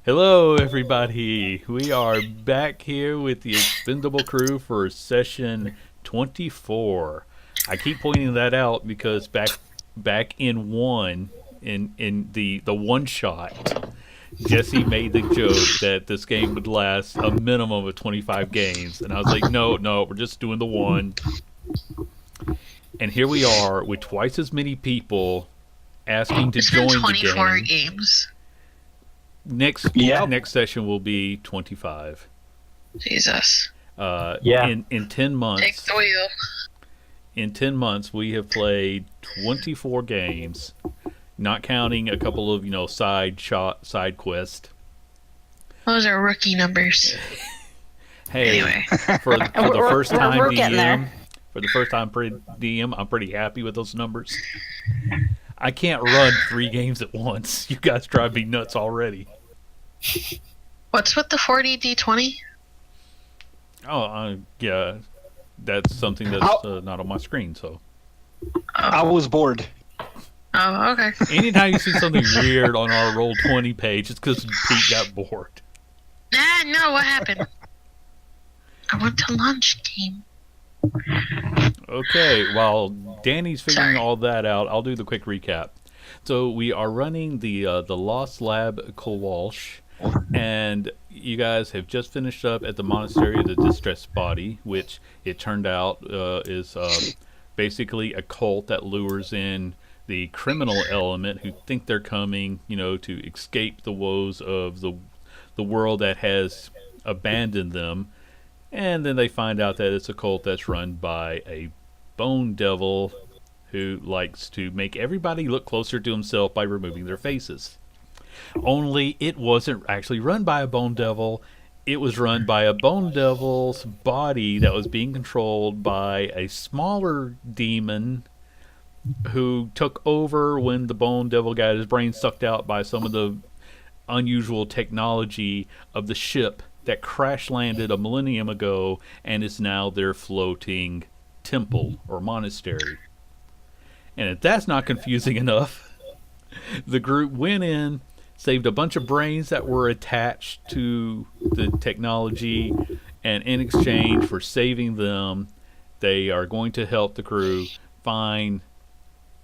Hello, everybody. We are back here with the Expendable Crew for session 24. I keep pointing that out because back in the one shot, Jesse made the joke that this game would last a minimum of 25 games, and I was like, no, we're just doing the one. And here we are with twice as many people asking to It's been join the 24 game. games. Yep. Next session will be 25. Jesus. Yeah. In 10 Take months, the wheel. in 10 months we have played 24 games, not counting a couple of, side quest. Those are rookie numbers. Hey, Anyway. for the first time we're getting there. DM, I'm pretty happy with those numbers. I can't run 3 games at once. You guys drive me nuts already. What's with the 40 D20? Oh, yeah, that's something that's not on my screen, so. I was bored. Oh, okay. Anytime you see something weird on our Roll20 page, it's because Pete got bored. No, what happened? I went to lunch, team. Okay, while Danny's figuring Sorry. all that out, I'll do the quick recap. So we are running the Lost Lab Kowalsh, and you guys have just finished up at the Monastery of the Distressed Body, which it turned out is basically a cult that lures in the criminal element who think they're coming, to escape the woes of the world that has abandoned them. And then they find out that it's a cult that's run by a bone devil who likes to make everybody look closer to himself by removing their faces. Only it wasn't actually run by a bone devil. It was run by a bone devil's body that was being controlled by a smaller demon who took over when the bone devil got his brain sucked out by some of the unusual technology of the ship that crash landed a millennium ago and is now their floating temple or monastery. And if that's not confusing enough, the group went in, saved a bunch of brains that were attached to the technology, and in exchange for saving them, they are going to help the crew find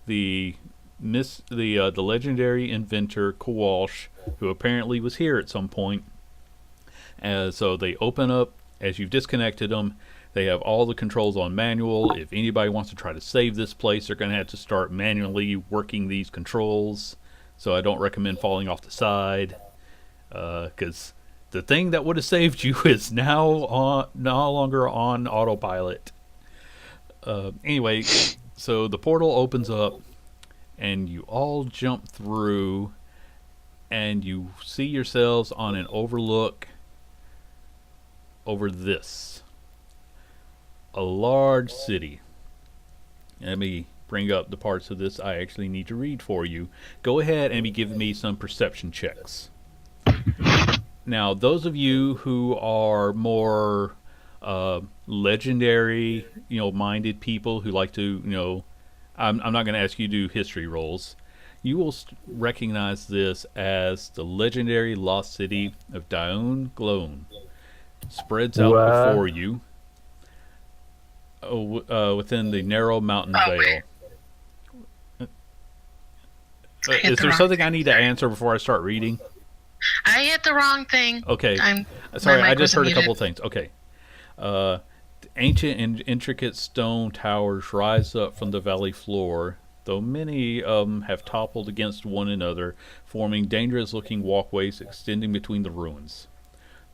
the legendary inventor Kowalsh, who apparently was here at some point. So they open up as you've disconnected them. They have all the controls on manual. If anybody wants to try to save this place, they're going to have to start manually working these controls. So I don't recommend falling off the side, because the thing that would have saved you is no longer on autopilot. Anyway, so the portal opens up, and you all jump through, and you see yourselves on an overlook over this. A large city. Let me bring up the parts of this I actually need to read for you. Go ahead and be giving me some perception checks. Now, those of you who are more legendary, minded people who like to, I'm not going to ask you to do history rolls. You will recognize this as the legendary lost city of Daun Glone. Spreads out before you within the narrow mountain veil. Is there something I need to answer before I start reading? I hit the wrong thing. Okay. Sorry, I just heard a couple things. Okay. Ancient and intricate stone towers rise up from the valley floor, though many of them have toppled against one another, forming dangerous-looking walkways extending between the ruins.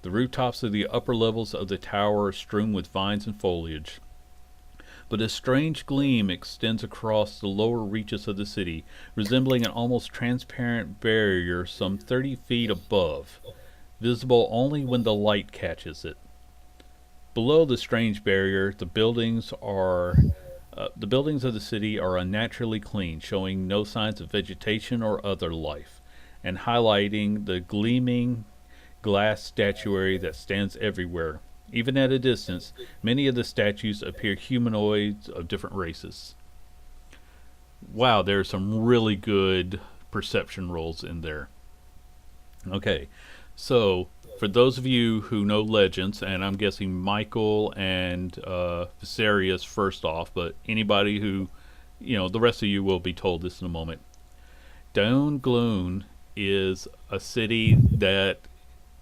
The rooftops of the upper levels of the tower are strewn with vines and foliage. But a strange gleam extends across the lower reaches of the city, resembling an almost transparent barrier some 30 feet above, visible only when the light catches it. Below the strange barrier, the buildings of the city are unnaturally clean, showing no signs of vegetation or other life, and highlighting the gleaming glass statuary that stands everywhere. Even at a distance, many of the statues appear humanoids of different races. Wow, there's some really good perception rolls in there. Okay, So, for those of you who know legends, and I'm guessing Michael and Viserius first off, but anybody who, the rest of you will be told this in a moment. Down Gloon is a city that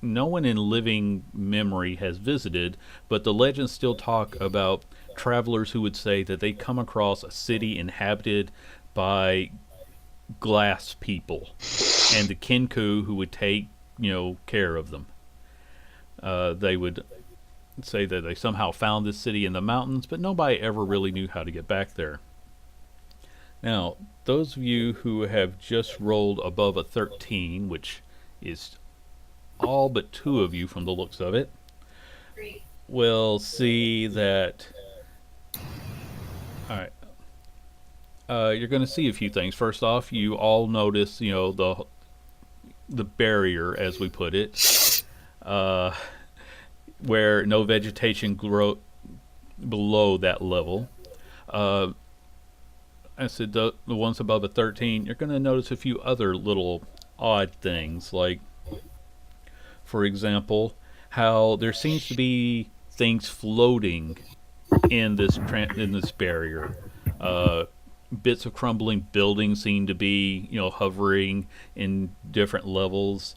no one in living memory has visited, but the legends still talk about travelers who would say that they come across a city inhabited by glass people and the Kinku who would take, care of them. They would say that they somehow found this city in the mountains, but nobody ever really knew how to get back there. Now, those of you who have just rolled above a 13, which is all but two of you from the looks of it, will see that. All right. You're going to see a few things. First off, you all notice, the barrier, as we put it, where no vegetation grow below that level. I said the ones above a 13. You're going to notice a few other little odd things, like, for example, how there seems to be things floating in this barrier. Bits of crumbling buildings seem to be, hovering in different levels.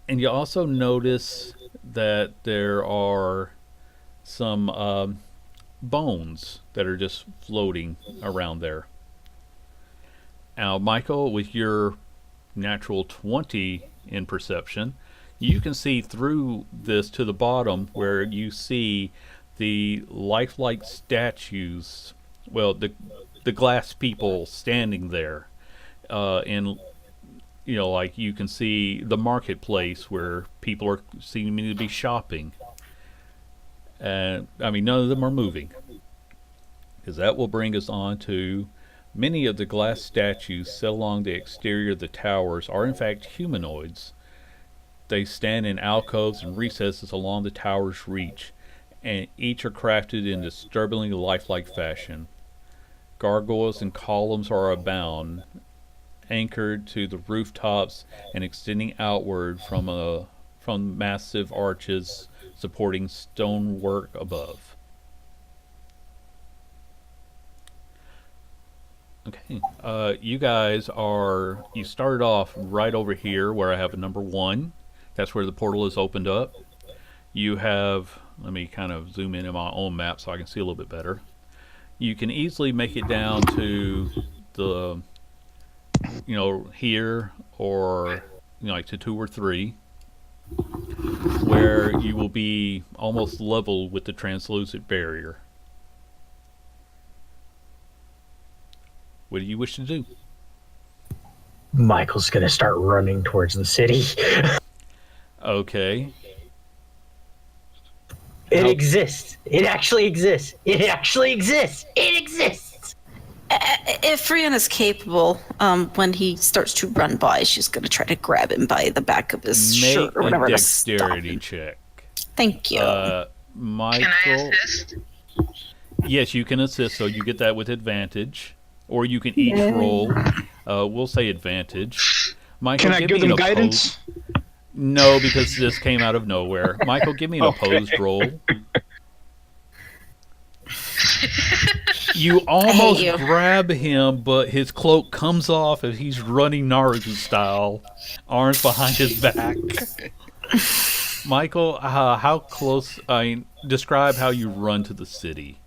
And you also notice that there are some bones that are just floating around there. Now, Michael, with your natural 20 in perception, you can see through this to the bottom where you see the lifelike statues, well, the glass people standing there, and like you can see the marketplace where people are seeming to be shopping. And none of them are moving, because that will bring us on to many of the glass statues set along the exterior of the towers are in fact humanoids. They stand in alcoves and recesses along the tower's reach, and each are crafted in disturbingly lifelike fashion. Gargoyles and columns are abound, anchored to the rooftops and extending outward from massive arches supporting stonework above. Okay, you guys you started off right over here where I have a number 1. That's where the portal is opened up. You have, let me kind of zoom in my own map so I can see a little bit better. You can easily make it down to the, here, or, like to 2 or 3, where you will be almost level with the translucent barrier. What do you wish to do? Michael's gonna start running towards the city. Okay. It exists. It actually exists. It actually exists. It exists. If Rian is capable, when he starts to run by, she's going to try to grab him by the back of his shirt or whatever. Make a dexterity check. Thank you. Michael. Can I assist? Yes, you can assist, so you get that with advantage. Or you can each roll. We'll say advantage. Michael, can I give them guidance? No, because this came out of nowhere. Michael, give me an opposed roll. You almost grab him, but his cloak comes off as he's running Naruto style, arms behind his back. Michael, how close? Describe how you run to the city.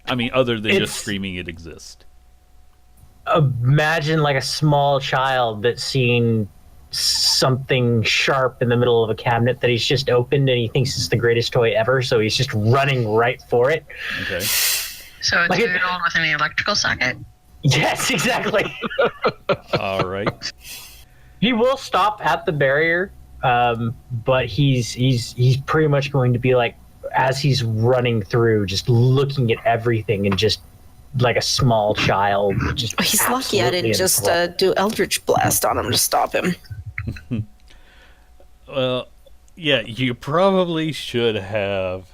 Other than just screaming it exists. Imagine like a small child that's seen something sharp in the middle of a cabinet that he's just opened and he thinks it's the greatest toy ever, so he's just running right for it. Okay. So it's riddled with an electrical socket? Yes, exactly. All right. He will stop at the barrier, but he's pretty much going to be like, as he's running through, just looking at everything and just like a small child. Just he's lucky I didn't just do Eldritch Blast on him to stop him. Well, yeah, you probably should have.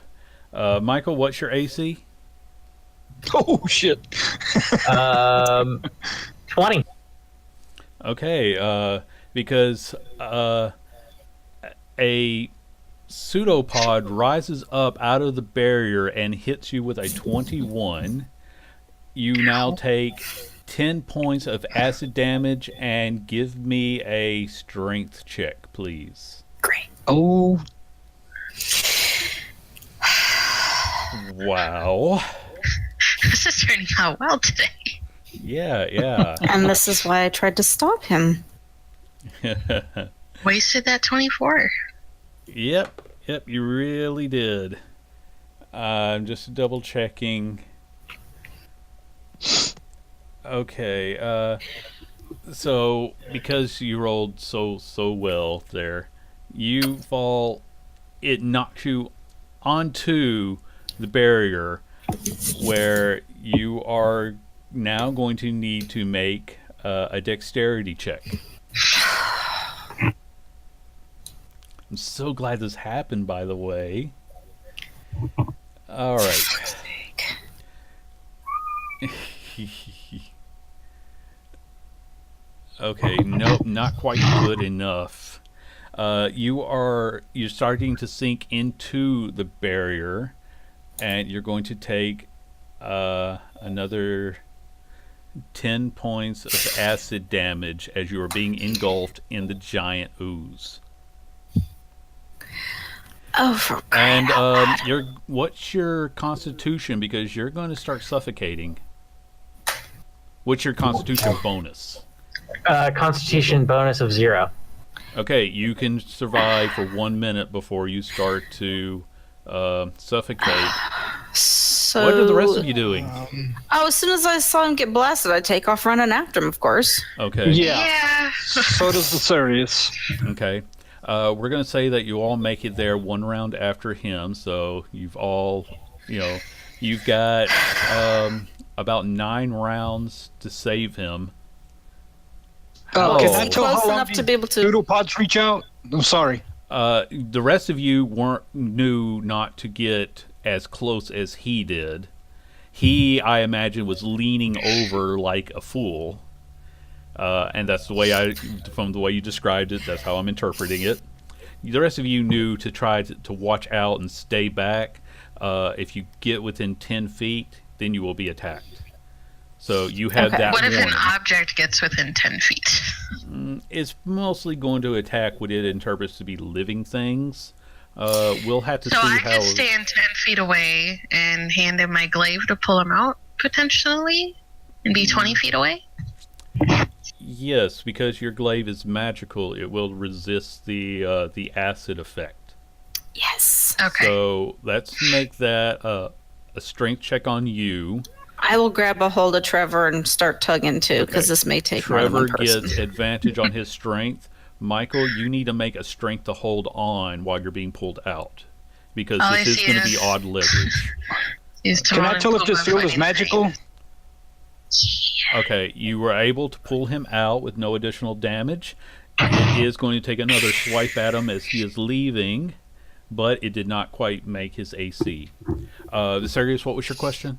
Michael, what's your AC? Oh, shit. 20. Okay, because A pseudopod rises up out of the barrier and hits you with a 21. You now take 10 points of acid damage and give me a strength check, please. Great. Oh, Wow. This is turning out well today. Yeah. And this is why I tried to stop him. Wasted that 24. Yep, you really did. I'm just double checking. Okay, so because you rolled so well there, you fall. It knocks you onto the barrier, where you are now going to need to make a dexterity check. I'm so glad this happened, by the way. All right. Okay, nope, not quite good enough. You're starting to sink into the barrier, and you're going to take another 10 points of acid damage as you are being engulfed in the giant ooze. Oh, for And what's your constitution? Because you're going to start suffocating. What's your constitution bonus? Constitution bonus of 0. Okay, you can survive for 1 minute before you start to suffocate. So, What are the rest of you doing? as soon as I saw him get blasted, I take off running after him, of course. Okay. yeah. So does the Sirius. Okay. We're going to say that you all make it there one round after him, so you've all, you've got about 9 rounds to save him. Can I tell Close how long enough to be able to. pseudopods reach out? I'm sorry. The rest of you knew not to get as close as he did. He, I imagine, was leaning over like a fool. And that's the way from the way you described it, that's how I'm interpreting it. The rest of you knew to try to watch out and stay back. If you get within 10 feet, then you will be attacked. So you have that What if warning. an object gets within 10 feet? It's mostly going to attack what it interprets to be living things. We'll have to So see I how... could stand 10 feet away and hand him my glaive to pull him out, potentially, and be 20 feet away? Yes, because your glaive is magical, it will resist the acid effect. Yes. Okay. So let's make that a strength check on you. I will grab a hold of Trevor and start tugging too, because Okay. this may take more than Trevor one person. gets advantage on his strength. Michael, you need to make a strength to hold on while you're being pulled out, because All I this is see going to be is- odd leverage. Can I tell if this field is magical? Okay, you were able to pull him out with no additional damage. It is going to take another swipe at him as he is leaving, but it did not quite make his AC. Sergius, what was your question?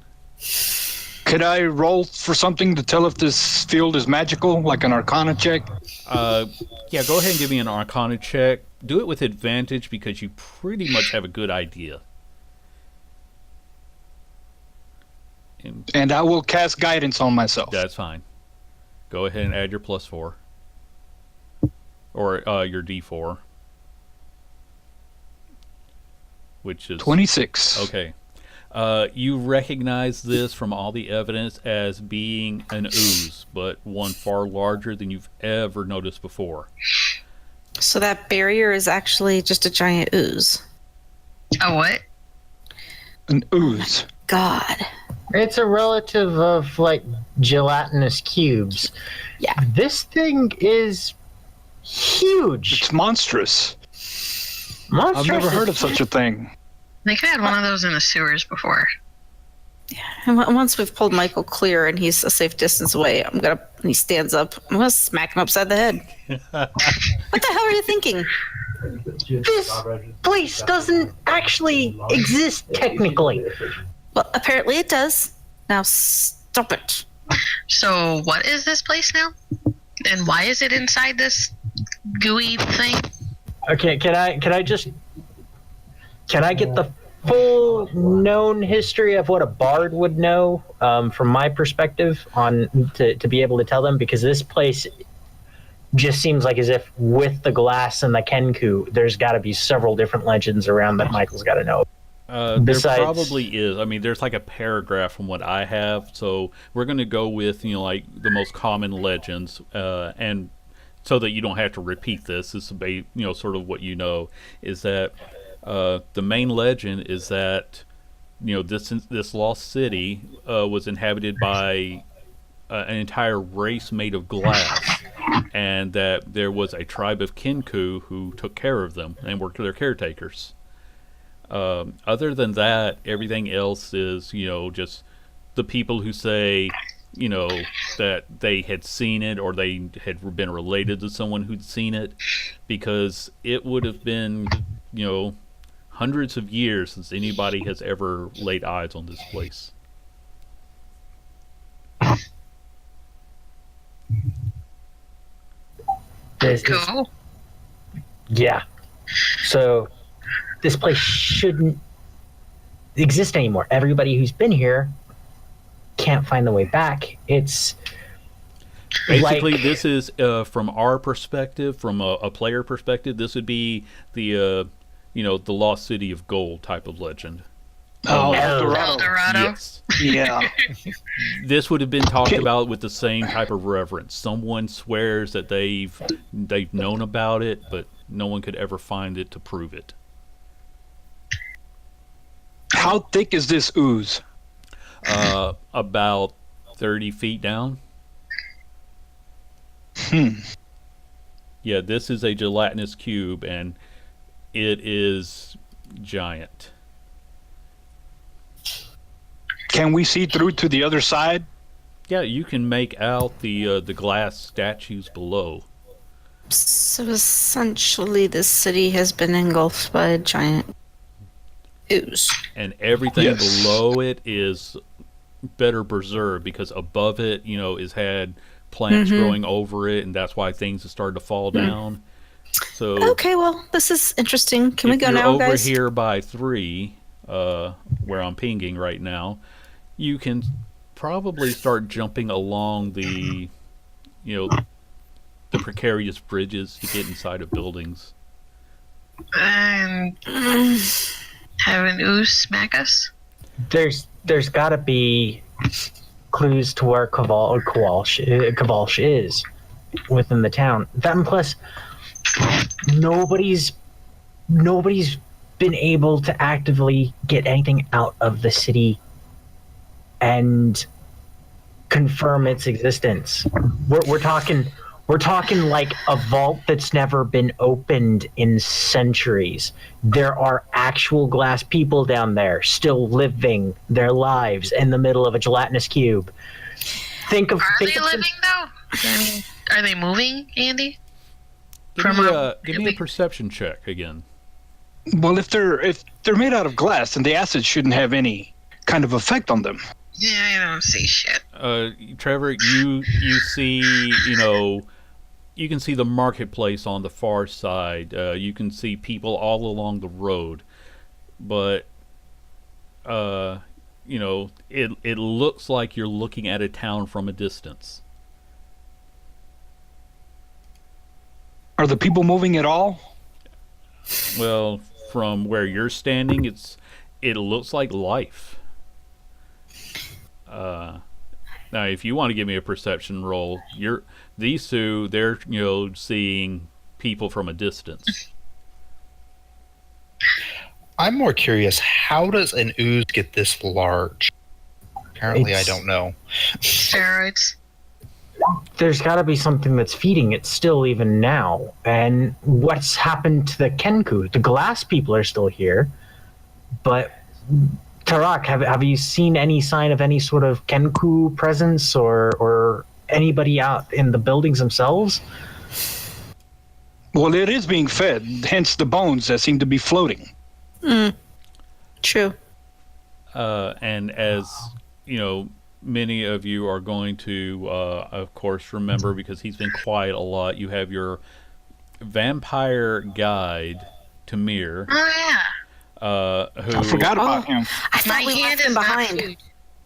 Could I roll for something to tell if this field is magical, like an Arcana check? Yeah, go ahead and give me an Arcana check. Do it with advantage because you pretty much have a good idea. And I will cast guidance on myself. That's fine. Go ahead and add your +4. Or your D4. Which is... 26. Okay. You recognize this from all the evidence as being an ooze, but one far larger than you've ever noticed before. So that barrier is actually just a giant ooze. A what? An ooze. God. It's a relative of like gelatinous cubes. Yeah. This thing is huge. It's monstrous. Monstrous. I've never heard of such a thing. They could have had one of those in the sewers before. And once we've pulled Michael clear and he's a safe distance away, and he stands up, I'm gonna smack him upside the head. What the hell are you thinking? This place doesn't actually exist technically. Well, apparently it does. Now stop it. So what is this place now? And why is it inside this gooey thing? Okay, can I get the full known history of what a bard would know from my perspective on to be able to tell them, because this place just seems like as if with the glass and the Kenku, there's got to be several different legends around that Michael's got to know. There Besides- probably is. I mean, there's like a paragraph from what I have, so we're going to go with like the most common legends, and so that you don't have to repeat this. This is sort of what you know is that the main legend is that this lost city was inhabited by an entire race made of glass, and that there was a tribe of Kinku who took care of them and were their caretakers. Other than that, everything else is, just the people who say, that they had seen it or they had been related to someone who'd seen it, because it would have been, hundreds of years since anybody has ever laid eyes on this place. Cool. Yeah. So this place shouldn't exist anymore. Everybody who's been here can't find the way back. It's Basically, like, this is from our perspective, from a player perspective. This would be the the lost city of gold type of legend. Oh, El El El Dorado. Dorado. Yes, Yeah. this would have been talked Okay. about with the same type of reverence. Someone swears that they've known about it, but no one could ever find it to prove it. How thick is this ooze? About 30 feet down. Yeah, this is a gelatinous cube, and it is giant. Can we see through to the other side? Yeah, you can make out the glass statues below. So essentially, this city has been engulfed by a giant ooze. And everything Yes. below it is better preserved, because above it, is had plants growing over it, and that's why things have started to fall down. So Okay, well, this is interesting. Can we if go you're now, over guys? here by 3, where I'm pinging right now, you can probably start jumping along the precarious bridges to get inside of buildings. And have an ooze smack us? there's got to be clues to where Kavalsh is within the town. That and plus, nobody's been able to actively get anything out of the city and confirm its existence. We're talking like a vault that's never been opened in centuries. There are actual glass people down there still living their lives in the middle of a gelatinous cube. Are they living though? I mean, are they moving, Andy? Give me a perception check again. Well, if they're made out of glass, then the acid shouldn't have any kind of effect on them. Yeah, I don't see shit. Trevor, you see, you can see the marketplace on the far side. You can see people all along the road, but it looks like you're looking at a town from a distance. Are the people moving at all? Well, from where you're standing, it looks like life. Now, if you want to give me a perception roll, these two, they're seeing people from a distance. I'm more curious, how does an ooze get this large? Apparently, I don't know. Steroids. There's got to be something that's feeding it still even now. And what's happened to the Kenku? The glass people are still here, but Tarak, have you seen any sign of any sort of Kenku presence or anybody out in the buildings themselves? Well, it is being fed, hence the bones that seem to be floating. True. And as many of you are going to, of course, remember, because he's been quiet a lot, you have your vampire guide, Tamir, Oh who I forgot about him. I yeah. thought My we hand left is him not behind. food.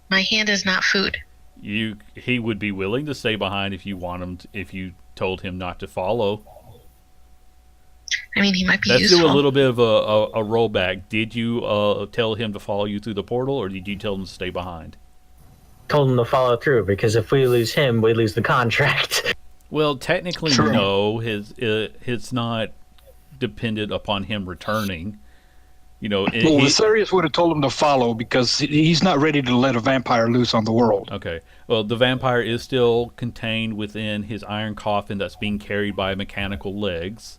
My hand is not food. he would be willing to stay behind if you want him. If you told him not to follow. I mean, he might be Let's useful. do a little bit of a rollback. Did you tell him to follow you through the portal, or did you tell him to stay behind? Told him to follow through because if we lose him, we lose the contract. Well, technically, True. no. It's not dependent upon him returning. You know, Well, Viserius would have told him to follow because he's not ready to let a vampire loose on the world. okay. Well, the vampire is still contained within his iron coffin that's being carried by mechanical legs.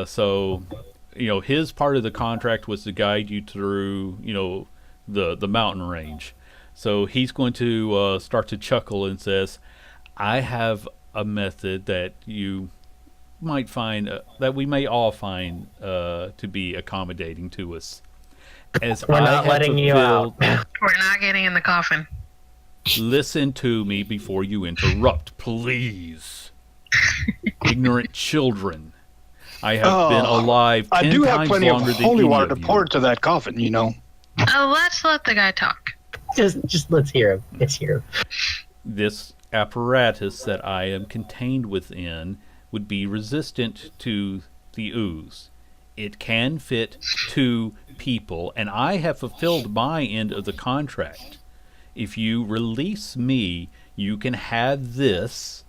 So, you know, his part of the contract was to guide you through, you know, the mountain range. So he's going to start to chuckle and says, "I have a method that you might find that we may all find to be accommodating to us. As We're I not have letting you out. We're not getting in the coffin. Listen to me before you interrupt, please. Ignorant children. I have been alive 10 I do have times plenty of longer than holy any water of to you. pour into that coffin, you know. Let's let the guy talk. Just let's hear him. Let's hear him. This apparatus that I am contained within would be resistant to the ooze. It can fit 2 people, and I have fulfilled my end of the contract. If you release me, you can have this.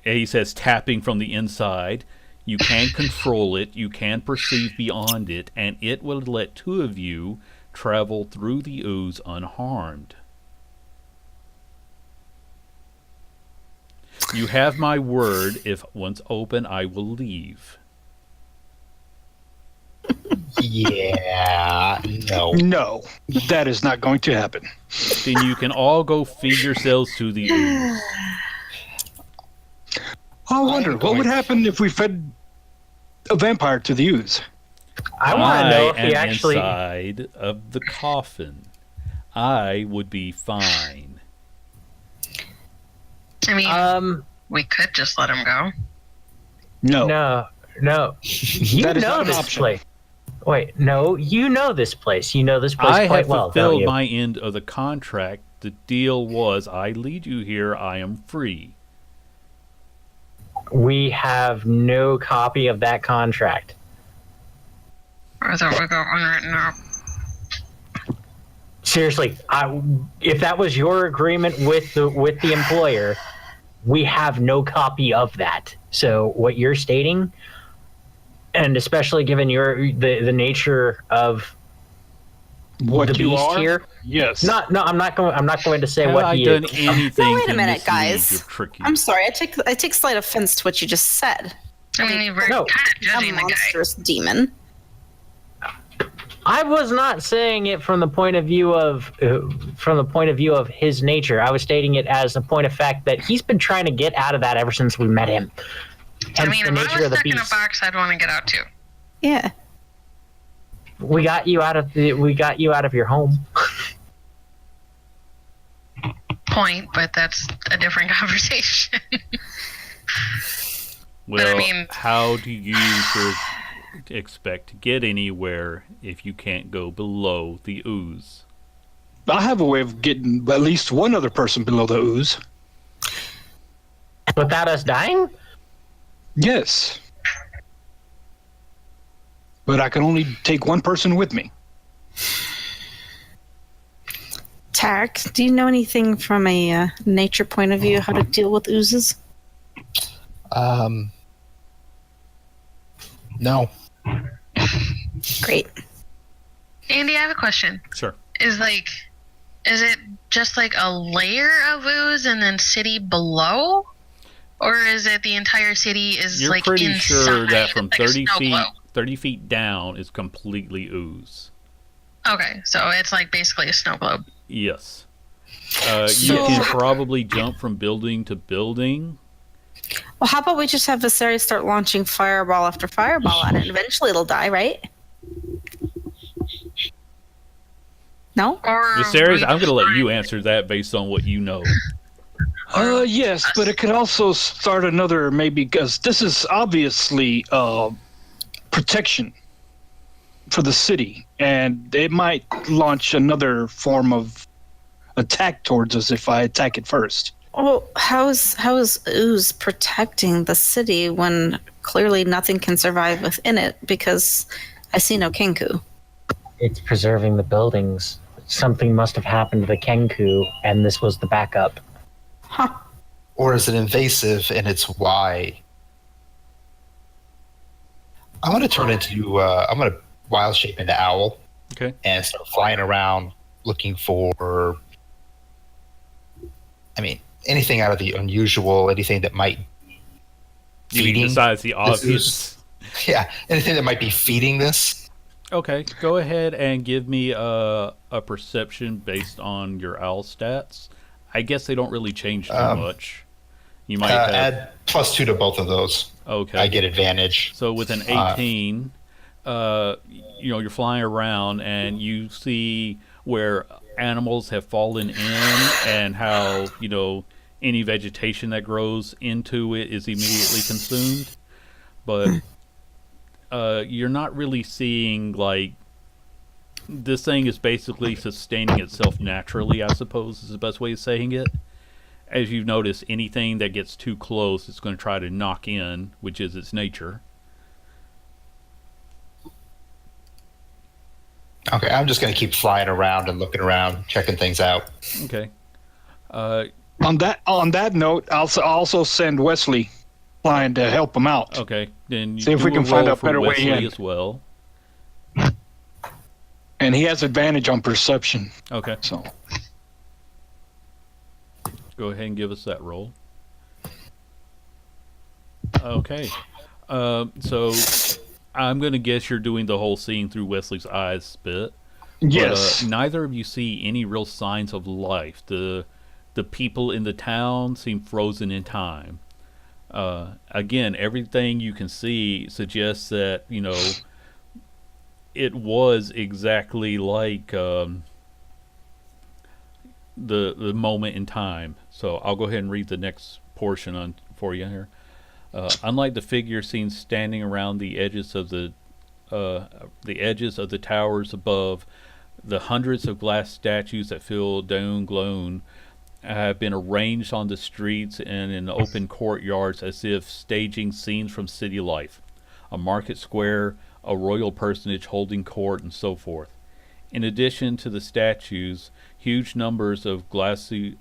He says, tapping from the inside. You can control it, you can perceive beyond it, and it will let 2 of you travel through the ooze unharmed. You have my word. If once open, I will leave. Yeah, no. No, that is not going to happen. Then you can all go feed yourselves to the ooze. I wonder, what would happen if we fed a vampire to the ooze? I want to know if am he actually. inside of the coffin. I would be fine. I mean, we could just let him go. No. No. You That is not know an this option. place. Wait, no, you know this place. You know this place I quite have well, don't fulfilled you? my end of the contract. The deal was I lead you here, I am free. We have no copy of that contract. I thought we got one written up. Seriously, if that was your agreement with the employer, we have no copy of that. So what you're stating, and especially given the nature of What the you beast are? here, Yes. I'm not going to say Have what I he done is. anything No, wait a to minute, mislead guys. or trick you? I'm sorry. I take slight offense to what you just said. I mean, we're No. kind of A judging the guy. monstrous demon. I was not saying it from the point of view of his nature. I was stating it as a point of fact that he's been trying to get out of that ever since we met him. I Hence mean, the if I nature was of the stuck in a beast. box, I'd want to get out too. Yeah. We got you out of your home. Point, but that's a different conversation. Well, I mean- how do you expect to get anywhere if you can't go below the ooze? I have a way of getting at least one other person below the ooze. Without us dying? Yes. But I can only take one person with me. Tarek, do you know anything from a nature point of view how to deal with oozes? No. Great. Andy, I have a question. Sure. Is it just like a layer of ooze and then city below? Or is it the entire city is You're like pretty inside, sure that from like a 30 snow feet, globe? 30 feet down is completely ooze. Okay, so it's like basically a snow globe. Yes. You So- can probably jump from building to building. Well, how about we just have Viserys start launching fireball after fireball at it, and eventually it'll die, right? No? Or Viserys, we I'm going to let just you find- answer that based on what you know. Yes, but it could also start another maybe because this is obviously protection for the city, and it might launch another form of attack towards us if I attack it first. Well, how is ooze protecting the city when clearly nothing can survive within it because I see no Kenku? It's preserving the buildings. Something must have happened to the Kenku, and this was the backup. Huh. Or is it invasive and it's why? I'm going to turn into, I'm going to wild shape into owl. Okay. And start flying around looking for, anything out of the unusual, anything that might You mean besides the obvious? Yeah, anything that might be feeding this. Okay, go ahead and give me a perception based on your owl stats. I guess they don't really change too much. You might add +2 to both of those. Okay. I get advantage. So with an 18, you're flying around and you see where animals have fallen in and how, any vegetation that grows into it is immediately consumed. But you're not really seeing, like, this thing is basically sustaining itself naturally, I suppose is the best way of saying it. As you've noticed, anything that gets too close, it's going to try to knock in, which is its nature. Okay, I'm just going to keep flying around and looking around, checking things out. Okay. On that note, I'll also send Wesley flying to help him out. Okay, then See if do we can a find roll a for better way Wesley in. as well. And he has advantage on perception. Okay, So go ahead and give us that roll. Okay, so I'm going to guess you're doing the whole seeing through Wesley's eyes bit. yes, But, neither of you see any real signs of life. The people in the town seem frozen in time. Again, everything you can see suggests that, it was exactly like the moment in time. So I'll go ahead and read the next portion for you here. Unlike the figure seen standing around the edges of the towers above, the hundreds of glass statues that fill Down Gloan have been arranged on the streets and in open courtyards as if staging scenes from city life. A market square, a royal personage holding court, and so forth. In addition to the statues, huge number of glassy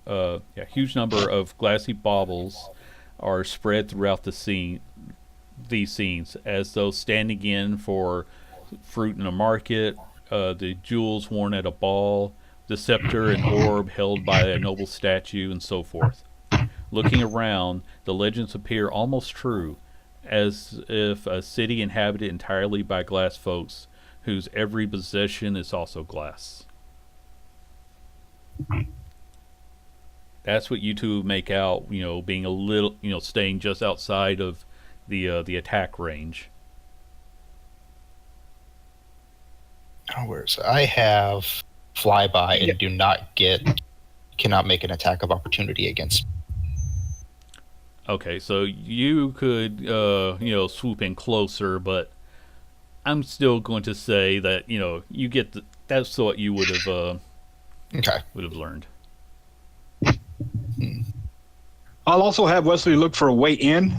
baubles are spread throughout these scenes, as though standing in for fruit in a market, the jewels worn at a ball, the scepter and orb held by a noble statue, and so forth. Looking around, the legends appear almost true, as if a city inhabited entirely by glass folks, whose every possession is also glass. That's what you two make out, being a little, staying just outside of the attack range. Oh, where's I have flyby and cannot make an attack of opportunity against. Okay, so you could, swoop in closer, but I'm still going to say that, you get that's what you would have learned. I'll also have Wesley look for a way in.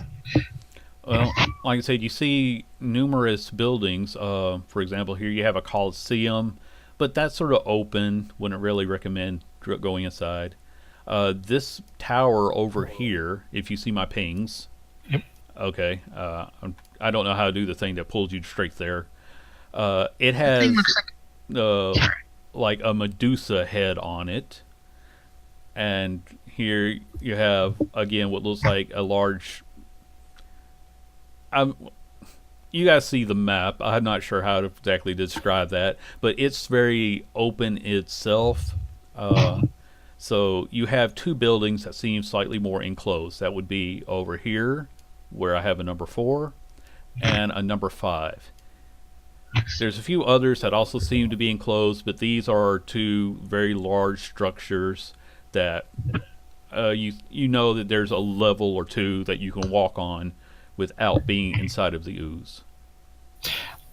Well, like I said, you see numerous buildings. For example, here you have a Coliseum, but that's sort of open. Wouldn't really recommend going inside. This tower over here, if you see my pings. Yep. Okay. I don't know how to do the thing that pulls you straight there. It has like a Medusa head on it. And here you have, again, what looks like a large... you guys see the map. I'm not sure how to exactly describe that, but it's very open itself. So you have two buildings that seem slightly more enclosed. That would be over here, where I have a number 4, and a number 5. There's a few others that also seem to be enclosed, but these are two very large structures that you know that there's a level or two that you can walk on without being inside of the ooze.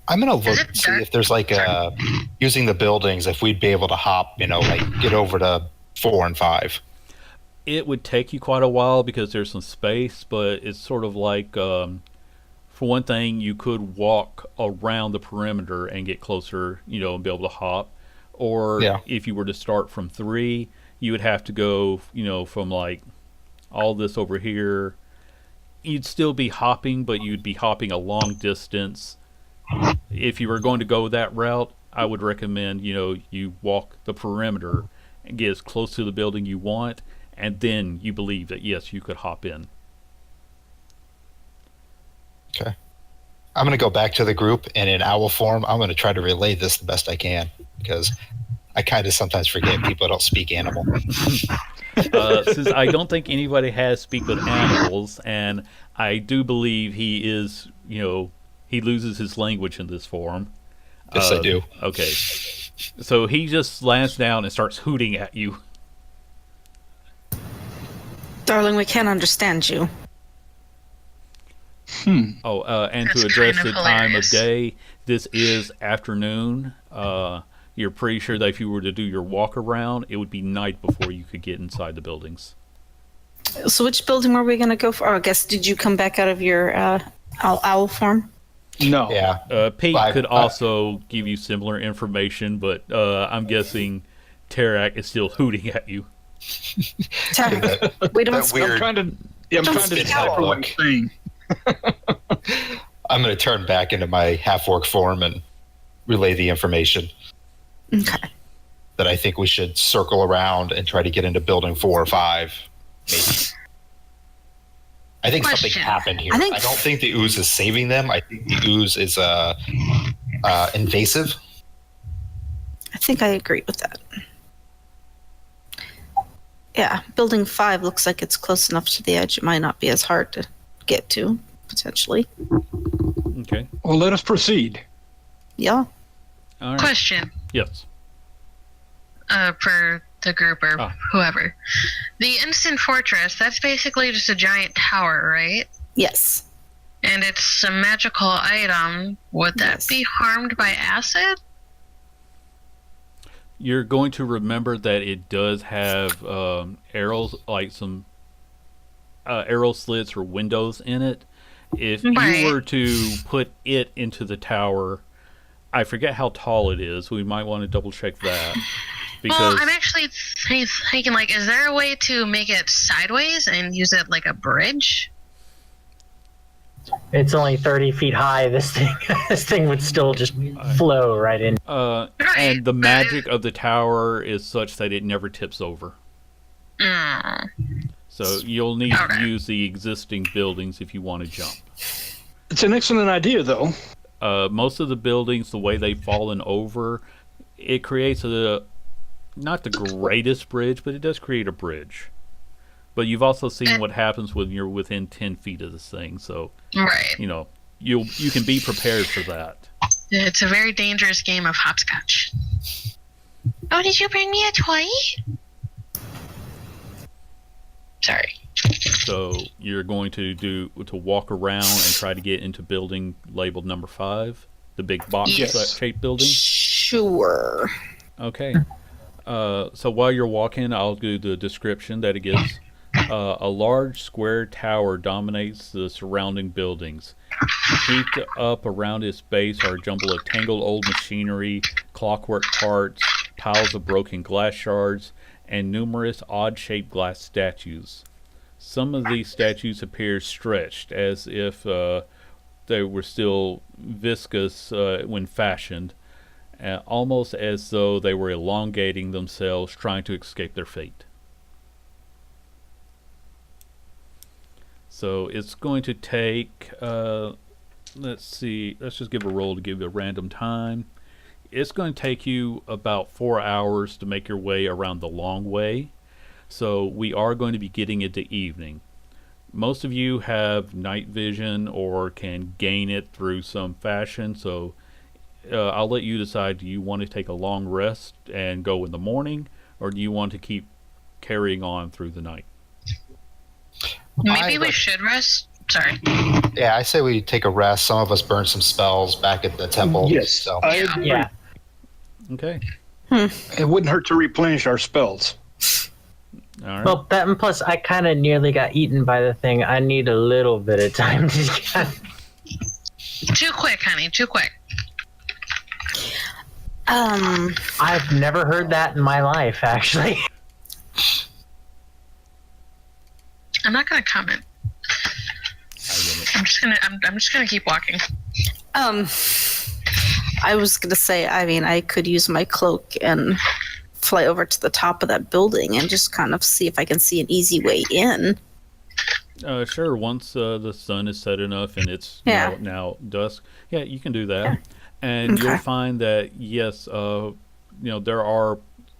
I'm gonna look it see dark? if there's like using the buildings, if we'd be able to hop, like get over to 4 and 5. It would take you quite a while because there's some space, but it's sort of like, for one thing, you could walk around the perimeter and get closer, and be able to hop. Or Yeah. if you were to start from 3, you would have to go, from like all this over here. You'd still be hopping, but you'd be hopping a long distance. If you were going to go that route, I would recommend, you walk the perimeter and get as close to the building you want, and then you believe that, yes, you could hop in. Okay. I'm gonna go back to the group, and in owl form, I'm gonna try to relay this the best I can, because I kind of sometimes forget people don't speak animal. Since I don't think anybody has speak with animals, and I do believe he is, he loses his language in this form. Yes, I do. Okay. So he just slams down and starts hooting at you. Darling, we can't understand you. Oh, and That's to address kind the of time of hilarious. day, this is afternoon. You're pretty sure that if you were to do your walk around, it would be night before you could get inside the buildings. So which building were we going to go for? Oh, I guess, did you come back out of your owl form? No. Yeah. Pete I- could I- also give you similar information, but I'm guessing Tarak is still hooting at you. Tarek, we don't that speak. weird- I'm trying to. Yeah, I'm Don't trying to speak decipher owl. what you're saying. I'm gonna turn back into my half-orc form and relay the information Okay. that I think we should circle around and try to get into building 4 or 5, maybe. I think something Question. happened here. I think- I don't think the ooze is saving them. I think the ooze is invasive. I think I agree with that. Yeah, building 5 looks like it's close enough to the edge. It might not be as hard to get to, potentially. Okay. Well, let us proceed. Yeah. All right. Question Yes. for the group or Ah. whoever. The instant fortress, that's basically just a giant tower, right? Yes. And it's a magical item. Would that Yes. be harmed by acid? You're going to remember that it does have arrows, like some arrow slits or windows in it. If Right. you were to put it into the tower, I forget how tall it is. We might want to double check that. Because Well, I'm actually thinking, like, is there a way to make it sideways and use it like a bridge? It's only 30 feet high. This thing would still just flow right in. and the but magic of the tower is such that it never tips over. Mm. So you'll need to Okay. use the existing buildings if you want to jump. It's an excellent idea, though. Most of the buildings, the way they've fallen over, it creates not the greatest bridge, but it does create a bridge. But you've also seen what happens when you're within 10 feet of this thing, so Right. you can be prepared for that. It's a very dangerous game of hopscotch. Oh, did you bring me a toy? Sorry. So you're going to walk around and try to get into building labeled number 5, the big box Yes. shaped building. Sure. Okay. So while you're walking, I'll do the description that it gives. A large square tower dominates the surrounding buildings. Heaped up around its base are a jumble of tangled old machinery, clockwork parts, piles of broken glass shards, and numerous odd-shaped glass statues. Some of these statues appear stretched, as if they were still viscous when fashioned, almost as though they were elongating themselves, trying to escape their fate. So it's going to take, let's see, let's just give a roll to give you a random time. It's going to take you about 4 hours to make your way around the long way. So we are going to be getting into evening. Most of you have night vision or can gain it through some fashion, so I'll let you decide, do you want to take a long rest and go in the morning, or do you want to keep carrying on through the night? Maybe we should rest. Sorry. Yeah, I say we take a rest. Some of us burn some spells back at the temple. Yes, So I Yeah. agree. Yeah. Okay. It wouldn't hurt to replenish our spells. All right. Well, that and plus, I kind of nearly got eaten by the thing. I need a little bit of time to get. Too quick, honey. Too quick. I've never heard that in my life, actually. I'm not gonna comment. I'm just gonna keep walking. I was gonna say, I mean, I could use my cloak and fly over to the top of that building and just kind of see if I can see an easy way in. Sure. Once the sun is set enough and it's Yeah. now dusk, yeah, you can do that, Yeah. and you'll Okay. find that yes, there are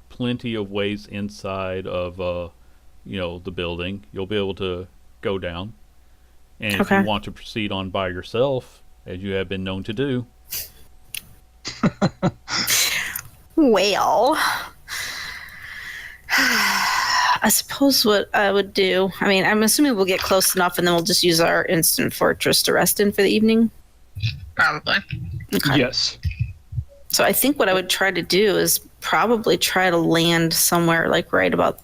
plenty of ways inside of the building. You'll be able to go down, and if you Okay. want to proceed on by yourself, as you have been known to do, Well, I suppose what I would do, I mean, I'm assuming we'll get close enough and then we'll just use our instant fortress to rest in for the evening. Probably. Okay. Yes. So I think what I would try to do is probably try to land somewhere like right about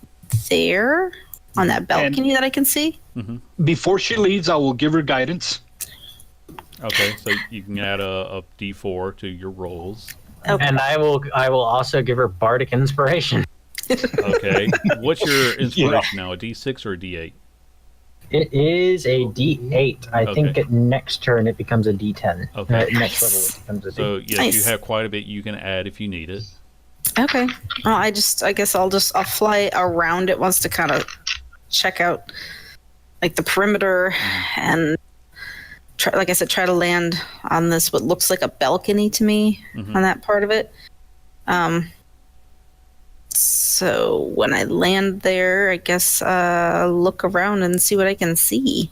there on that balcony that I can see. Before she leaves, I will give her guidance. okay, so you can add a D4 to your rolls. Okay. And I will also give her bardic inspiration. Okay, what's your inspiration now? A D6 or a D8? It is a D8. I think Okay. at next turn it becomes a D10. Okay. Next level it becomes a D10. So yes, Nice. you have quite a bit you can add if you need it. Okay. Well, I guess I'll fly around it once to kind of check out like the perimeter and try, like I said, try to land on this what looks like a balcony to me on that part of it. So when I land there, I guess look around and see what I can see.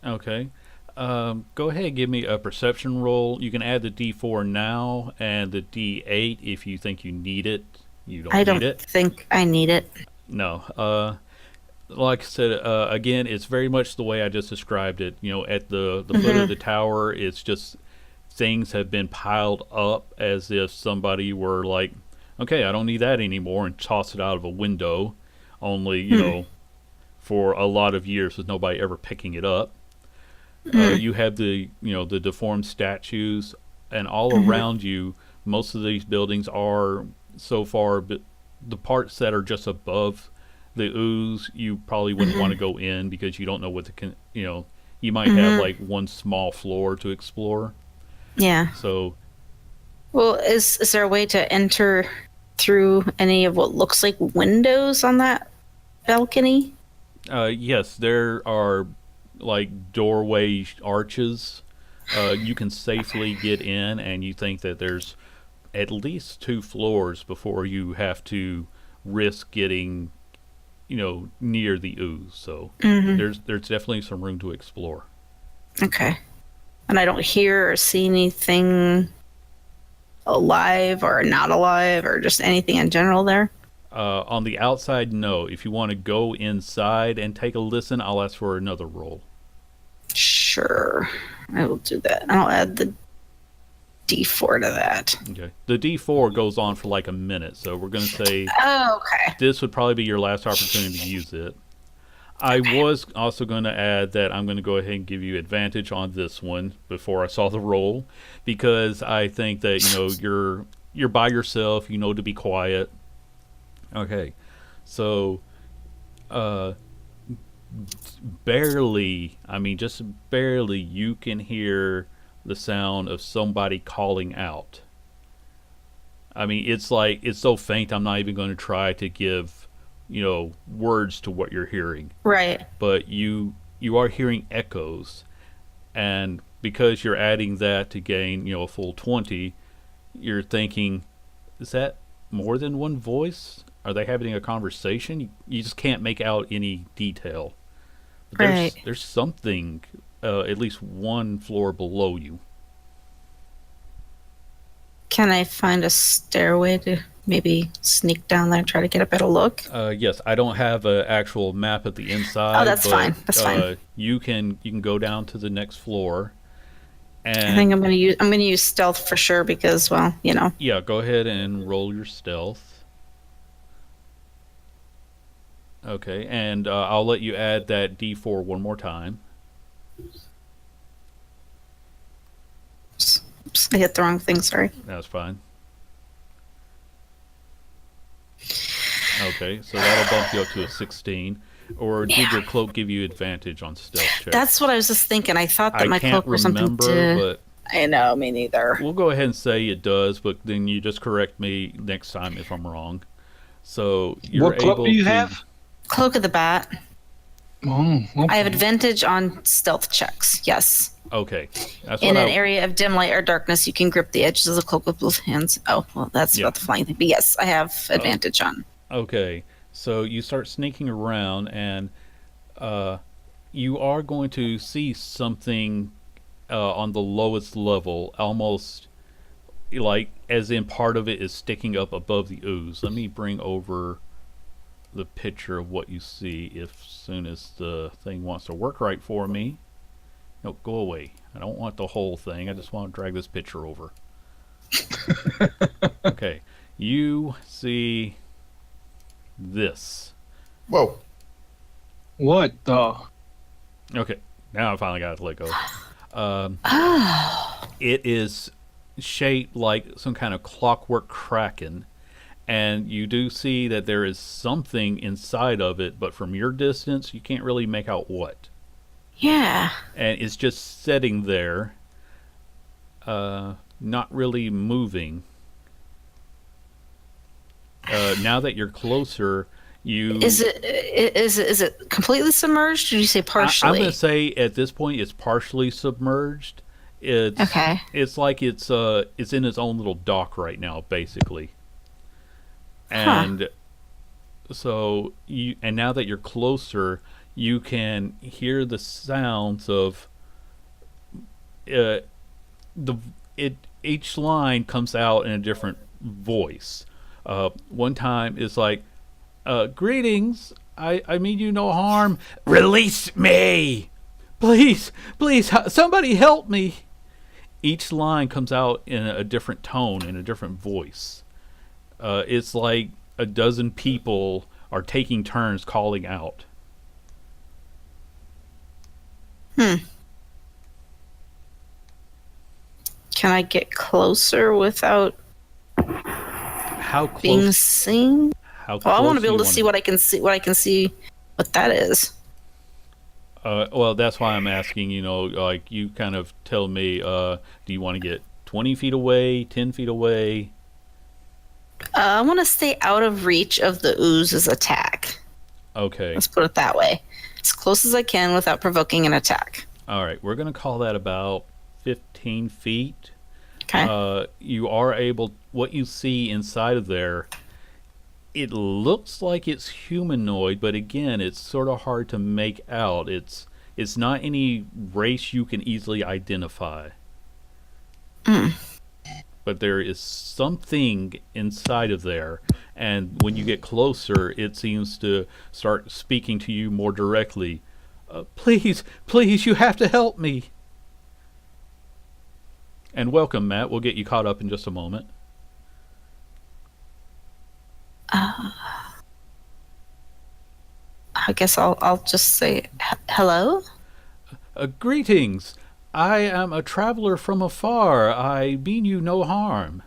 Okay. Go ahead and give me a perception roll. You can add the D4 now and the D8 if you think you need it. You don't I need don't it. think I need it. No. Like I said, again, it's very much the way I just described it. At the foot of the tower, it's just things have been piled up as if somebody were like, okay, I don't need that anymore, and toss it out of a window. Only, for a lot of years with nobody ever picking it up. You have the deformed statues, and all around you, most of these buildings are so far, but the parts that are just above the ooze, you probably wouldn't want to go in because you don't know what you might have like one small floor to explore. Yeah. So Well, is there a way to enter through any of what looks like windows on that balcony? yes, there are like doorway arches. You can safely get in, and you think that there's at least 2 floors before you have to risk getting, near the ooze. So there's definitely some room to explore. Okay. And I don't hear or see anything alive or not alive or just anything in general there? On the outside, no. If you want to go inside and take a listen, I'll ask for another roll. Sure. I will do that. I'll add the D4 to that. Okay. The D4 goes on for like a minute, so we're going to say Oh, okay. this would probably be your last opportunity to use it. I was also going to add that I'm going to go ahead and give you advantage on this one before I saw the roll, because I think that you're by yourself, to be quiet. Okay, so barely, just barely, you can hear the sound of somebody calling out. It's so faint. I'm not even going to try to give words to what you're hearing, Right. but you are hearing echoes, and because you're adding that to gain a full 20, you're thinking, is that more than one voice? Are they having a conversation? You just can't make out any detail, but Right. there's something at least 1 floor below you. Can I find a stairway to maybe sneak down there and try to get a better look. Yes, I don't have an actual map of the inside. Oh, that's but, fine. That's fine. You can go down to the next floor, and I think I'm gonna use stealth for sure because, well, you know. yeah, go ahead and roll your stealth. Okay, and I'll let you add that D4 one more time. Oops, I hit the wrong thing. Sorry. That's fine. Okay, so that'll bump you up to a 16. Or did your cloak give you advantage on stealth checks? That's what I was just thinking. I thought that I my can't cloak was something remember, to. but I know, me neither. we'll go ahead and say it does, but then you just correct me next time if I'm wrong. So you're What cloak able do you to have? Cloak of the Bat. Oh, okay. I have advantage on stealth checks. Yes. Okay, that's In what an area of dim light or darkness, you can grip the edges of the cloak with both hands. Oh, well, that's Yeah. about the flying thing. But yes, I have advantage on. Okay, so you start sneaking around, and you are going to see something on the lowest level, almost like as in part of it is sticking up above the ooze. Let me bring over the picture of what you see if soon as the thing wants to work right for me. No, go away. I don't want the whole thing. I just want to drag this picture over. Okay, you see this. Whoa. What the? Okay, now I finally got it to let go. Oh. It is shaped like some kind of clockwork kraken, and you do see that there is something inside of it, but from your distance, you can't really make out what. Yeah. And it's just sitting there, not really moving. Now that you're closer, you Is it completely submerged? Or did you say I'm partially? going to say at this point it's partially submerged. It's Okay. It's like it's in its own little dock right now, basically. And so now that you're closer, you can hear the sounds of each line comes out in a different voice. One time it's like, greetings, I mean you no harm. Release me! Please, please, somebody help me! Each line comes out in a different tone, in a different voice. It's like a dozen people are taking turns calling out. Can I get closer without How being close? seen? How Well, I want close to be able do to you see what I can see. What I can see, what that is. Well, that's why I'm asking. Like you kind of tell me. Do you want to get 20 feet away, 10 feet away? I want to stay out of reach of the ooze's attack. Okay. Let's put it that way. As close as I can without provoking an attack. All right. We're gonna call that about 15 feet. Okay. You are able. What you see inside of there, it looks like it's humanoid, but again, it's sort of hard to make out. It's not any race you can easily identify. But there is something inside of there, and when you get closer, it seems to start speaking to you more directly. Please, please, you have to help me. And welcome, Matt. We'll get you caught up in just a moment. I guess I'll just say hello. Greetings. I am a traveler from afar. I mean you no harm.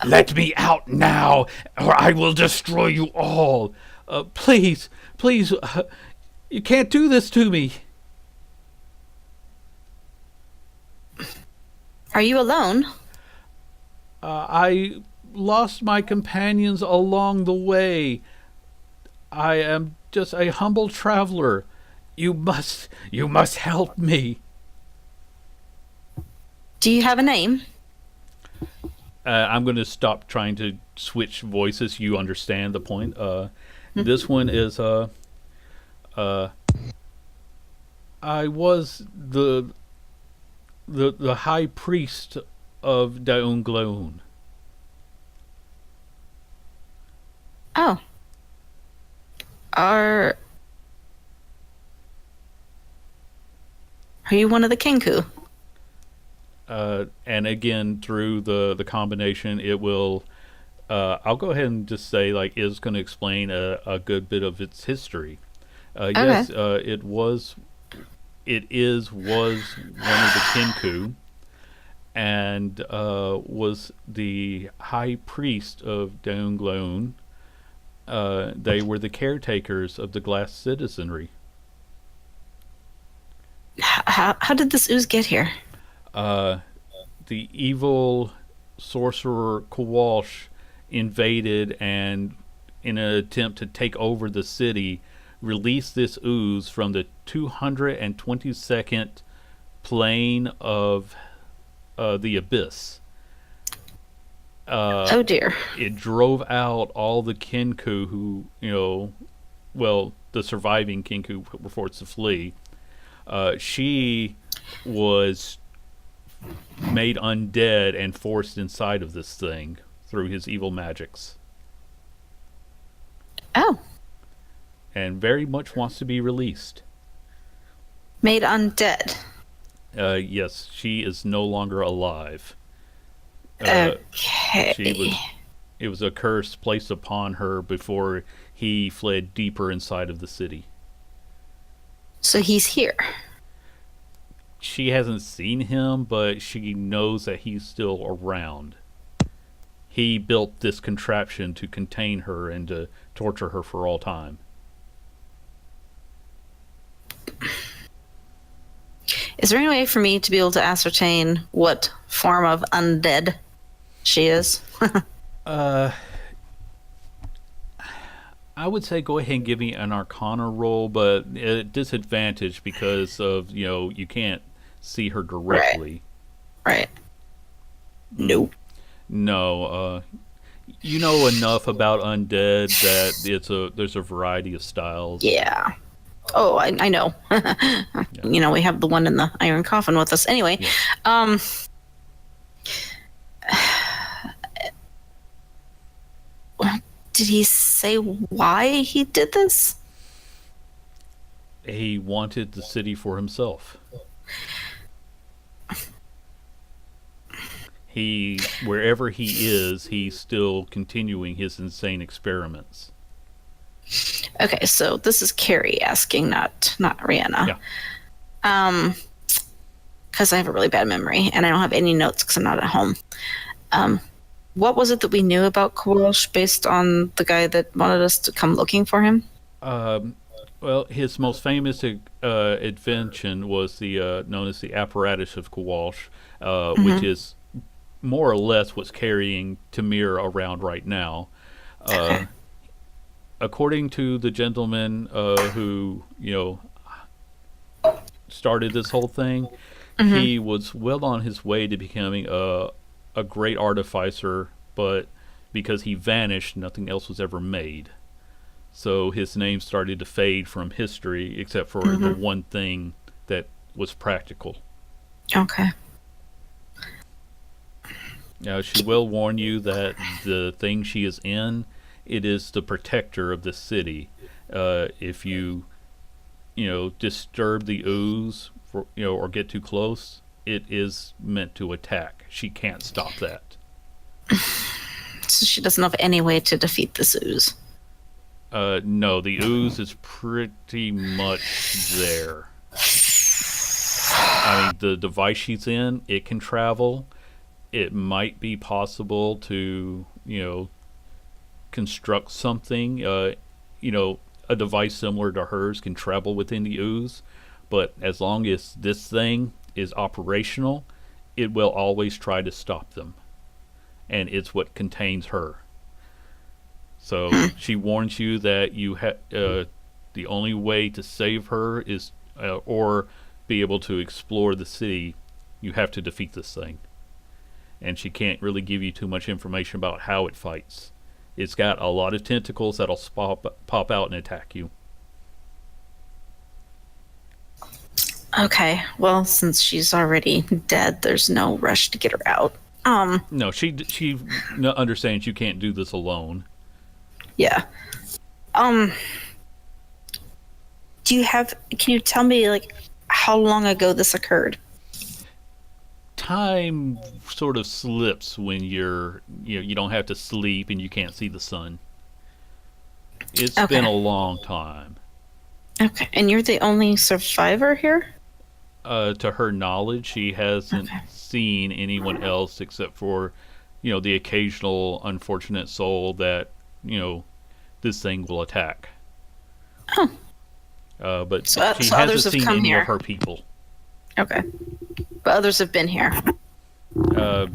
Let me out now, or I will destroy you all. Please, please, you can't do this to me. Are you alone? I lost my companions along the way. I am just a humble traveler. You must help me. Do you have a name? I'm going to stop trying to switch voices. You understand the point. This one is I was the high priest of Daunglaun. Oh. Are you one of the Kenku? And again, through the combination, it will. I'll go ahead and just say, like, it's going to explain a good bit of its history. Yes, was one of the Kenku, and was the high priest of Daungloon. They were the caretakers of the glass citizenry. How did this ooze get here? The evil sorcerer Kowalsh invaded and, in an attempt to take over the city, released this ooze from the 222nd plane of the abyss. Oh dear. It drove out all the Kenku who, the surviving Kenku were forced to flee. She was made undead and forced inside of this thing through his evil magics. Oh. And very much wants to be released. Made undead. Yes, she is no longer alive. Okay. It was a curse placed upon her before he fled deeper inside of the city. So he's here. She hasn't seen him, but she knows that he's still around. He built this contraption to contain her and to torture her for all time. Is there any way for me to be able to ascertain what form of undead she is? I would say go ahead and give me an Arcana roll, but at disadvantage because of, you can't see her directly. Right. Nope. No, you know enough about undead that there's a variety of styles. Yeah. Oh, I know. Yeah. We have the one in the iron coffin with us. Anyway, Yeah. Did he say why he did this? He wanted the city for himself. Wherever he is, he's still continuing his insane experiments. Okay, so this is Carrie asking, not Rihanna. Yeah. Because I have a really bad memory and I don't have any notes because I'm not at home. What was it that we knew about Kowalsh based on the guy that wanted us to come looking for him? Well, his most famous invention was known as the apparatus of Kowalsh, which is more or less what's carrying Tamir around right now. Okay. According to the gentleman who started this whole thing, he was well on his way to becoming a great artificer, but because he vanished, nothing else was ever made. So his name started to fade from history, except for the one thing that was practical. Okay. Now, she will warn you that the thing she is in, it is the protector of the city. If you, disturb the ooze, or get too close, it is meant to attack. She can't stop that. So she doesn't have any way to defeat this ooze. No, the ooze is pretty much there. I mean, the device she's in, it can travel. It might be possible to, construct something. A device similar to hers can travel within the ooze. But as long as this thing is operational, it will always try to stop them. And it's what contains her. So she warns you that the only way to save her is, or be able to explore the city, you have to defeat this thing. And she can't really give you too much information about how it fights. It's got a lot of tentacles that'll pop out and attack you. Okay, well, since she's already dead, there's no rush to get her out. No, she understands you can't do this alone. Yeah. Um. Can you tell me like how long ago this occurred? Time sort of slips when you don't have to sleep and you can't see the sun. It's Okay. been a long time. Okay. And you're the only survivor here? To her knowledge, she hasn't Okay. seen anyone else except for, the occasional unfortunate soul that, this thing will attack. Oh. But So, she so others hasn't have seen come any here. of her people. Okay. But others have been here. Uh,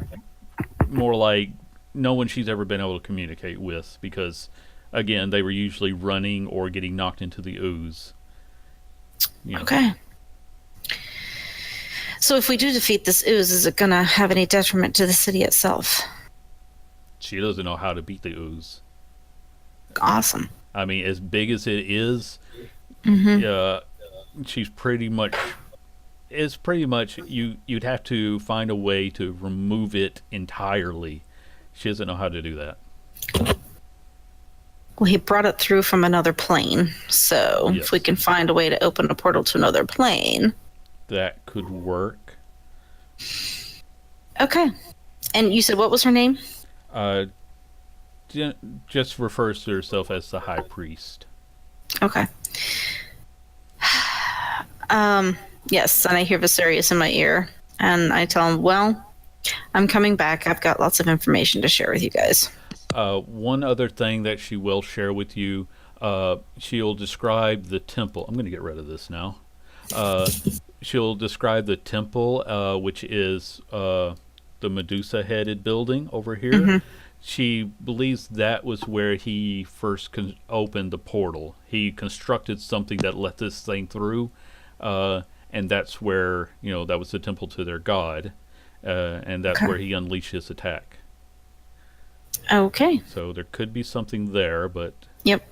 More like no one she's ever been able to communicate with because, again, they were usually running or getting knocked into the ooze. Okay. So if we do defeat this ooze, is it going to have any detriment to the city itself? She doesn't know how to beat the ooze. Awesome. I mean, as big as it is, she's pretty much. It's pretty much you'd have to find a way to remove it entirely. She doesn't know how to do that. Well, he brought it through from another plane. So Yes. if we can find a way to open a portal to another plane. That could work. Okay. And you said what was her name? Uh, just refers to herself as the High Priest. Okay. Yes, and I hear Viserius in my ear, and I tell him, well, I'm coming back. I've got lots of information to share with you guys. One other thing that she will share with you, she'll describe the temple. I'm going to get rid of this now. She'll describe the temple, which is the Medusa-headed building over here. She believes that was where he first opened the portal. He constructed something that let this thing through, and that's where, that was the temple to their god, and that's where he unleashed his attack. Okay. So there could be something there, but Yep.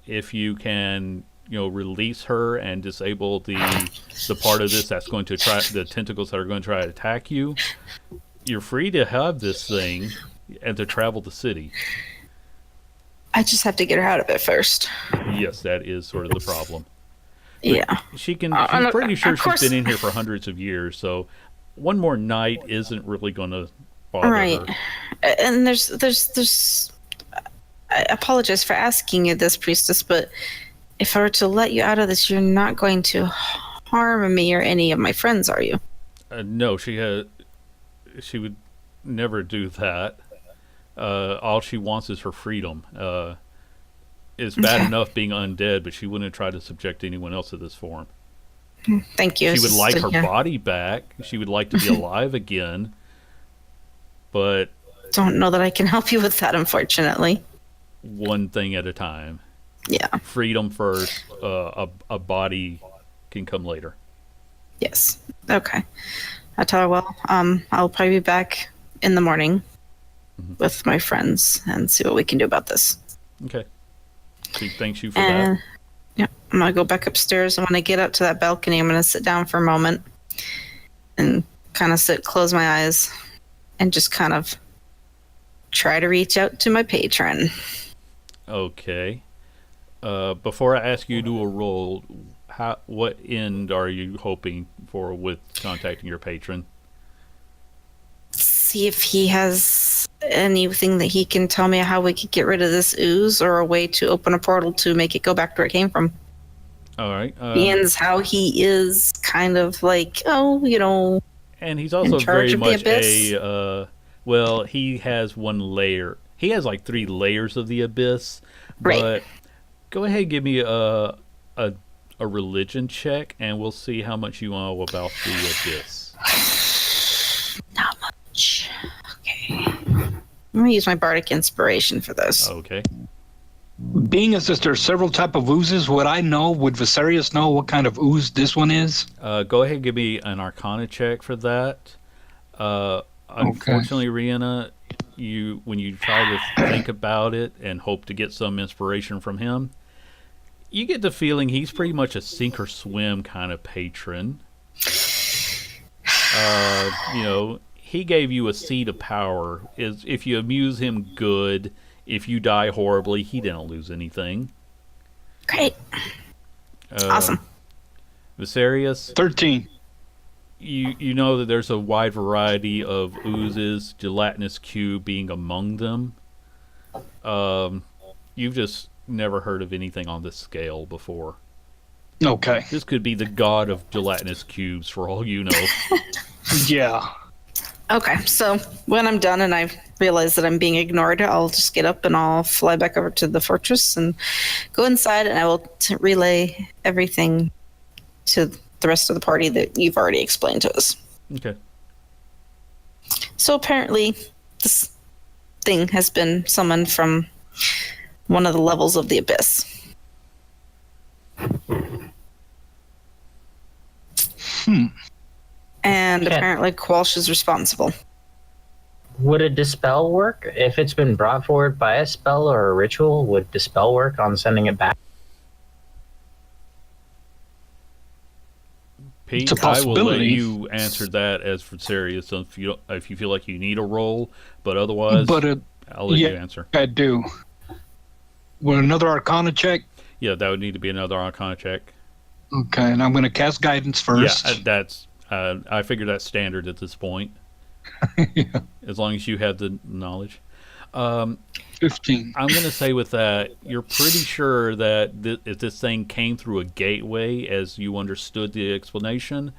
if you can, release her and disable the part of this that's going to try the tentacles that are going to try to attack you, you're free to have this thing and to travel the city. I just have to get her out of it first. Yes, that is sort of the problem. But Yeah. she can. and She's pretty sure of course- she's been in here for hundreds of years, so one more night isn't really going to bother Right. her. And I apologize for asking you this, priestess, but if I were to let you out of this, you're not going to harm me or any of my friends, are you? No, she would never do that. All she wants is her freedom. It's bad Okay. enough being undead, but she wouldn't try to subject anyone else to this form. Thank you. She would like her Yeah. body back. She would like to be alive again. But Don't know that I can help you with that, unfortunately. one thing at a time. Yeah. Freedom first. A body can come later. Yes. Okay. I tell her, well, I'll probably be back in the morning with my friends and see what we can do about this. Okay. She thanks you for And that. yeah, I'm gonna go back upstairs, and when I get up to that balcony, I'm gonna sit down for a moment and kind of close my eyes, and just kind of try to reach out to my patron. Okay. Before I ask you to do a roll, what end are you hoping for with contacting your patron? See if he has anything that he can tell me how we could get rid of this ooze, or a way to open a portal to make it go back to where it came from. All right. Ian's how he is kind of like, And he's also charge very of the much abyss? well, he has one layer. He has like 3 layers of the abyss. Right. But go ahead and give me a religion check, and we'll see how much you know about the abyss. Not much. Okay. I'm gonna use my bardic inspiration for this. Okay. Being as there are several type of oozes, would Viserius know what kind of ooze this one is? Go ahead and give me an Arcana check for that. Unfortunately, Rihanna, when you try to think about it and hope to get some inspiration from him, you get the feeling he's pretty much a sink or swim kind of patron. He gave you a seed of power. If you amuse him, good. If you die horribly, he didn't lose anything. Great. Uh, Awesome. Viserius, 13. you know that there's a wide variety of oozes, gelatinous cube being among them. You've just never heard of anything on this scale before. Okay. This could be the god of gelatinous cubes for all you know. Yeah. Okay, so when I'm done and I realize that I'm being ignored, I'll just get up and I'll fly back over to the fortress and go inside, and I will relay everything to the rest of the party that you've already explained to us. Okay. So apparently, this thing has been summoned from one of the levels of the abyss. And Okay. apparently, Qualsh is responsible. Would a dispel work if it's been brought forward by a spell or a ritual? Would dispel work on sending it back? Pete, It's a I will let possibility. you answer that as for serious if you feel like you need a roll, but otherwise, But I'll let yeah. you answer. I do. With another Arcana check. Yeah, that would need to be another Arcana check. Okay, and I'm going to cast guidance first. Yeah, that's. I figure that's standard at this point, Yeah. as long as you have the knowledge. 15. I'm going to say with that, you're pretty sure that if this thing came through a gateway, as you understood the explanation,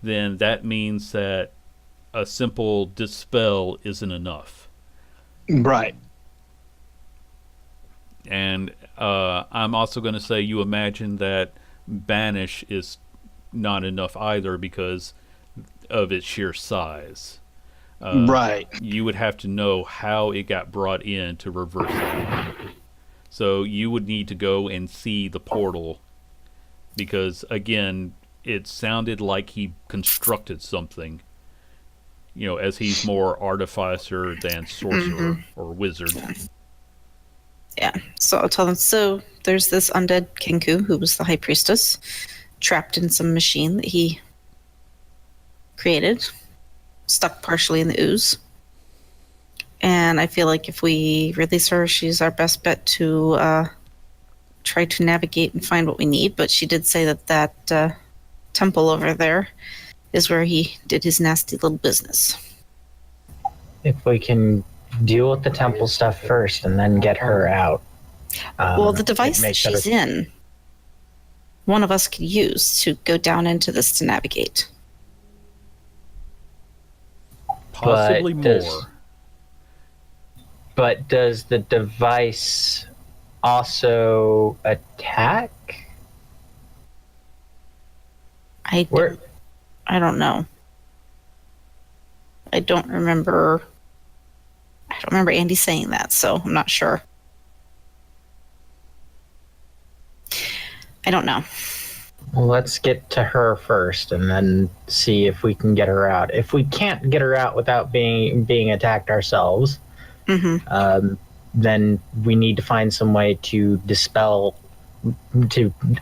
then that means that a simple dispel isn't enough. Right. And I'm also going to say you imagine that banish is not enough either because of its sheer size. Right. You would have to know how it got brought in to reverse it. So you would need to go and see the portal because, again, it sounded like he constructed something, as he's more artificer than sorcerer or wizard. Yeah, so I'll tell them. So there's this undead Kenku, who was the high priestess, trapped in some machine that he created, stuck partially in the ooze. And I feel like if we release her, she's our best bet to try to navigate and find what we need. But she did say that temple over there is where he did his nasty little business. If we can deal with the temple stuff first and then get her out. Well, the it device that makes she's in, one of us could use to go down into this to navigate. Possibly But more. But does the device also attack? I Where? don't know. I don't remember Andy saying that, so I'm not sure. I don't know. Well, let's get to her first and then see if we can get her out. If we can't get her out without being attacked ourselves, then we need to find some way to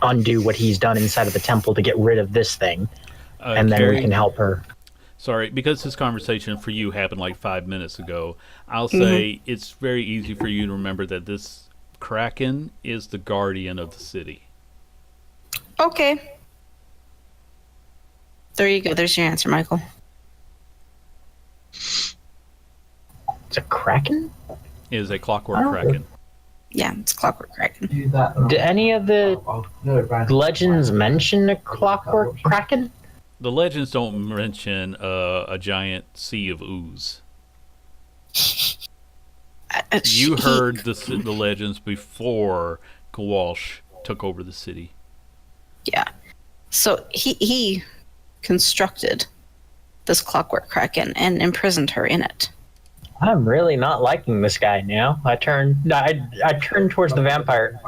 undo what he's done inside of the temple to get rid of this thing, and then Carrie, we can help her. Sorry, because this conversation for you happened like 5 minutes ago, I'll say it's very easy for you to remember that this Kraken is the guardian of the city. Okay. There you go. There's your answer, Michael. It's a kraken? It is a clockwork Kraken. Yeah, it's Clockwork Kraken. Do any of the legends mention a clockwork kraken? The legends don't mention a giant sea of ooze. You heard the legends before Kowalsh took over the city. Yeah. So he constructed this Clockwork Kraken and imprisoned her in it. I'm really not liking this guy now. I turned towards the vampire.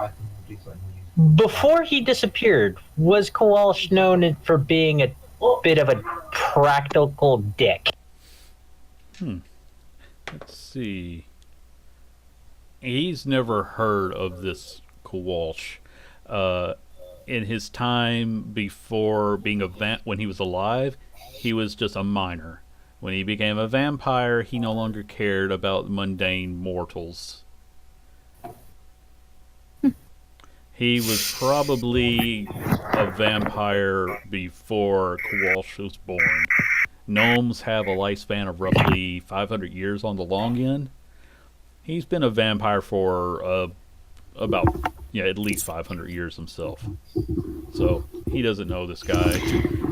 Before he disappeared, was Kowalsh known for being a bit of a practical dick? Let's see. He's never heard of this Kowalsh. In his time before being when he was alive, he was just a miner. When he became a vampire, he no longer cared about mundane mortals. He was probably a vampire before Kowalsh was born. Gnomes have a lifespan of roughly 500 years on the long end. He's been a vampire for about at least 500 years himself. So he doesn't know this guy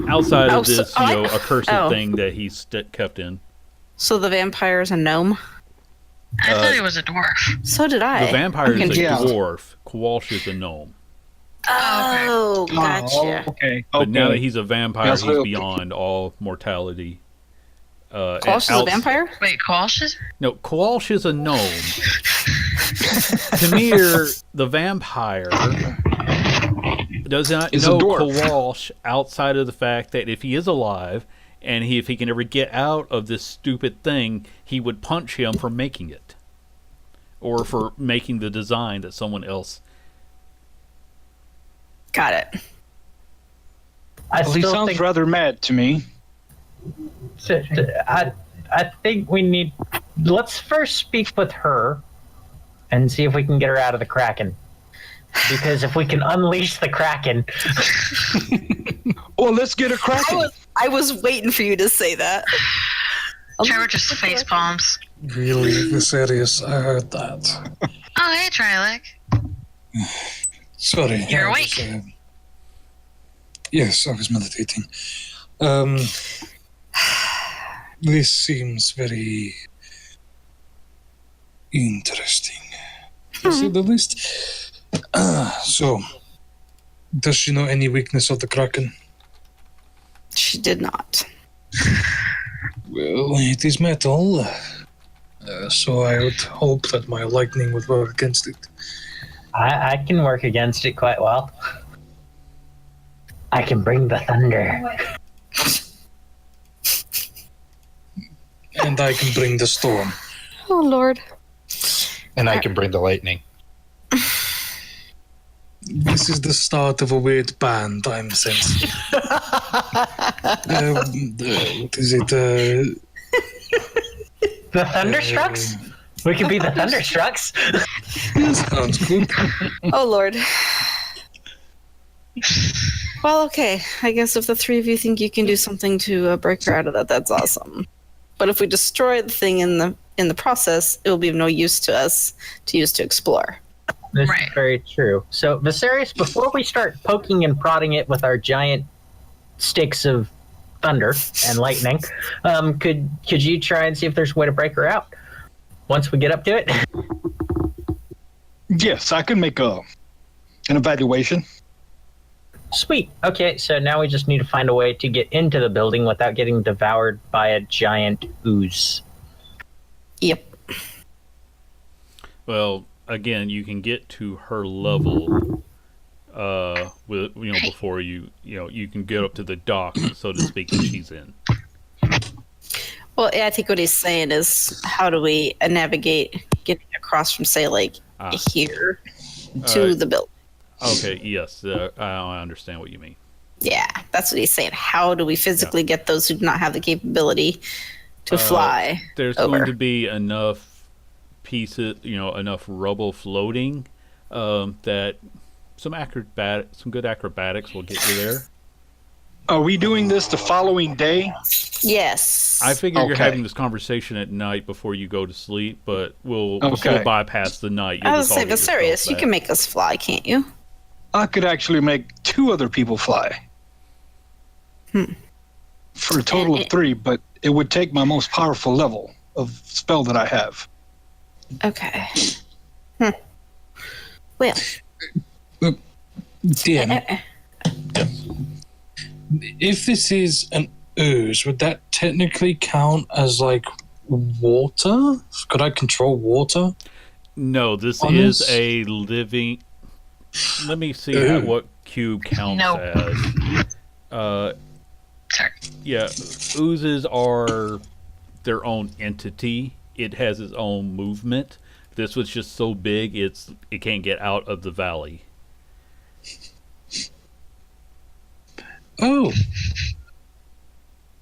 outside of this accursed thing that he's kept in. So the vampire is a gnome? I thought he was a dwarf. So did I. The vampire is a Yeah. dwarf. Kowalsh is a gnome. Oh, Oh, gotcha. okay. But now that okay. he's a vampire, That's he's real. beyond all mortality. Kowalsh is a vampire? Wait, Kowalsh is? No, Kowalsh is a gnome. Tamir, the vampire, does not Is a know dwarf. Kowalsh outside of the fact that if he is alive and if he can ever get out of this stupid thing, he would punch him for making it. Or for making the design that someone else. Got it. I Well, he still sounds think rather mad to me. I think we need. Let's first speak with her and see if we can get her out of the Kraken. Because if we can unleash the Kraken, Well, let's get a cracking. I was waiting for you to say that. Trevor just face palms. Really, Viserys, I heard that. Oh, hey, Trilek. Sorry. You're I was, awake. Yes, I was meditating. This seems very interesting, to say the least. So, does she know any weakness of the Kraken? She did not. Well, it is metal, so I would hope that my lightning would work against it. I can work against it quite well. I can bring the thunder. And I can bring the storm. Oh, Lord. And I can bring the lightning. This is the start of a weird band, I'm sensing. What is it? The Thunderstrucks? We could be the Thunderstrucks. Sounds good. Oh, Lord. Well, okay. I guess if the three of you think you can do something to break her out of that, that's awesome. But if we destroy the thing in the process, it will be of no use to us to use to explore. This Right. is very true. So, Viserys, before we start poking and prodding it with our giant sticks of thunder and lightning, could you try and see if there's a way to break her out once we get up to it? Yes, I can make an evaluation. Sweet. Okay, so now we just need to find a way to get into the building without getting devoured by a giant ooze. Yep. Well, again, you can get to her level with before you can get up to the dock, so to speak, that she's in. Well, yeah, I think what he's saying is, how do we navigate getting across from, say, like here to the building? Okay, yes, I understand what you mean. Yeah, that's what he's saying. How do we physically get those who do not have the capability to fly There's over? going to be enough pieces, enough rubble floating that some good acrobatics will get you there. Are we doing this the following day? Yes. I figure you're Okay. having this conversation at night before you go to sleep, but we'll Okay. bypass the night. I You'll was just all saying, get yourself Viserys, you back. can make us fly, can't you? I could actually make 2 other people fly. For a total of 3, but it would take my most powerful level of spell that I have. Okay. Well, Dan, if this is an ooze, would that technically count as like water? Could I control water? No, this On is this? a living. Let me see Ooh. what cube counts No. as. Sorry. Yeah, oozes are their own entity. It has its own movement. This was just so big, it can't get out of the valley. Oh.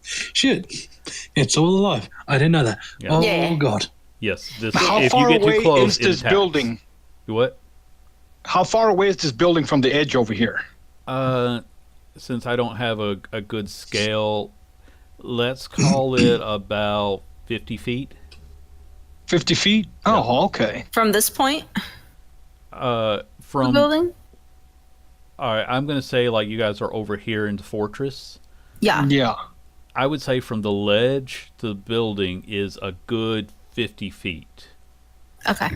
Shit. It's all alive. I didn't know that. Yeah. Oh, Yeah. God. Yes, this. How if far you get away too close, is this it attacks. building? What? How far away is this building from the edge over here? Since I don't have a good scale, let's call it about 50 feet. 50 feet? Oh, okay. From this point, the From building? all right, I'm gonna say like you guys are over here in the fortress. Yeah. Yeah. I would say from the ledge to the building is a good 50 feet. Okay.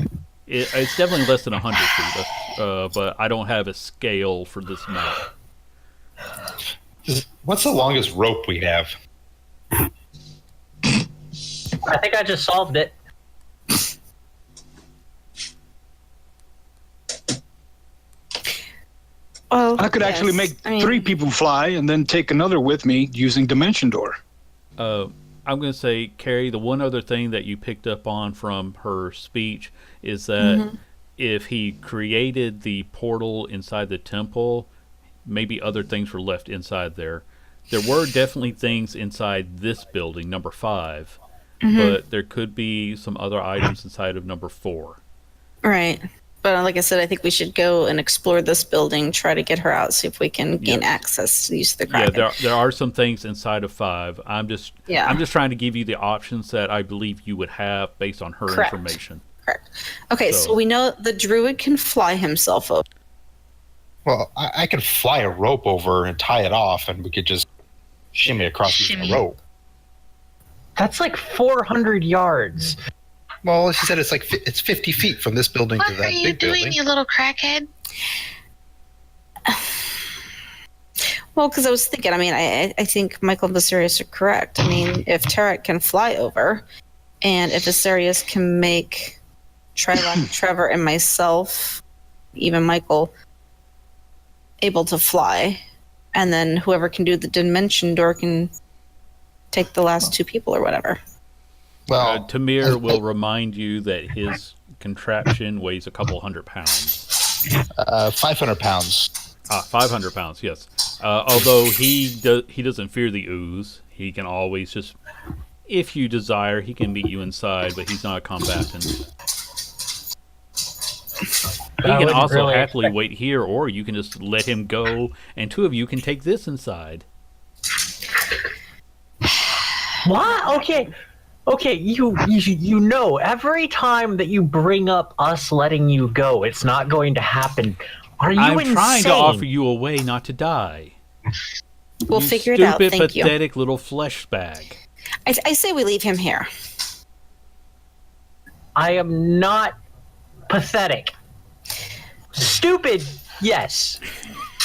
It's definitely less than 100 feet, but I don't have a scale for this map. What's the longest rope we have? I think I just solved it. Well, I could actually make 3 people fly and then take another with me using Dimension Door. I'm going to say, Carrie, the one other thing that you picked up on from her speech is that if he created the portal inside the temple, maybe other things were left inside there. There were definitely things inside this building, number 5, but there could be some other items inside of number 4. Right. But like I said, I think we should go and explore this building, try to get her out, see if we can gain access to the use of the Kraken. Yeah, there are some things inside of 5. I'm just trying to give you the options that I believe you would have based on her information. Correct. Okay, so we know the druid can fly himself over. Well, I could fly a rope over and tie it off, and we could just shimmy across using a rope. That's like 400 yards. Well, she said it's 50 feet from this building to that What are you big doing, building. you little crackhead? Well, because I was thinking, I mean, I think Michael and Viserius are correct. I mean, if Tarek can fly over, and if Viserius can make Trilak, Trevor, and myself, even Michael, able to fly, and then whoever can do the Dimension Door can take the last 2 people or whatever. Well, Tamir will remind you that his contraption weighs a couple hundred pounds. 500 pounds. 500 pounds, yes. Although he doesn't fear the ooze, he can always just, if you desire, he can meet you inside, but he's not a combatant. He can also really happily wait here, or you can just let him go, and 2 of you can take this inside. What? Okay, you know, every time that you bring up us letting you go, it's not going to happen. Are you I'm insane? trying to offer you a way not to die. We'll You figure it out. stupid, Thank you. pathetic little flesh bag. I say we leave him here. I am not pathetic. Stupid, yes.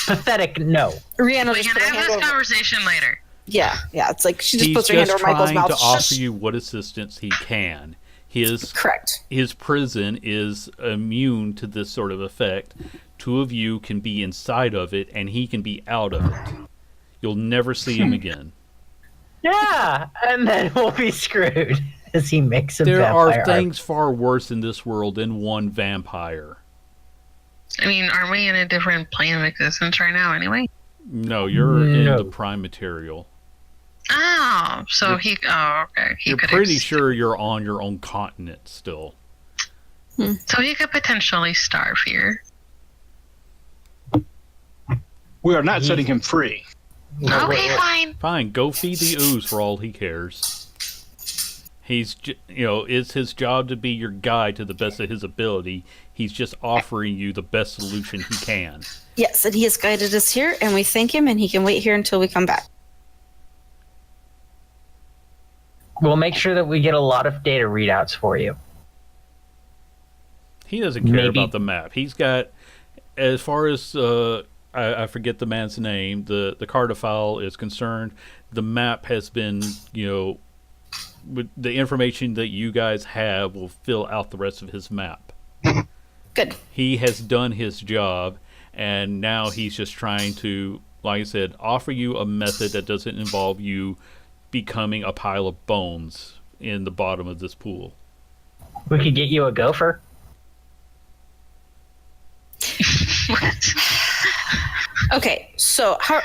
Pathetic, no. Rihanna We just can put her have hand this over. conversation later. Yeah, it's like she just He's puts her hand just over Michael's trying mouth. to offer Shush. you what assistance he can. Correct. His prison is immune to this sort of effect. 2 of you can be inside of it, and he can be out of it. You'll never see him again. Yeah, and then we'll be screwed as he makes a There vampire. are things far worse in this world than one vampire. I mean, aren't we in a different plane of existence right now anyway? No, you're in No. the prime material. Oh, so okay. He You're could pretty sure you're on your own continent still. So he could potentially starve here. We are not setting him free. Okay, fine. Fine, go feed the ooze for all he cares. It's his job to be your guide to the best of his ability. He's just offering you the best solution he can. Yes, and he has guided us here, and we thank him, and he can wait here until we come back. We'll make sure that we get a lot of data readouts for you. He doesn't care Maybe- about the map. He's got, as far as I forget the man's name, the cartophile is concerned, the map has been, with the information that you guys have will fill out the rest of his map. Good. He has done his job, and now he's just trying to, like I said, offer you a method that doesn't involve you becoming a pile of bones in the bottom of this pool. We could get you a gopher. What? Okay, so how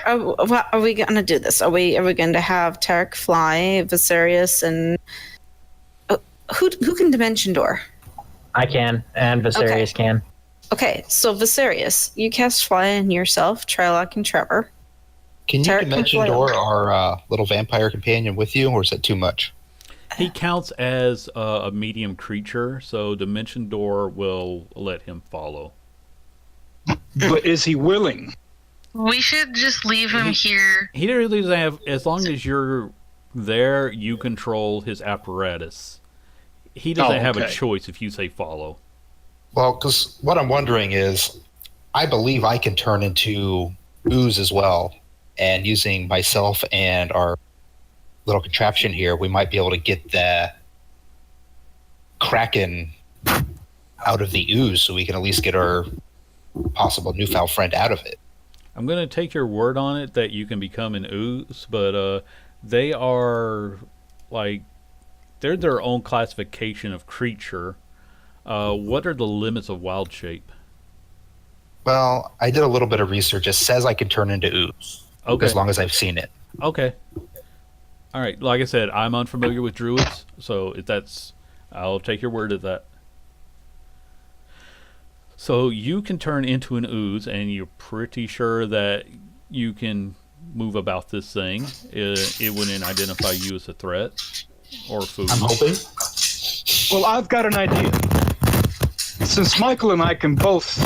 are we going to do this? Are we going to have Tarek fly, Viserius, and who can Dimension Door? I can, and Viserius can. Okay, so Viserius, you cast fly on yourself, Trilok and Trevor. Can you Tarek can dimension fly door our little vampire companion with you, or is that too much? He counts as a medium creature, so Dimension Door will let him follow. But is he willing? We should just leave him here. He really doesn't have. As long as you're there, you control his apparatus. He doesn't have a okay. choice if you say follow. Well, because what I'm wondering is, I believe I can turn into ooze as well, and using myself and our little contraption here, we might be able to get the Kraken out of the ooze, so we can at least get our possible newfound friend out of it. I'm going to take your word on it that you can become an ooze, but they are like they're their own classification of creature. What are the limits of wild shape? Well, I did a little bit of research. It says I can turn into ooze, Okay. as long as I've seen it. Okay. All right. Like I said, I'm unfamiliar with druids, so if that's, I'll take your word at that. So you can turn into an ooze, and you're pretty sure that you can move about this thing. It wouldn't identify you as a threat or food. I'm hoping. Well, I've got an idea. Since Michael and I can both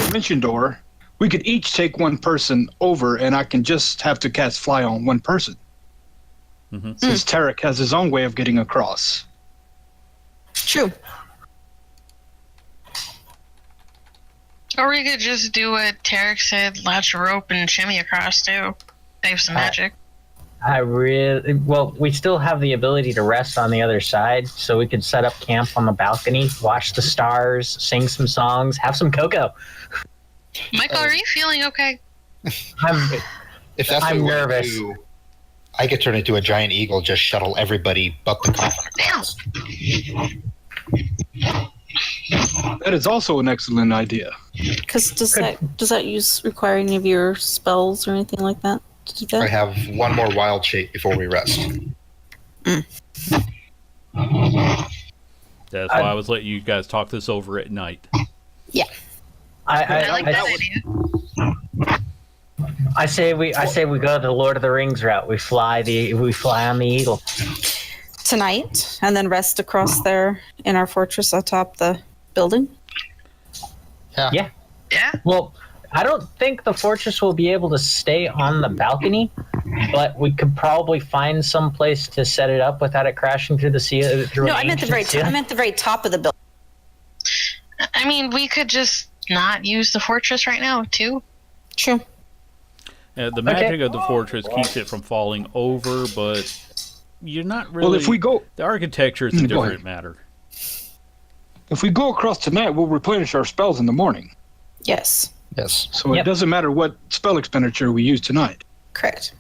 dimension door, we could each take one person over, and I can just have to cast fly on one person. Mhm. Since Tarek has his own way of getting across. True. Or we could just do what Tarek said, latch a rope and shimmy across too. Save some magic. We still have the ability to rest on the other side, so we could set up camp on the balcony, watch the stars, sing some songs, have some cocoa. Michael, are you feeling okay? If that's what I'm we wanna nervous. do, I could turn into a giant eagle, just shuttle everybody but the coffin across. That is also an excellent idea. Because does that require any of your spells or anything like that to do I that? have one more wild shape before we rest. That's why I was letting you guys talk this over at night. I like that idea. I say we go the Lord of the Rings route. We fly on the eagle. Tonight, and then rest across there in our fortress atop the building. Yeah. Yeah. Well, I don't think the fortress will be able to stay on the balcony, but we could probably find some place to set it up without it crashing through the sea. No, I meant the very top of the building. I mean, we could just not use the fortress right now too. True. The magic of the fortress keeps it from falling over, but you're not really. Well, if we go, the architecture is a Go different ahead. matter. if we go across tonight, we'll replenish our spells in the morning. Yes. Yes. So Yep. it doesn't matter what spell expenditure we use tonight. Correct.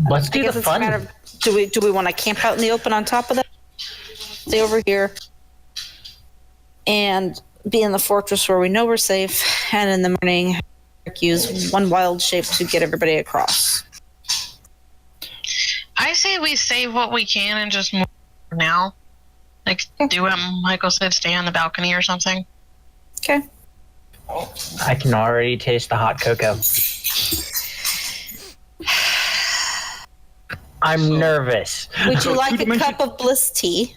Let's I do guess the it's a fun. matter of, do we want to camp out in the open on top of that? Stay over here and be in the fortress where we know we're safe, and in the morning use one wild shape to get everybody across. I say we save what we can and just move now. Like, do what Michael said, stay on the balcony or something. Okay. I can already taste the hot cocoa. I'm nervous. Would So you like a two-dimension- cup of bliss tea?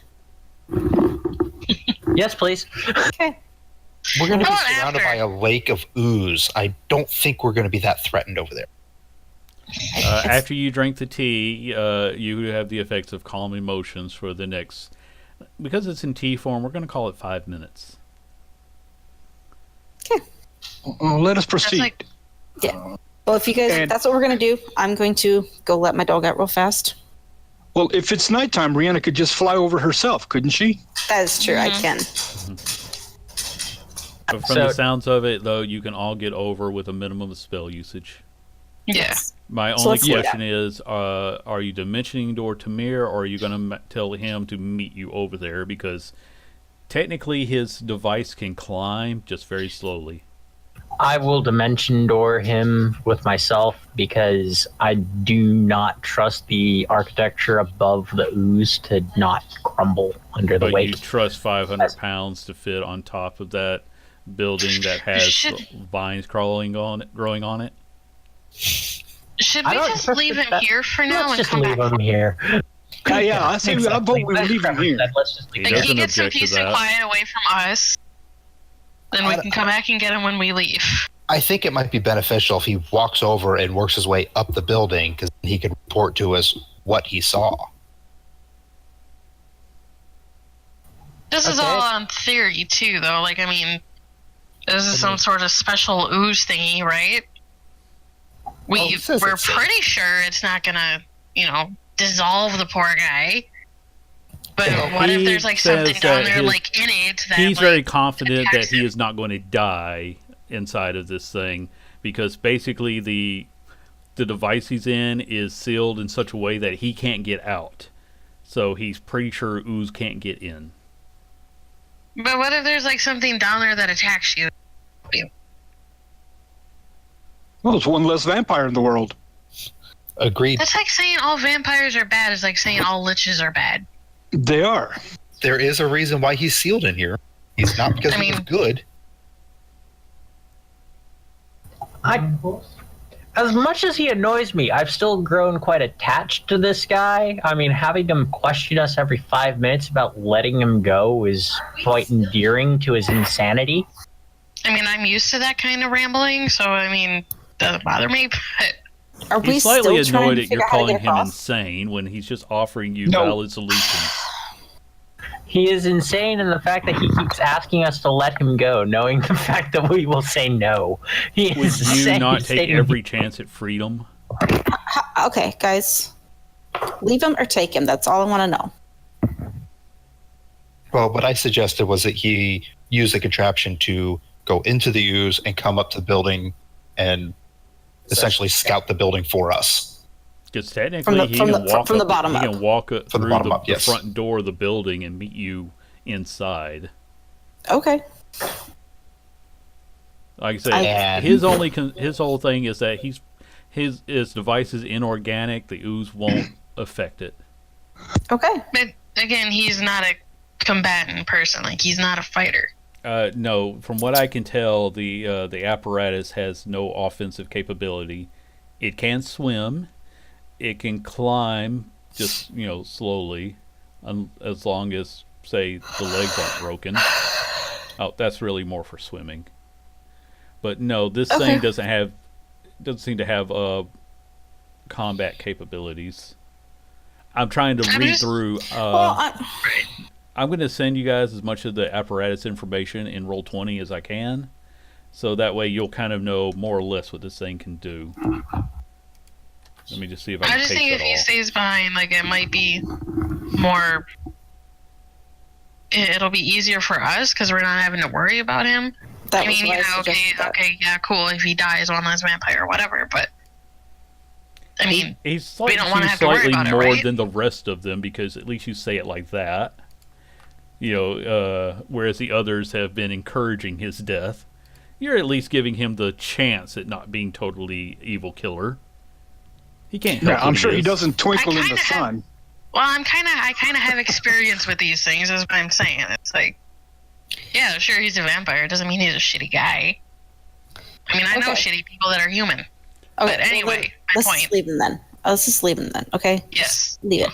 Yes, please. Okay. We're going to be How about surrounded after? by a lake of ooze. I don't think we're going to be that threatened over there. After you drink the tea, you have the effects of calm emotions for the next. Because it's in tea form, we're going to call it 5 minutes. Let us That's proceed. like, Well, if you guys, And- that's what we're going to do. I'm going to go let my dog out real fast. Well, if it's nighttime, Rihanna could just fly over herself, couldn't she? That is true. I Mhm. can. But from the sounds of it, though, you can all get over with a minimum of spell usage. yeah. My So only let's do that. question is, are you dimensioning door Tamir, or are you going to tell him to meet you over there? Because technically his device can climb, just very slowly. I will dimension door him with myself because I do not trust the architecture above the ooze to not crumble under the But you weight. trust 500 pounds to fit on top of that building that has Should- vines growing on it? Should I we don't just trust leave him that- here for now Let's and just come leave back? him here. Yeah, I say I vote we That's leave him Trevor here. said, let's just leave He him Like, doesn't he gets some object to peace and that. quiet away from us. Then we can come back and get him when we leave. I think it might be beneficial if he walks over and works his way up the building because he can report to us what he saw. This is Okay. all on theory, too, though. Like, I mean, this is some sort of special ooze thingy, right? it says We're it's safe. pretty sure it's not gonna, dissolve the poor guy. But what if He there's, like, says something down that there, his- like, in it that, He's like, very confident that attacks he him? is not going to die inside of this thing because basically the device he's in is sealed in such a way that he can't get out. So he's pretty sure ooze can't get in. But what if there's, like, something down there that attacks you? Well, there's one less vampire in the world. Agreed. That's like saying all vampires are bad. It's like saying all liches are bad. They are. There is a reason why he's sealed in here. He's not because I he was mean- good. As much as he annoys me, I've still grown quite attached to this guy. I mean, having him question us every 5 minutes about letting him go is quite endearing to his insanity. I mean, I'm used to that kind of rambling, so I mean, doesn't bother me. But Are we He's slightly still trying annoyed to that you're figure out how to calling get him across? insane when he's just offering you No. valid solutions. He is insane in the fact that he keeps asking us to let him go, knowing the fact that we will say no. He Would is you saying- not take saying- every chance at freedom? Okay, guys. Leave him or take him. That's all I want to know. Well, what I suggested was that he use the contraption to go into the ooze and come up to the building and essentially scout the building for us. Because technically, From the- he from can the- walk from the up- bottom he up. can walk From the through bottom the, up, yes. the front door of the building and meet you inside. Okay. Like I said, And- his whole thing is that his device is inorganic. The ooze won't affect it. Okay. but again, he's not a combatant person. Like, he's not a fighter. No, from what I can tell, the apparatus has no offensive capability. It can swim. It can climb, just slowly, as long as say the legs aren't broken. Oh, that's really more for swimming. But no, this Okay. thing doesn't seem to have combat capabilities. I'm trying to I'm read just- through. Well, I'm going to send you guys as much of the apparatus information in Roll20 as I can, so that way you'll kind of know more or less what this thing can do. Let me just see if I I can just paste think it if he all. stays behind, like, it might be more. It'll be easier for us because we're not having to worry about him. that I was mean, why I okay, suggested that. okay, yeah, cool. If he dies one last vampire or whatever, but I mean, He's we don't wanna have to worry slightly about it, more right? than the rest of them because at least you say it like that. Whereas the others have been encouraging his death. You're at least giving him the chance at not being totally evil killer. He can't help Yeah, I'm that sure he is. doesn't twinkle in the kinda have- sun. well, I kind of have experience with these things. Is what I'm saying. It's like, yeah, sure, he's a vampire. It doesn't mean he's a shitty guy. I mean, I know Okay. shitty people that are human. Okay, But well, anyway, then, my let's point. just leave him then. Let's just leave him then. Okay. Yes. Leave it.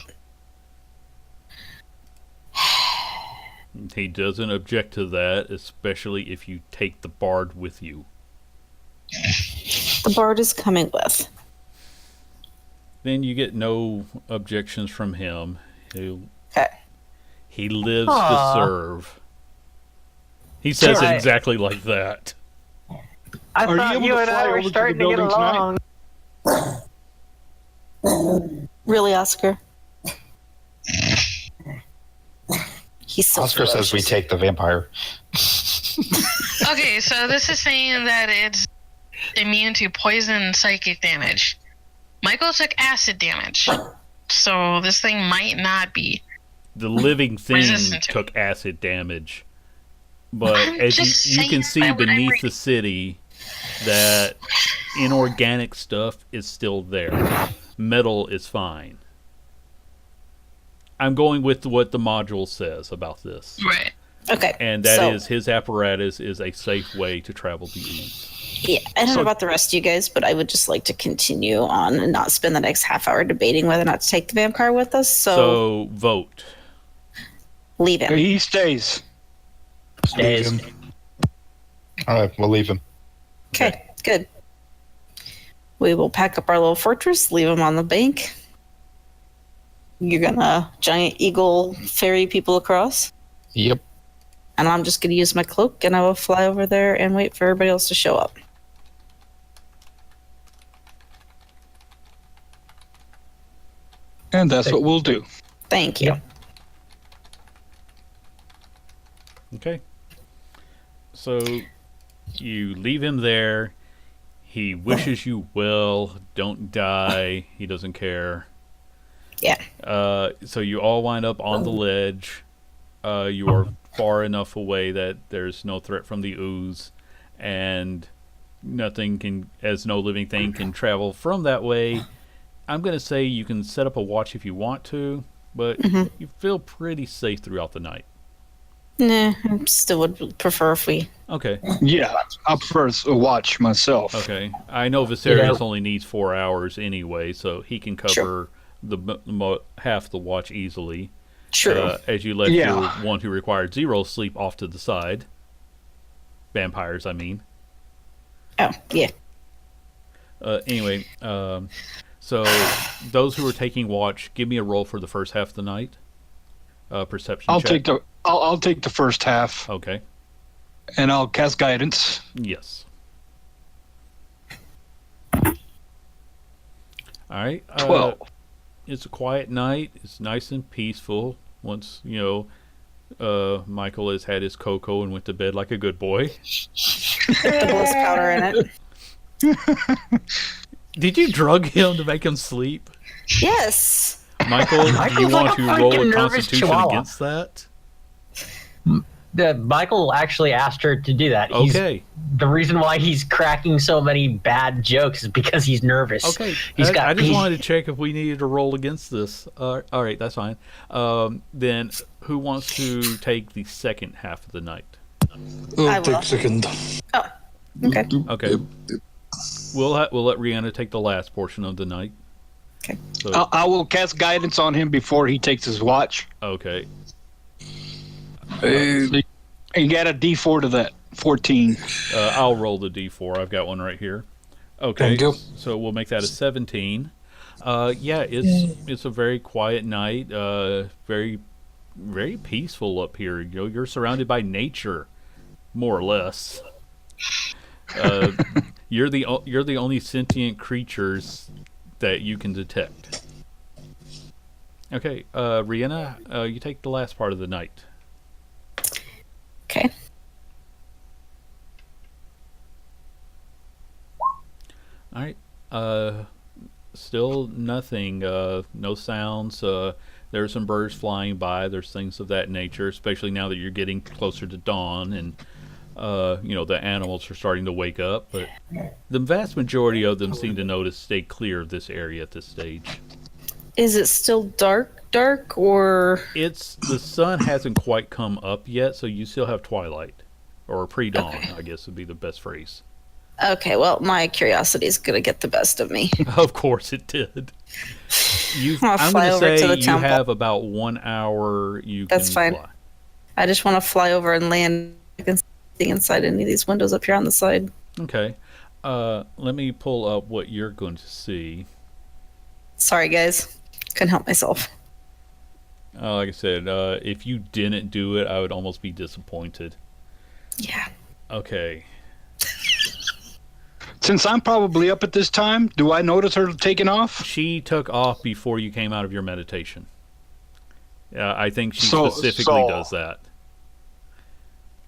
He doesn't object to that, especially if you take the bard with you. The bard is coming with. Then you get no objections from him. Okay. He lives Aw. to serve. He says Sure. it exactly like that. I Are you thought able you to and fly I were over to the starting to get building tonight? along. Really, Oscar? He's so Oscar says we ferocious. take the vampire. Okay, so this is saying that it's immune to poison and psychic damage. Michael took acid damage, so this thing might not be. The living thing Resistant to took acid damage. But I'm as just you can saying see that when I'm beneath reading. the city, that inorganic stuff is still there. Metal is fine. I'm going with what the module says about this. Right. Okay. And that so, is his apparatus is a safe way to travel the ooze. Yeah, I don't know about the rest of you guys, but I would just like to continue on and not spend the next half hour debating whether or not to take the vampire with us. So vote. Leave him. He stays. Stays. All right, we'll leave him. Okay, good. We will pack up our little fortress, leave him on the bank. You're gonna giant eagle ferry people across, Yep. and I'm just gonna use my cloak, and I will fly over there and wait for everybody else to show up. And that's what we'll do. Thank you. Yep. Okay. So you leave him there. He wishes you well. Don't die. He doesn't care. Yeah. So you all wind up on the ledge. You are far enough away that there's no threat from the ooze, and nothing can, as no living thing can travel from that way. I'm going to say you can set up a watch if you want to, but you feel pretty safe throughout the night. Nah, I still would prefer if we. Okay. Yeah, I prefer a watch myself. Okay. I know Viserys only needs 4 hours anyway, so he can cover half the watch easily. True. As you let your one who required 0 sleep off to the side. Vampires, I mean. Oh, yeah. Anyway, so those who are taking watch, give me a roll for the first half of the night. Perception check. I'll take the first half, Okay. and I'll cast guidance. Yes. All right. 12. It's a quiet night. It's nice and peaceful. Once Michael has had his cocoa and went to bed like a good boy. The bliss powder in it. Did you drug him to make him sleep? Yes. Michael, do you Michael's want like a to roll freaking a nervous constitution chihuahua. against that? Michael actually asked her to do that. Okay. The reason why he's cracking so many bad jokes is because he's nervous. Okay. He's I just wanted to check if we needed to roll against this. All right, that's fine. Then who wants to take the second half of the night? Oh, I take will. a second. Oh, okay. Okay. We'll let Rihanna take the last portion of the night. Okay. So, I will cast guidance on him before he takes his watch. okay. And you got a D4 to that. 14. I'll roll the d4. I've got one right here. Okay. Thank you. So we'll make that a 17. Yeah, it's a very quiet night. Very, very peaceful up here. You're surrounded by nature, more or less. You're the only sentient creatures that you can detect. Okay, Rihanna, you take the last part of the night. Okay. All right. Still nothing. No sounds. There's some birds flying by. There's things of that nature, especially now that you're getting closer to dawn and the animals are starting to wake up. But the vast majority of them seem to know to stay clear of this area at this stage. Is it still dark, or? The sun hasn't quite come up yet, so you still have twilight, or pre-dawn, I guess would be the best phrase. Okay, well, my curiosity is going to get the best of me. Of course it did. I'm fly going over to to say the you temple. have about 1 hour you That's can fine. fly. I just want to fly over and land inside any of these windows up here on the side. Okay. Let me pull up what you're going to see. Sorry, guys. Couldn't help myself. Like I said, if you didn't do it, I would almost be disappointed. Yeah. Okay. Since I'm probably up at this time, do I notice her taking off? She took off before you came out of your meditation. I think she specifically does that.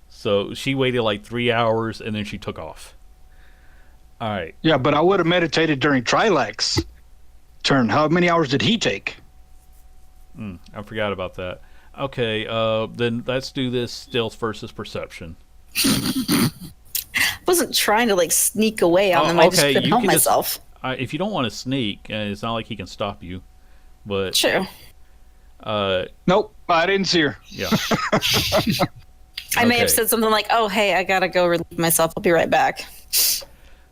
So she waited like 3 hours and then she took off. All right. Yeah, but I would have meditated during Trilac's turn. How many hours did he take? I forgot about that. Okay, then let's do this stealth versus perception. Was wasn't trying to like sneak away on them. I just okay, couldn't you help can just myself. if you don't want to sneak, it's not like he can stop you. But True. Nope, I didn't see her. yeah, I may have Okay. said something like, "Oh, hey, I gotta go relieve myself. I'll be right back."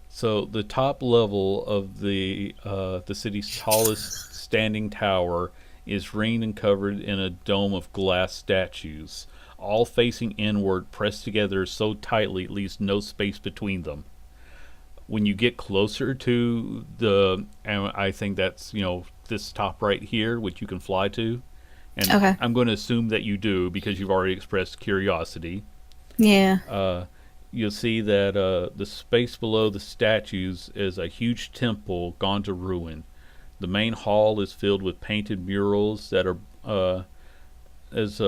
So the top level of the city's tallest standing tower is ringed and covered in a dome of glass statues, all facing inward, pressed together so tightly it leaves no space between them. When you get closer to and I think that's this top right here, which you can fly to, and Okay. I'm going to assume that you do because you've already expressed curiosity. Yeah. You'll see that the space below the statues is a huge temple gone to ruin. The main hall is filled with painted murals that are as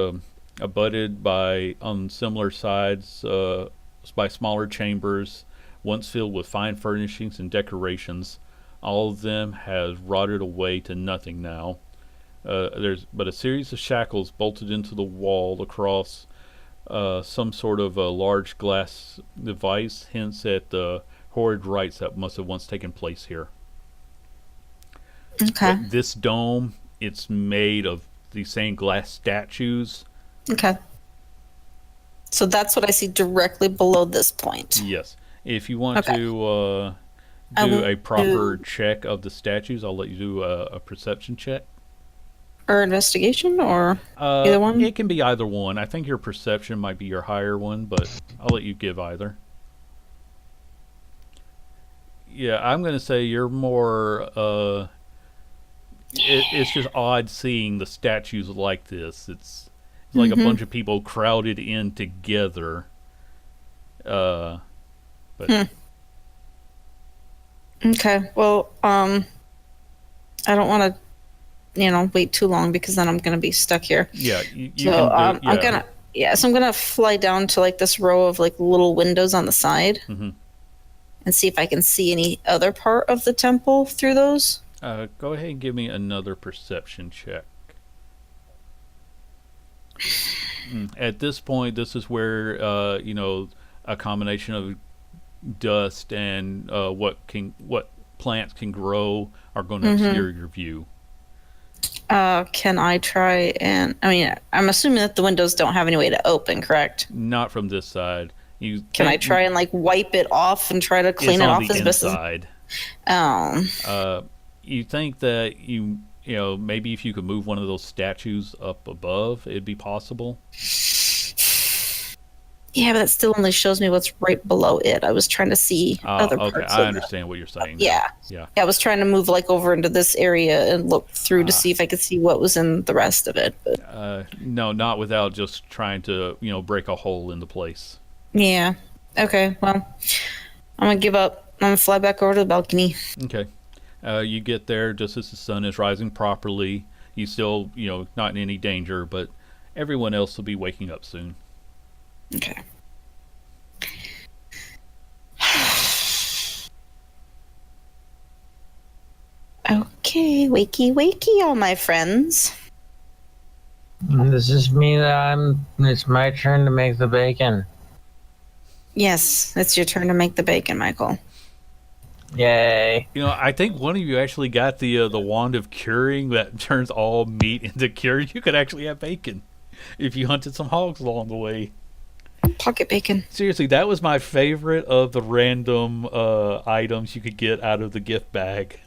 abutted by on similar sides by smaller chambers, once filled with fine furnishings and decorations. All of them have rotted away to nothing now. There's but a series of shackles bolted into the wall across some sort of a large glass device hints at the horrid rites that must have once taken place here. Okay. But this dome, it's made of these same glass statues. Okay. So that's what I see directly below this point. Yes. If you want Okay. to I do will a proper do- check of the statues, I'll let you do a perception check. Or investigation, or either one. It can be either one. I think your perception might be your higher one, but I'll let you give either. Yeah, I'm going to say you're more. It's just odd seeing the statues like this. It's like a bunch of people crowded in together. But Okay. Well, I don't want to, wait too long because then I'm gonna be stuck here. yeah, you So can do. I'm Yeah. gonna, yeah. So I'm gonna fly down to like this row of like little windows on the side Hmm. and see if I can see any other part of the temple through those. Go ahead and give me another perception check. At this point, this is where a combination of dust and what plants can grow are going to obscure your view. Can I try and? I mean, I'm assuming that the windows don't have any way to open, correct? Not from this side. You Can I think try and like wipe it off and try to it's clean it on off the as best as? inside. Oh, You think that maybe if you could move one of those statues up above, it'd be possible. yeah, but that still only shows me what's right below it. I was trying to see other Okay, parts I of it. understand what you're saying. now. Yeah. Yeah. Yeah, I was trying to move like over into this area and look through to see if I could see what was in the rest of it. But No, not without just trying to break a hole in the place. yeah. Okay, well, I'm gonna give up. I'm gonna fly back over to the balcony. Okay. You get there just as the sun is rising properly. You still, not in any danger, but everyone else will be waking up soon. Okay. Okay, wakey, wakey, all my friends. This is me. It's my turn to make the bacon. Yes, it's your turn to make the bacon, Michael. Yay! I think one of you actually got the wand of curing that turns all meat into cure. You could actually have bacon if you hunted some hogs along the way. Pocket bacon. Seriously, that was my favorite of the random items you could get out of the gift bag.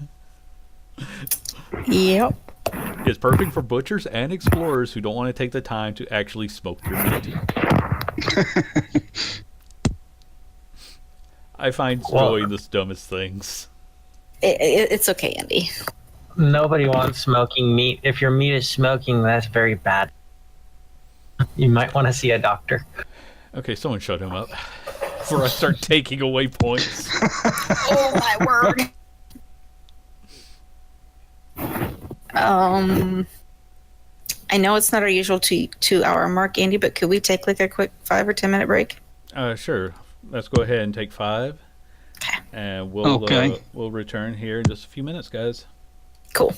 Yep. It's perfect for butchers and explorers who don't want to take the time to actually smoke your meat. I find joy in the dumbest things. It's okay, Andy. Nobody wants smoking meat. If your meat is smoking, that's very bad. You might want to see a doctor. Okay, someone shut him up before I start taking away points. Oh my word. I know it's not our usual 2 hour mark, Andy, but could we take like a quick 5 or 10 minute break? Sure. Let's go ahead and take 5. Okay. And we'll Okay. we'll return here in just a few minutes, guys. Cool.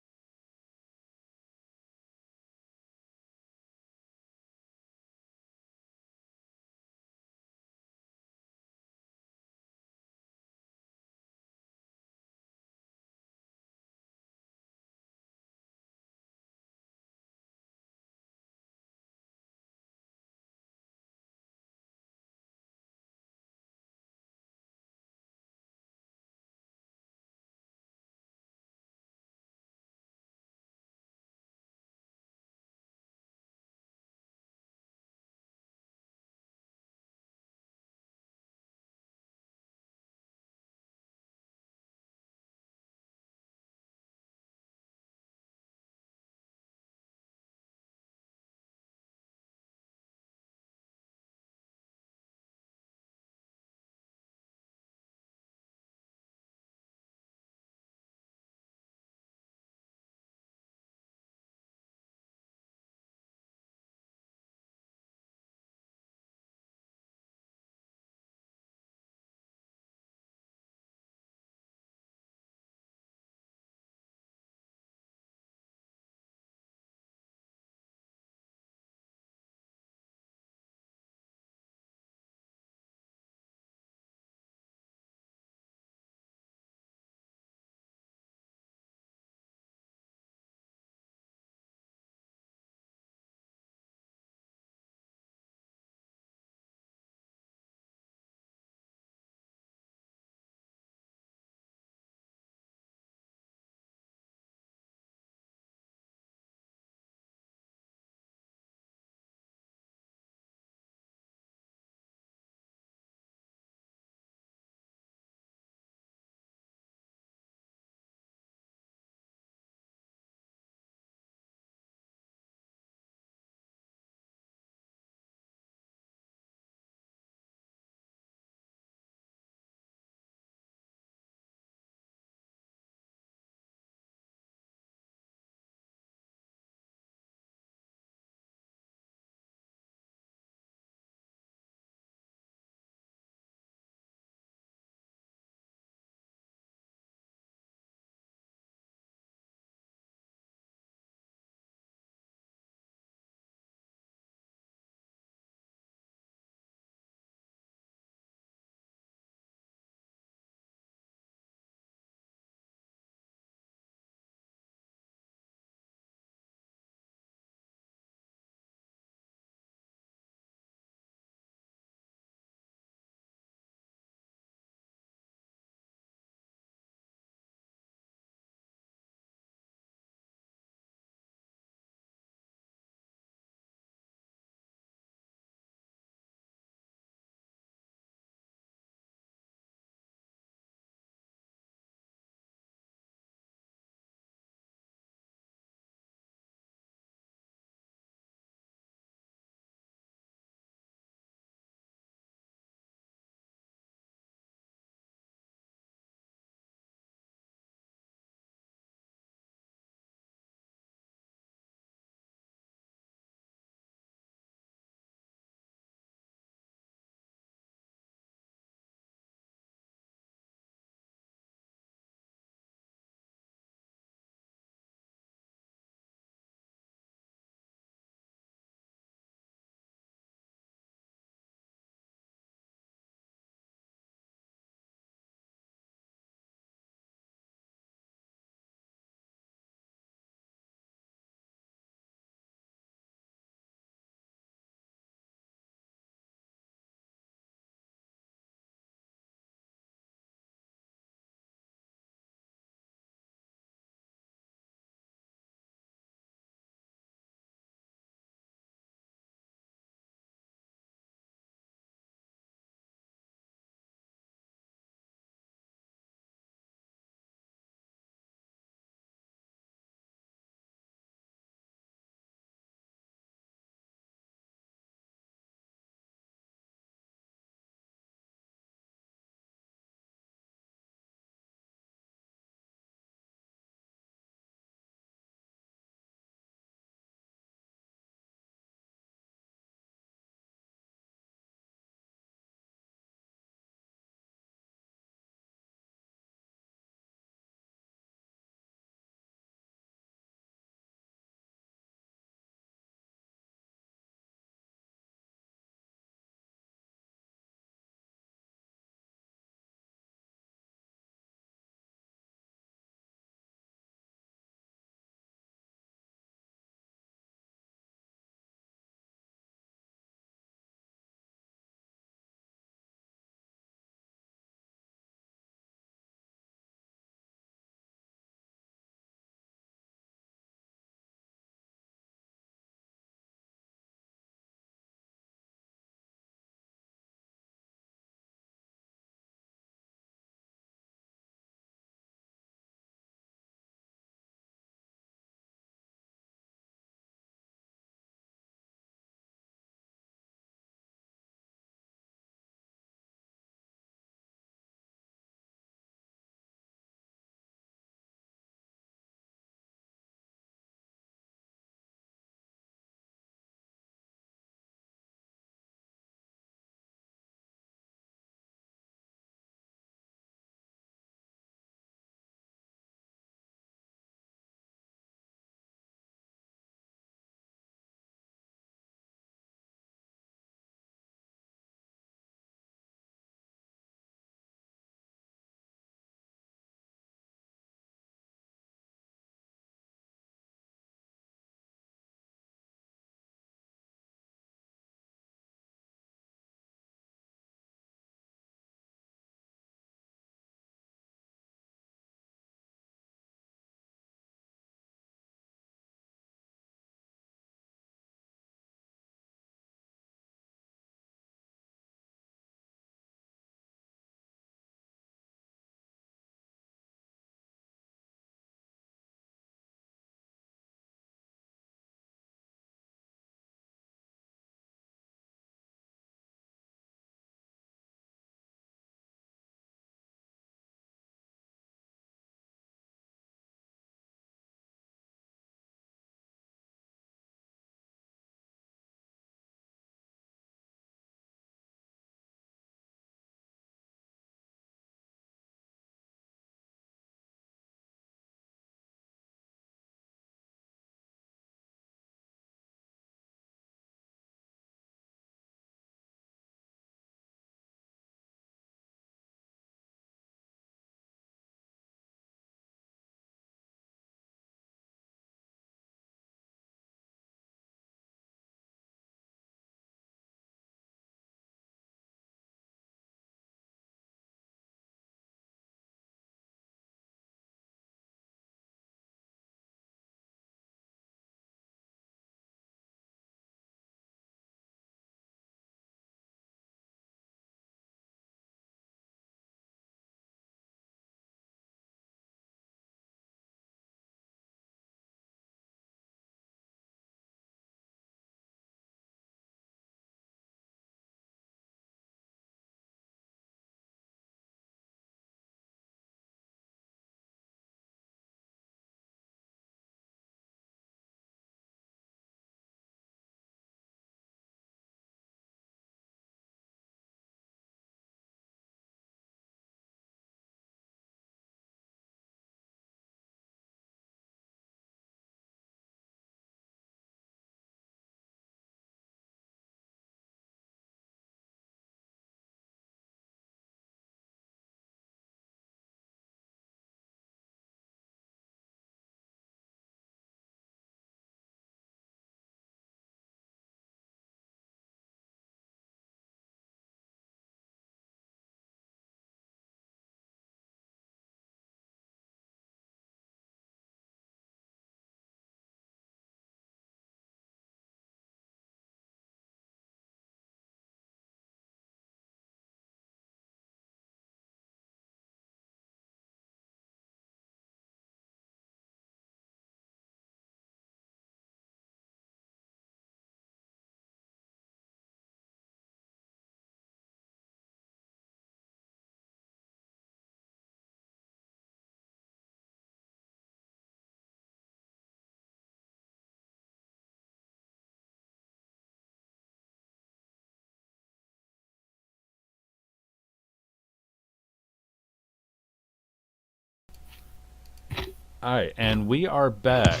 All right, and we are back.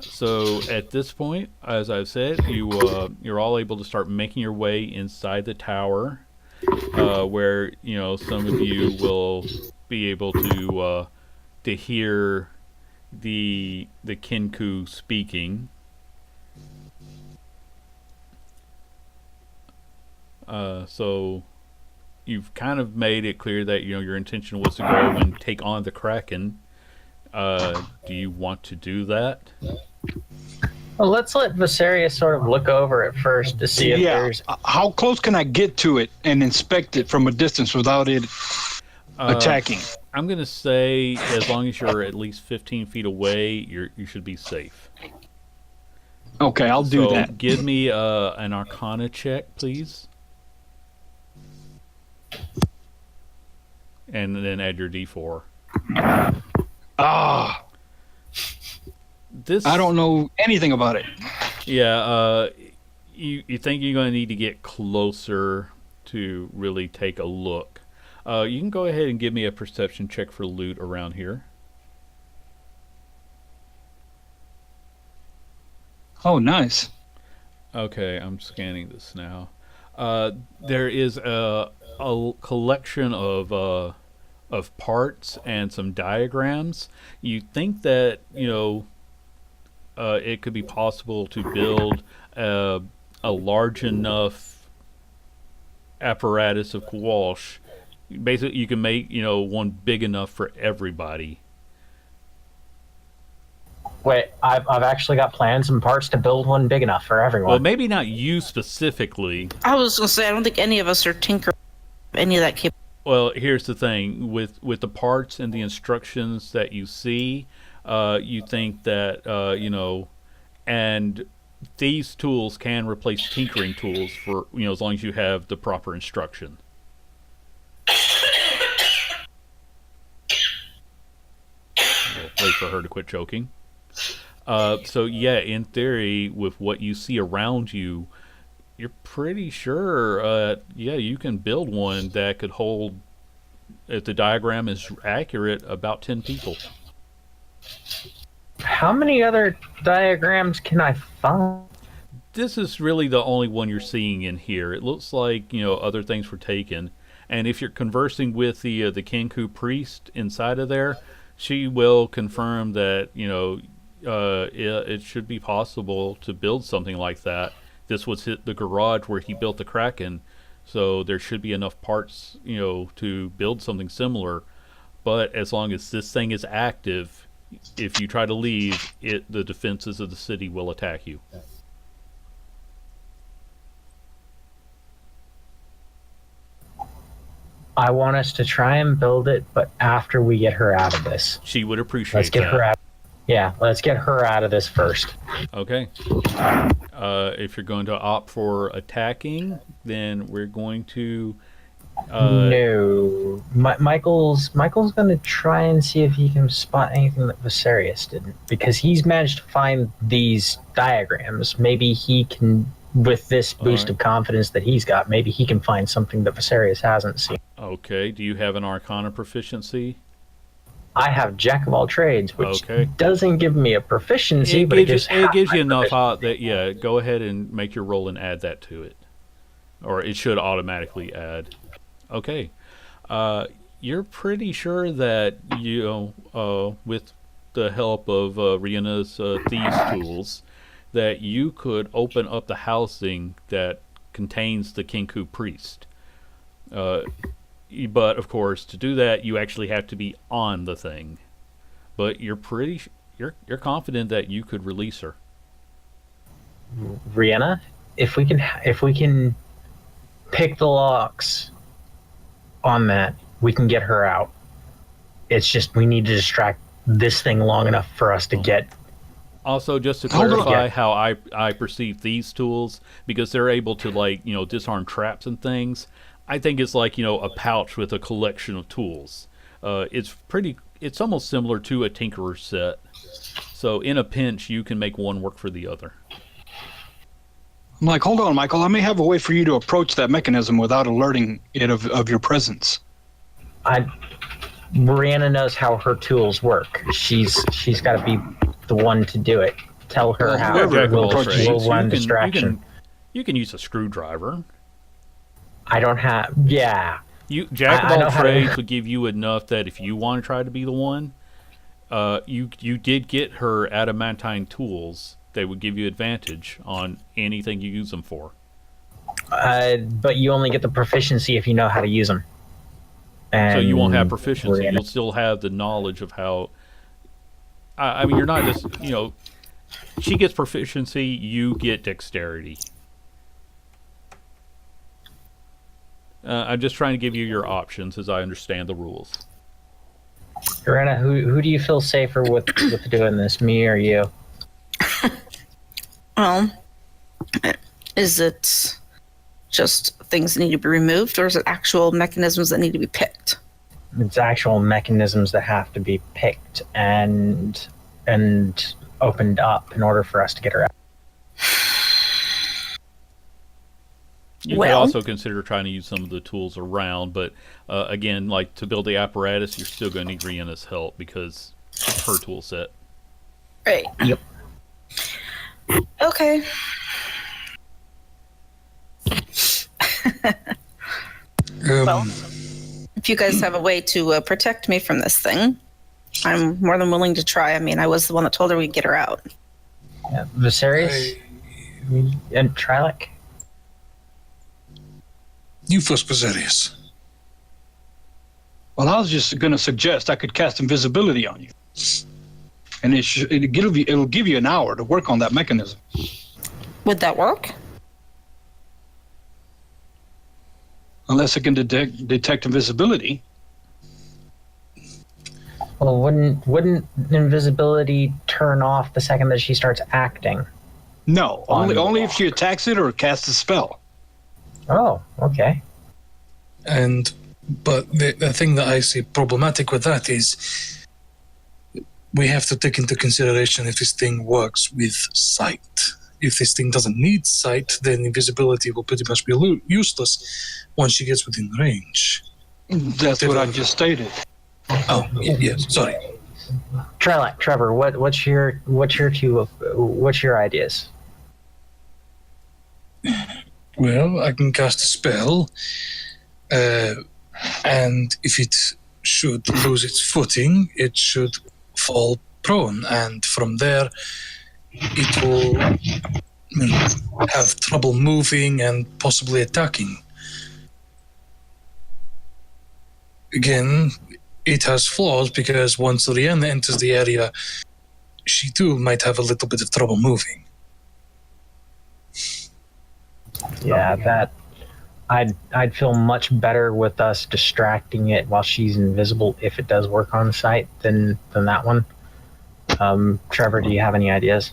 So at this point, as I've said, you're all able to start making your way inside the tower, where some of you will be able to hear the Kinku speaking. So you've kind of made it clear that your intention was to go and take on the Kraken. Do you want to do that? Well, let's let Viserys sort of look over it first to see if there's. How close can I get to it and inspect it from a distance without it attacking? I'm gonna say as long as you're at least 15 feet away, you should be safe. Okay, I'll do that. Give me an Arcana check, please, and then add your D4. Ah, this I don't know anything about it. Yeah, you think you're going to need to get closer to really take a look. You can go ahead and give me a perception check for loot around here. Oh, nice. Okay, I'm scanning this now. There is a collection of parts and some diagrams. You think that it could be possible to build a large enough apparatus of Kowalsh. Basically, you can make one big enough for everybody. Wait, I've actually got plans and parts to build one big enough for everyone. Well, maybe not you specifically. I was gonna say I don't think any of us are tinker any of that capable. Well, here's the thing with the parts and the instructions that you see, you think that and these tools can replace tinkering tools for as long as you have the proper instruction. We'll wait for her to quit choking. So yeah, in theory, with what you see around you, you're pretty sure, you can build one that could hold, if the diagram is accurate, about 10 people. How many other diagrams can I find? This is really the only one you're seeing in here. It looks like, other things were taken. And if you're conversing with the Kenku priest inside of there, she will confirm that, it should be possible to build something like that. This was the garage where he built the Kraken, so there should be enough parts, to build something similar. But as long as this thing is active, if you try to leave, the defenses of the city will attack you. I want us to try and build it, but after we get her out of this. She would appreciate Let's get that. her out. Yeah, let's get her out of this first. Okay. If you're going to opt for attacking, then we're going to. No, Michael's going to try and see if he can spot anything that Viserys didn't, because he's managed to find these diagrams. Maybe he can, with this boost of confidence that he's got, maybe he can find something that Viserys hasn't seen. Okay. Do you have an Arcana proficiency? I have Jack of all trades, which doesn't give me a proficiency, but it gives you enough that go ahead and make your roll and add that to it, or it should automatically add. Okay, you're pretty sure that with the help of Riena's thieves tools, that you could open up the housing that contains the Kenku priest. But of course, to do that, you actually have to be on the thing. But you're you're confident that you could release her. Rihanna, if we can pick the locks on that, we can get her out. It's just we need to distract this thing long enough for us to get. Also, just to clarify how I perceive these tools, because they're able to disarm traps and things. I think it's like a pouch with a collection of tools. It's almost similar to a tinkerer's set. So in a pinch, you can make one work for the other. I'm like, hold on, Michael. I may have a way for you to approach that mechanism without alerting it of your presence. Brianna knows how her tools work. She's got to be the one to do it. Tell her how. You're a jack of all We'll trades. run distraction. You can use a screwdriver. I don't have. Yeah. Jack I of know all how to- trades would give you enough that if you want to try to be the one, you did get her adamantine tools. They would give you advantage on anything you use them for. But you only get the proficiency if you know how to use them. And So you won't have proficiency. Brianna- You'll still have the knowledge of how. I mean, you're not just She gets proficiency. You get dexterity. I'm just trying to give you your options as I understand the rules. Brianna, who do you feel safer with doing this, me or you? Well, is it just things that need to be removed, or is it actual mechanisms that need to be picked? It's actual mechanisms that have to be picked and opened up in order for us to get her out. You could also consider trying to use some of the tools around, but again, like to build the apparatus, you're still going to need Rihanna's help because her tool set. Right. Yep. Okay. Well, if you guys have a way to protect me from this thing, I'm more than willing to try. I mean, I was the one that told her we'd get her out. Yeah. Viserys and Trilek. You first, Viserys. Well, I was just going to suggest I could cast invisibility on you, and it'll give you an hour to work on that mechanism. Would that work? Unless it can detect invisibility. Well, wouldn't invisibility turn off the second that she starts acting? No, only if she attacks it or casts a spell. Oh, okay. But the thing that I see problematic with that is we have to take into consideration if this thing works with sight. If this thing doesn't need sight, then invisibility will pretty much be useless once she gets within range. That's what I just stated. Oh, yes, sorry. Trevor, what's your ideas? Well, I can cast a spell, and if it should lose its footing, it should fall prone, and from there, it will have trouble moving and possibly attacking. Again, it has flaws because once Rihanna enters the area, she too might have a little bit of trouble moving. Yeah, that I'd feel much better with us distracting it while she's invisible if it does work on site than that one. Trevor, do you have any ideas?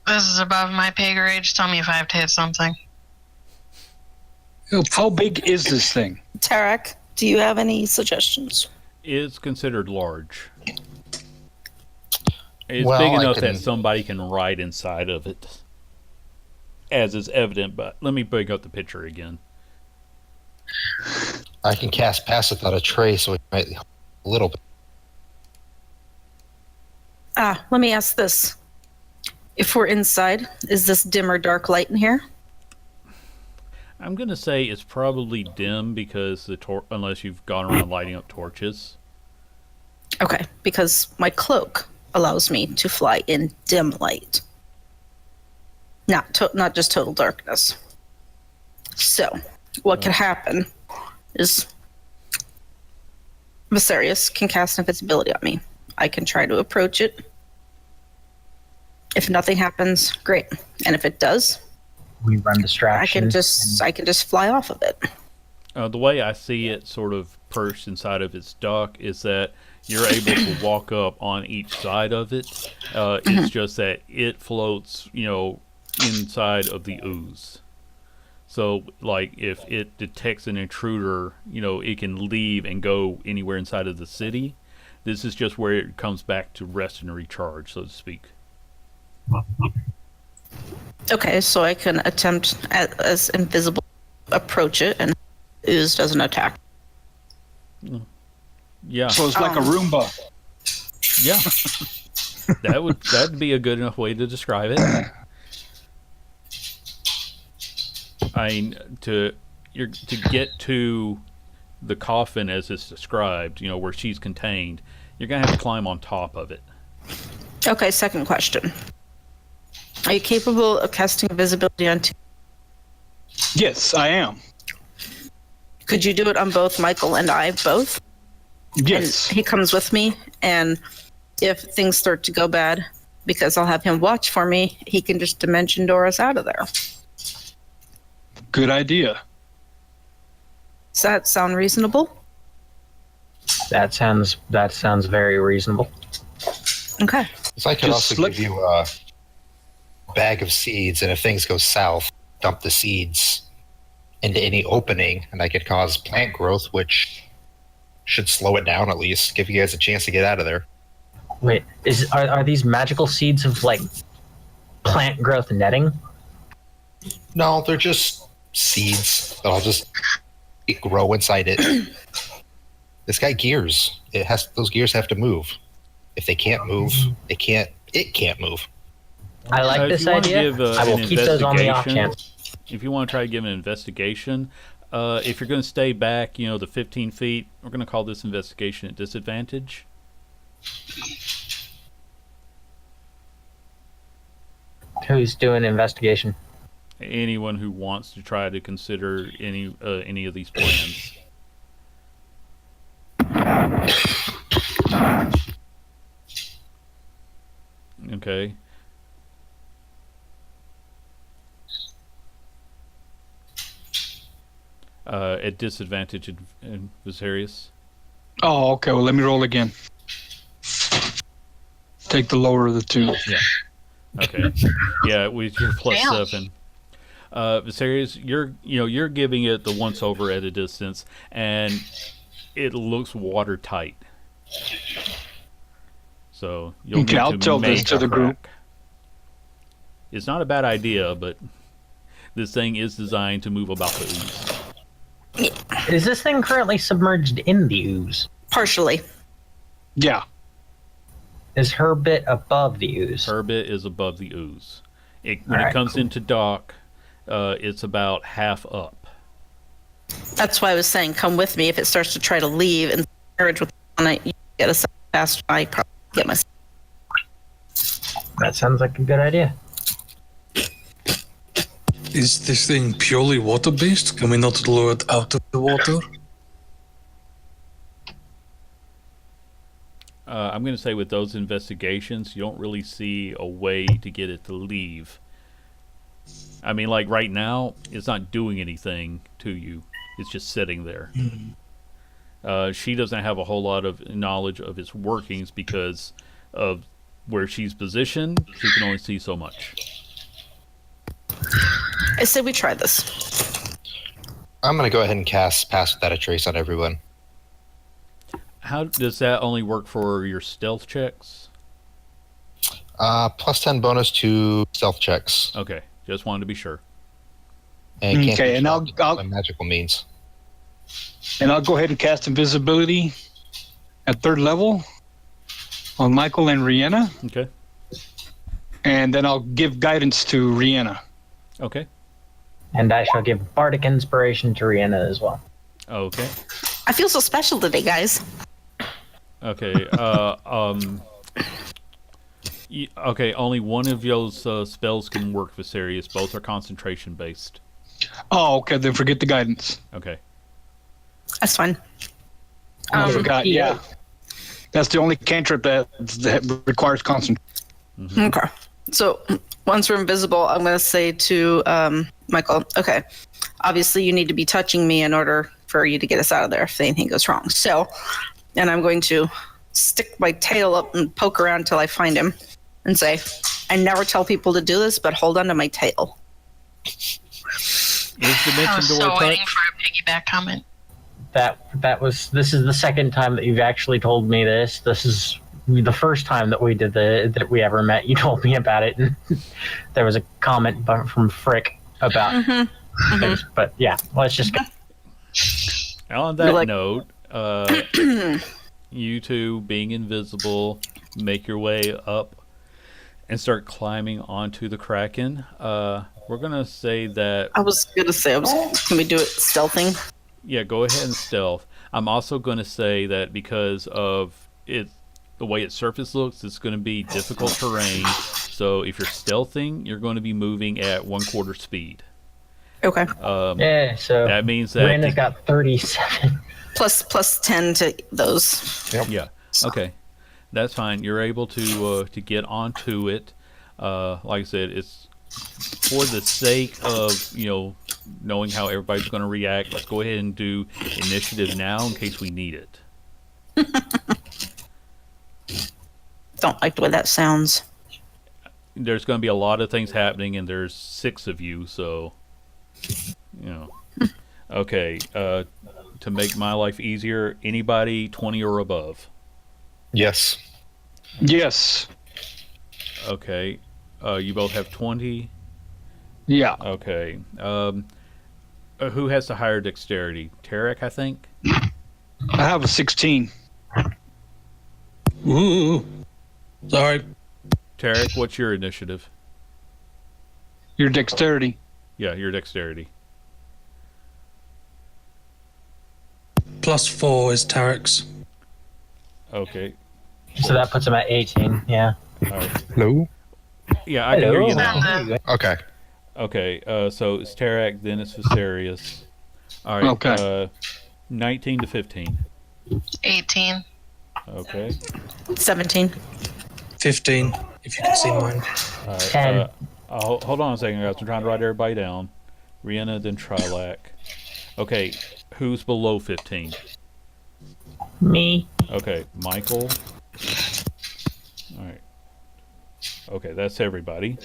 This is above my pay grade. Just tell me if I have to hit something. How big is this thing? Tarek, do you have any suggestions? It's considered large. It's Well, big I enough can- that somebody can ride inside of it, as is evident. But let me bring up the picture again. I can cast Pass Without a Trace, so it might help a little bit. Let me ask this. If we're inside, is this dim or dark light in here? I'm gonna say it's probably dim because unless you've gone around lighting up torches. Okay, because my cloak allows me to fly in dim light. Not just total darkness. So, what could happen is Viserys can cast invisibility on me. I can try to approach it. If nothing happens, great. And if it does, We run I distraction. can just fly off of it. The way I see it sort of perched inside of its dock is that you're able to walk up on each side of it. It's just that it floats, inside of the ooze. So, like, if it detects an intruder, it can leave and go anywhere inside of the city. This is just where it comes back to rest and recharge, so to speak. Okay, so I can attempt as invisible approach it, and ooze doesn't attack. Yeah, So it's like a Roomba. yeah. That'd be a good enough way to describe it. I mean, to get to the coffin as it's described, where she's contained, you're gonna have to climb on top of it. Okay, second question. Are you capable of casting invisibility on two? Yes, I am. Could you do it on both Michael and I both? Yes. And he comes with me, and if things start to go bad, because I'll have him watch for me, he can just dimension door us out of there. Good idea. Does that sound reasonable? That sounds very reasonable. Okay. So I could Just also give you a bag of seeds, and if things go south, dump the seeds into any opening, and I could cause plant growth, which should slow it down at least, give you guys a chance to get out of there. Wait, are these magical seeds of like plant growth netting? No, they're just seeds that'll just grow inside it. This guy gears. Those gears have to move. If they can't move, it can't move. I like If this you wanna idea. give, I will an keep those on the off investigation, chance. If you want to try to give an investigation, if you're going to stay back, the 15 feet, we're going to call this investigation at disadvantage. Who's doing investigation? Anyone who wants to try to consider any of these plans. Okay. At disadvantage in Viserius. Oh, okay. Well, let me roll again. Take the lower of the two. Yeah. Okay. Yeah, with your plus Damn. 7. Viserius, you're giving it the once over at a distance, and it looks watertight. So you'll Okay, need I'll to tell this make to a the group. crack. It's not a bad idea, but this thing is designed to move about the ooze. Is this thing currently submerged in the ooze? Partially. Yeah. Is her bit above the ooze? Her bit is above the ooze. When it Alright, comes cool. into dock, it's about half up. That's why I was saying, come with me. If it starts to try to leave and carriage with on it, you get a fast. I probably get myself. That sounds like a good idea. Is this thing purely water-based? Can we not lower it out of the water? I'm going to say with those investigations, you don't really see a way to get it to leave. I mean, like right now, it's not doing anything to you. It's just sitting there. She doesn't have a whole lot of knowledge of its workings because of where she's positioned. She can only see so much. I say we try this. I'm going to go ahead and cast Pass Without a Trace on everyone. How does that only work for your stealth checks? Plus 10 bonus to stealth checks. Okay, just wanted to be sure. And can't Okay, be and I'll by magical means. go ahead and cast invisibility at 3rd level on Michael and Rihanna, Okay. and then I'll give guidance to Rihanna. Okay. And I shall give bardic inspiration to Rihanna as well. Okay. I feel so special today, guys. Okay. Okay. Only one of those spells can work, Viserius. Both are concentration based. Oh, okay. Then forget the guidance. Okay. That's fine. I forgot. Yeah, that's the only cantrip that requires concentration. Okay. So once we're invisible, I'm going to say to Michael, okay, obviously you need to be touching me in order for you to get us out of there if anything goes wrong. So, and I'm going to stick my tail up and poke around until I find him and say, I never tell people to do this, but hold on to my tail. Is I dimension was door so waiting touch? for a piggyback comment. This is the second time that you've actually told me this. This is the first time that that we ever met. You told me about it, and there was a comment from Frick about things. But yeah, let's just go. On that Like- note, you two, being invisible, make your way up and start climbing onto the Kraken. We're going to say that, I was gonna say, can we do it stealthing? yeah, go ahead and stealth. I'm also going to say that because of it, the way its surface looks, it's going to be difficult terrain. So if you're stealthing, you're going to be moving at 1/4 speed. Okay. Yeah, so That means that Miranda's got 37. Plus 10 to those. yeah. Okay, that's fine. You're able to get onto it. Like I said, it's for the sake of knowing how everybody's going to react. Let's go ahead and do initiative now in case we need it. Don't like the way that sounds. There's going to be a lot of things happening, and there's 6 of you, so Okay. To make my life easier, anybody 20 or above. Yes. Yes. Okay. You both have 20. Yeah. Okay. Who has the higher dexterity? Tarek, I think. I have a 16. Ooh. Sorry. Tarek, what's your initiative? Your dexterity. Yeah, your dexterity. +4 is Tarek's. Okay. So that puts him at 18. Yeah. All right. Hello? Yeah, I can hear you Hello. now. Okay. Okay. So it's Tarek, then it's Viserius. All right. Okay. 19 to 15. 18. Okay. 17. 15, if you can see mine. All right. 10. Hold on a second, guys. I'm trying to write everybody down. Rihanna, then Trilak. Okay. Who's below 15? Me. Okay. Michael. All right. Okay, that's everybody.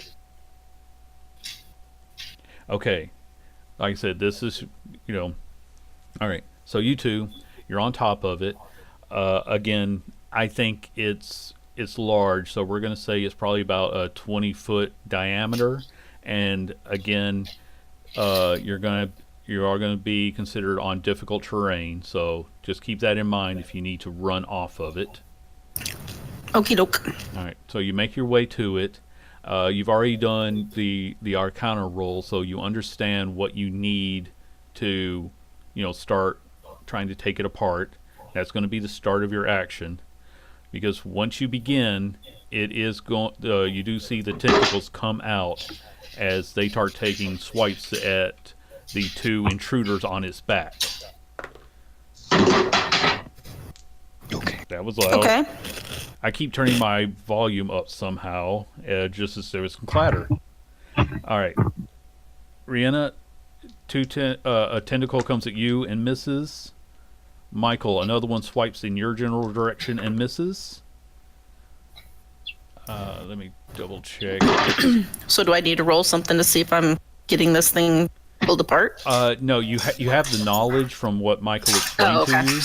Okay. Like I said, this is, all right. So you two, you're on top of it. Again, I think it's large, so we're going to say it's probably about a 20-foot diameter. And again, you are going to be considered on difficult terrain, so just keep that in mind if you need to run off of it. Okie doke. All right, so you make your way to it. You've already done the Arcana roll, so you understand what you need to, start trying to take it apart. That's going to be the start of your action, because once you begin, it is going. You do see the tentacles come out as they start taking swipes at the 2 intruders on its back. Okay. That was loud. Okay. I keep turning my volume up somehow, just as there was some clatter. All right, Rihanna, a tentacle comes at you and misses. Michael, another one swipes in your general direction and misses. Let me double check. So do I need to roll something to see if I'm getting this thing pulled apart? No, you have the knowledge from what Michael explained okay. to you.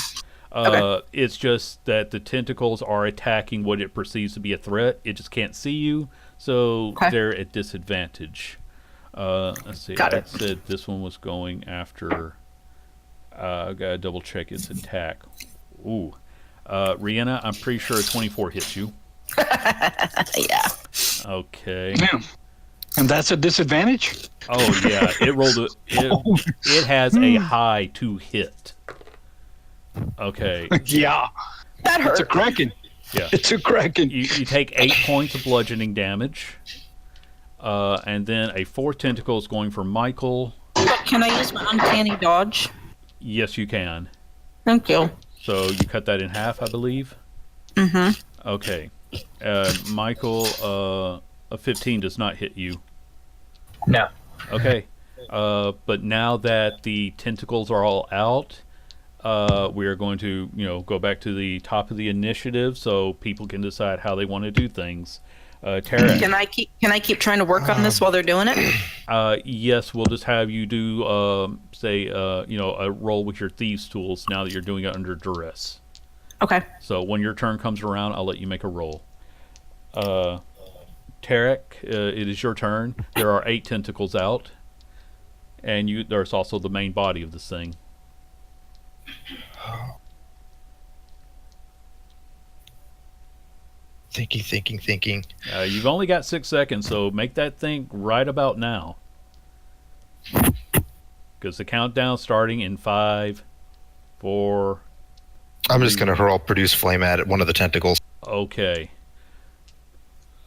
Okay. It's just that the tentacles are attacking what it perceives to be a threat. It just can't see you, so Okay. they're at disadvantage. Let's see. Got I it. said this one was going after. I gotta double check its attack. Ooh, Rihanna, I'm pretty sure a 24 hits you. Yeah. Okay. Yeah. And that's a disadvantage? Oh yeah, it rolled. It has a high to hit. Okay. Yeah. That It's a hurt. kraken. Yeah. It's a kraken. You take 8 points of bludgeoning damage, and then a 4th tentacle is going for Michael. Can I use my uncanny dodge? Yes, you can. Thank you. So you cut that in half, I believe. Mm-hmm. Okay. Michael, a 15 does not hit you. No. Okay. But now that the tentacles are all out, we are going to, go back to the top of the initiative so people can decide how they want to do things. Tara, Can I keep trying to work on this while they're doing it? yes, we'll just have you do, a roll with your thieves' tools now that you're doing it under duress. Okay. So when your turn comes around, I'll let you make a roll. Tarek, it is your turn. There are 8 tentacles out, and there's also the main body of this thing. Thinking. You've only got 6 seconds, so make that think right about now. Because the countdown's starting in 5, 4. I'm just going to hurl produce flame at one of the tentacles. Okay.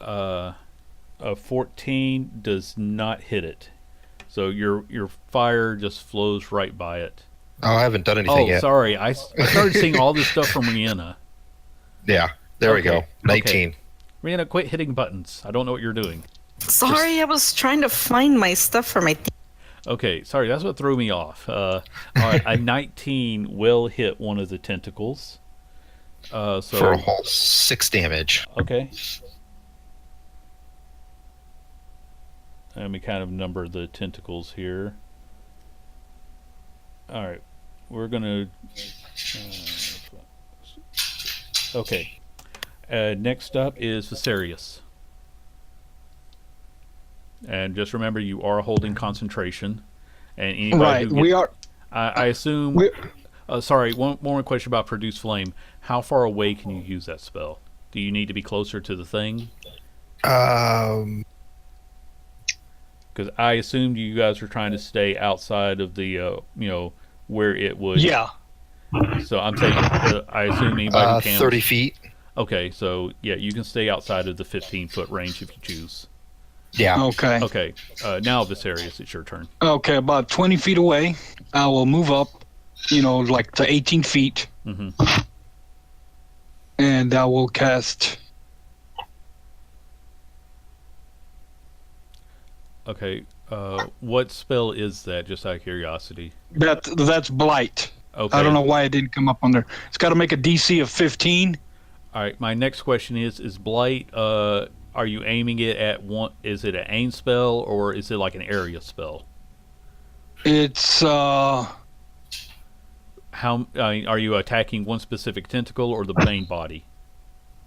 A 14 does not hit it. So your fire just flows right by it. Oh, I haven't done anything yet. Sorry. I started seeing all this stuff from Rihanna. Yeah, there we Okay, go. 19. okay. Rihanna, quit hitting buttons. I don't know what you're doing. Sorry, I was trying to find my stuff for my. Okay, sorry, that's what threw me off. All right, a 19 will hit one of the tentacles. So For a whole 6 damage. okay. Let me kind of number the tentacles here. All right, we're gonna. Okay. Next up is Viserius. And just remember, you are holding concentration. And anybody Right. who We are. I assume. We, Sorry, one more question about Produce Flame. How far away can you use that spell? Do you need to be closer to the thing? Because I assumed you guys were trying to stay outside of the, where it would. yeah. So I'm saying, I assume anybody who can. 30 feet. Okay, so yeah, you can stay outside of the 15-foot range if you choose. Yeah. Okay. Okay, now Viserius, it's your turn. Okay. About 20 feet away, I will move up. Like to 18 feet, Hmm. and I will cast. Okay, what spell is that? Just out of curiosity. That's blight. Okay. I don't know why it didn't come up on there. It's got to make a DC of 15. All right, my next question is Blight, are you aiming it at one, is it an aim spell or is it like an area spell? It's How are you attacking one specific tentacle or the main body?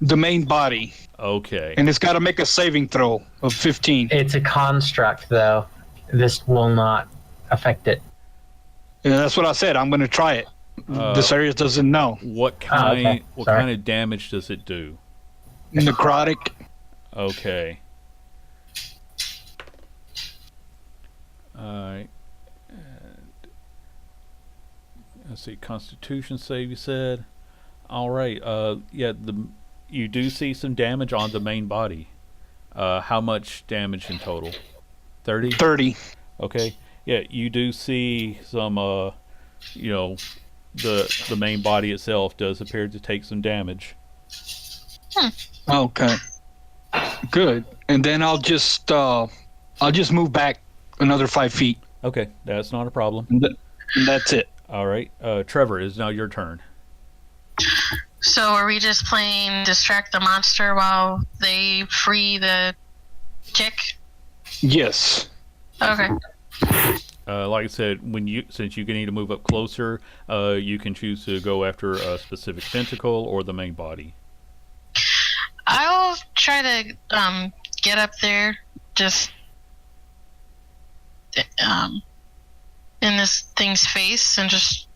the main body, Okay. and it's got to make a saving throw of 15. It's a construct, though. This will not affect it. Yeah, that's what I said. I'm going to try it. This area doesn't know. What kind okay. what Sorry. kind of damage does it do? Necrotic. Okay. All right. Let's see. Constitution save. You said. All right. Yeah. You do see some damage on the main body. How much damage in total? 30. 30. Okay. Yeah. You do see some. The main body itself does appear to take some damage. Okay. Good. And then I'll just move back another 5 feet. Okay. That's not a problem. And that's it. All right. Trevor, it is now your turn. So are we just playing distract the monster while they free the chick? Yes. Okay. Like I said, since you can need to move up closer, you can choose to go after a specific tentacle or the main body. I'll try to get up there, just in this thing's face, and just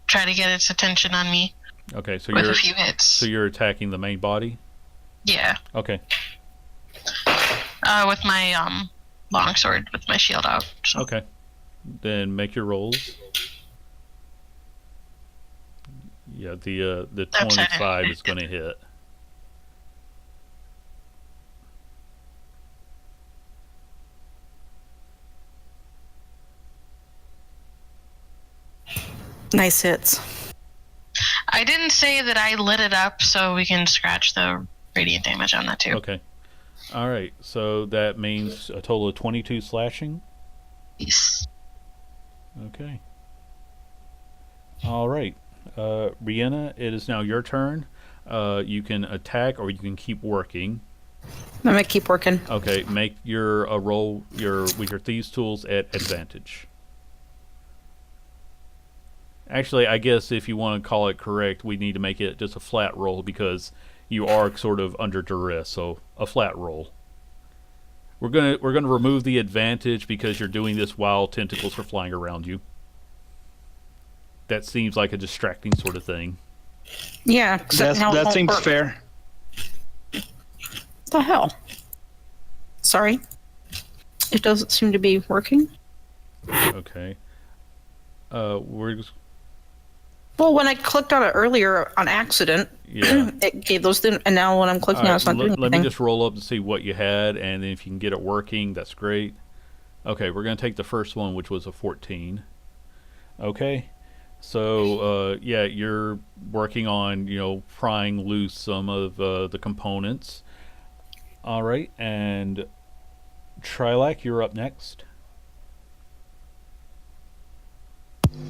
try to get its attention on me Okay, so with a few hits. so you're attacking the main body. Yeah, Okay. with my longsword, with my shield out. So. Okay. Then make your rolls. Yeah, the That's 25 is going to hit. Nice hits. I didn't say that I lit it up, so we can scratch the radiant damage on that too. Okay. All right. So that means a total of 22 slashing. Yes. Okay. All right. Rihanna, it is now your turn. You can attack or you can keep working. I'm gonna keep working. Okay, make your roll with your thieves tools at advantage. Actually, I guess if you want to call it correct, we need to make it just a flat roll because you are sort of under duress, so a flat roll. We're gonna remove the advantage because you're doing this while tentacles are flying around you. That seems like a distracting sort of thing. Yeah, except now it That won't seems work. fair. The hell? Sorry. It doesn't seem to be working. Okay. We're just, Well, when I clicked on it earlier on accident, yeah. it gave those things, and now when I'm clicking on it, it's not doing Let me anything. just roll up to see what you had, and then if you can get it working, that's great. Okay, we're going to take the first one, which was a 14. Okay. So, yeah, you're working on, prying loose some of the components. All right, and Trilak, you're up next.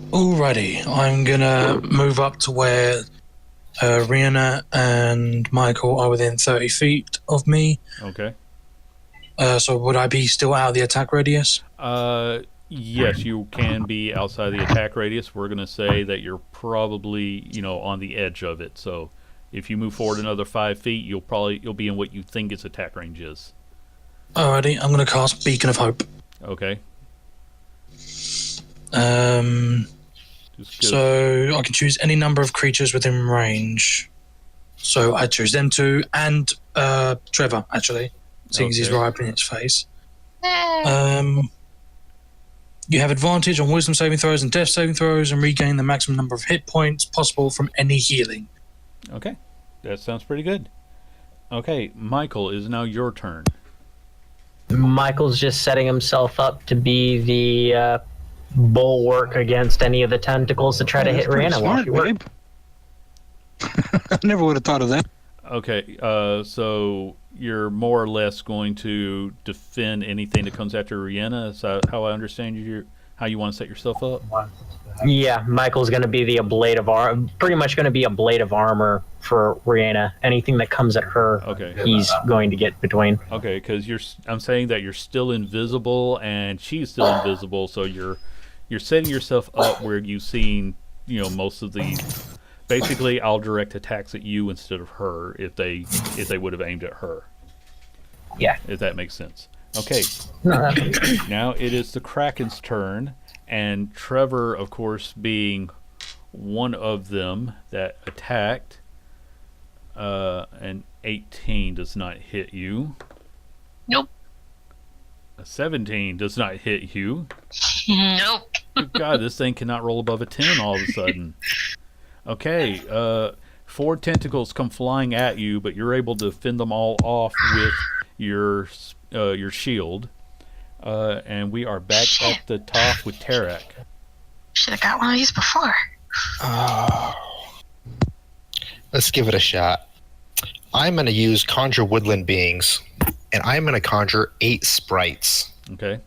Alrighty, I'm gonna move up to where Rihanna and Michael are within 30 feet of me. Okay. So would I be still out of the attack radius? Yes, you can be outside the attack radius. We're going to say that you're probably, on the edge of it. So if you move forward another 5 feet, you'll be in what you think its attack range is. Alrighty, I'm gonna cast Beacon of Hope. Okay. So I can choose any number of creatures within range. So I choose them two and Trevor, actually, seeing as he's Okay. right up in its face. You have advantage on wisdom saving throws and death saving throws and regain the maximum number of hit points possible from any healing. Okay. That sounds pretty good. Okay, Michael, is now your turn. Michael's just setting himself up to be the bulwark against any of the tentacles to try to hit That's pretty Rihanna while smart, she works. babe. I never would have thought of that. Okay, so you're more or less going to defend anything that comes after Rihanna. Is that how I understand how you want to set yourself up? Yeah, Michael's going to be pretty much going to be a blade of armor for Rihanna. Anything that comes at her, Okay. he's going to get between. Okay, because I'm saying that you're still invisible and she's still invisible, so you're setting yourself up where you've seen most of the. Basically, I'll direct attacks at you instead of her if they would have aimed at her. Yeah. If that makes sense. Okay. No, Now it is the Kraken's turn, and Trevor, of course, being one of them that attacked. An 18 does not hit you. Nope. A 17 does not hit you. Nope. Good God, this thing cannot roll above a 10 all of a sudden. Okay, 4 tentacles come flying at you, but you're able to fend them all off with your shield. And we are back at the top with Tarak. Should have got one of these before. Let's give it a shot. I'm going to use Conjure Woodland Beings, and I'm going to conjure 8 sprites. Okay.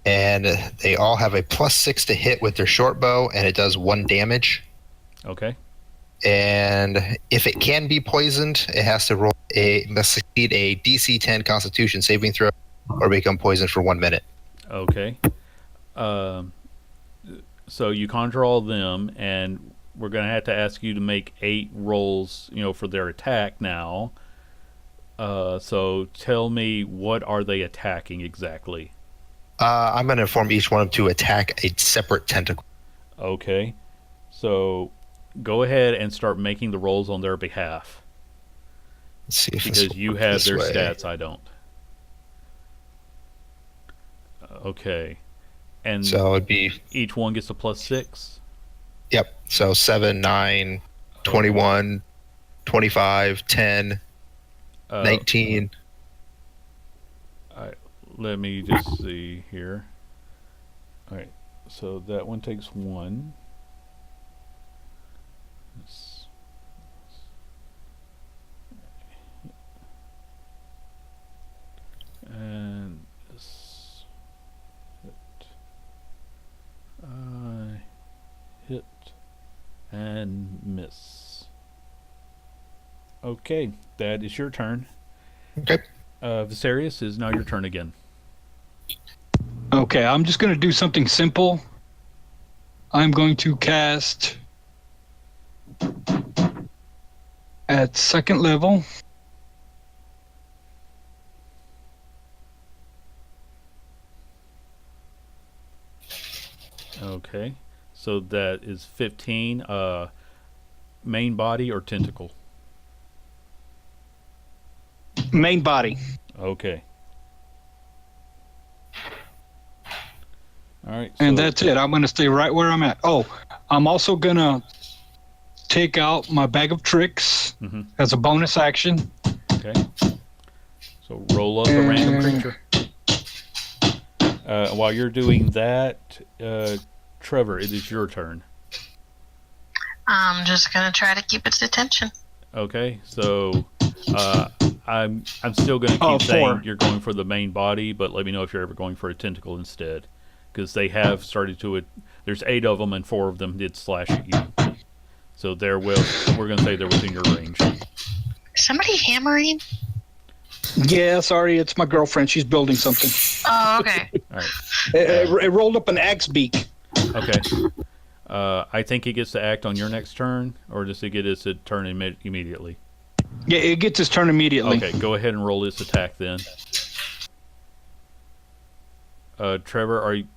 And they all have a +6 to hit with their short bow, and it does 1 damage. Okay. And if it can be poisoned, it has to must succeed a DC 10 Constitution saving throw or become poisoned for 1 minute. Okay. So you conjure all of them, and we're going to have to ask you to make 8 rolls, for their attack now. So tell me, what are they attacking exactly? I'm going to inform each one of them to attack a separate tentacle. Okay. So go ahead and start making the rolls on their behalf. Let's see if Because you have this their way. stats, I don't. Okay. And So it'd be, each one gets a +6? yep. So 7, 9, 21, 25, 10, 19. Let me just see here. All right. So that one takes 1. And this hit and miss. Okay, that is your turn. Okay. Viserius, is now your turn again. Okay, I'm just going to do something simple. I'm going to cast at 2nd level. Okay, so that is 15. Main body or tentacle? Main body. Okay. All right. And so- that's it. I'm going to stay right where I'm at. Oh, I'm also going to take out my bag of tricks Mhm. as a bonus action. Okay. So roll up a random creature. While you're doing that, Trevor, it is your turn. I'm just gonna try to keep its attention. Okay. So I'm still going to keep Oh, saying 4. you're going for the main body, but let me know if you're ever going for a tentacle instead, because they have started to. There's 8 of them, and 4 of them did slash at you. So we're going to say they're within your range. Is somebody hammering? Yeah, sorry, it's my girlfriend. She's building something. Oh, okay. All right. It rolled up an axe beak. Okay. I think it gets to act on your next turn, or does it get its turn immediately? Yeah, it gets its turn immediately. Okay, go ahead and roll its attack then. Trevor, are you?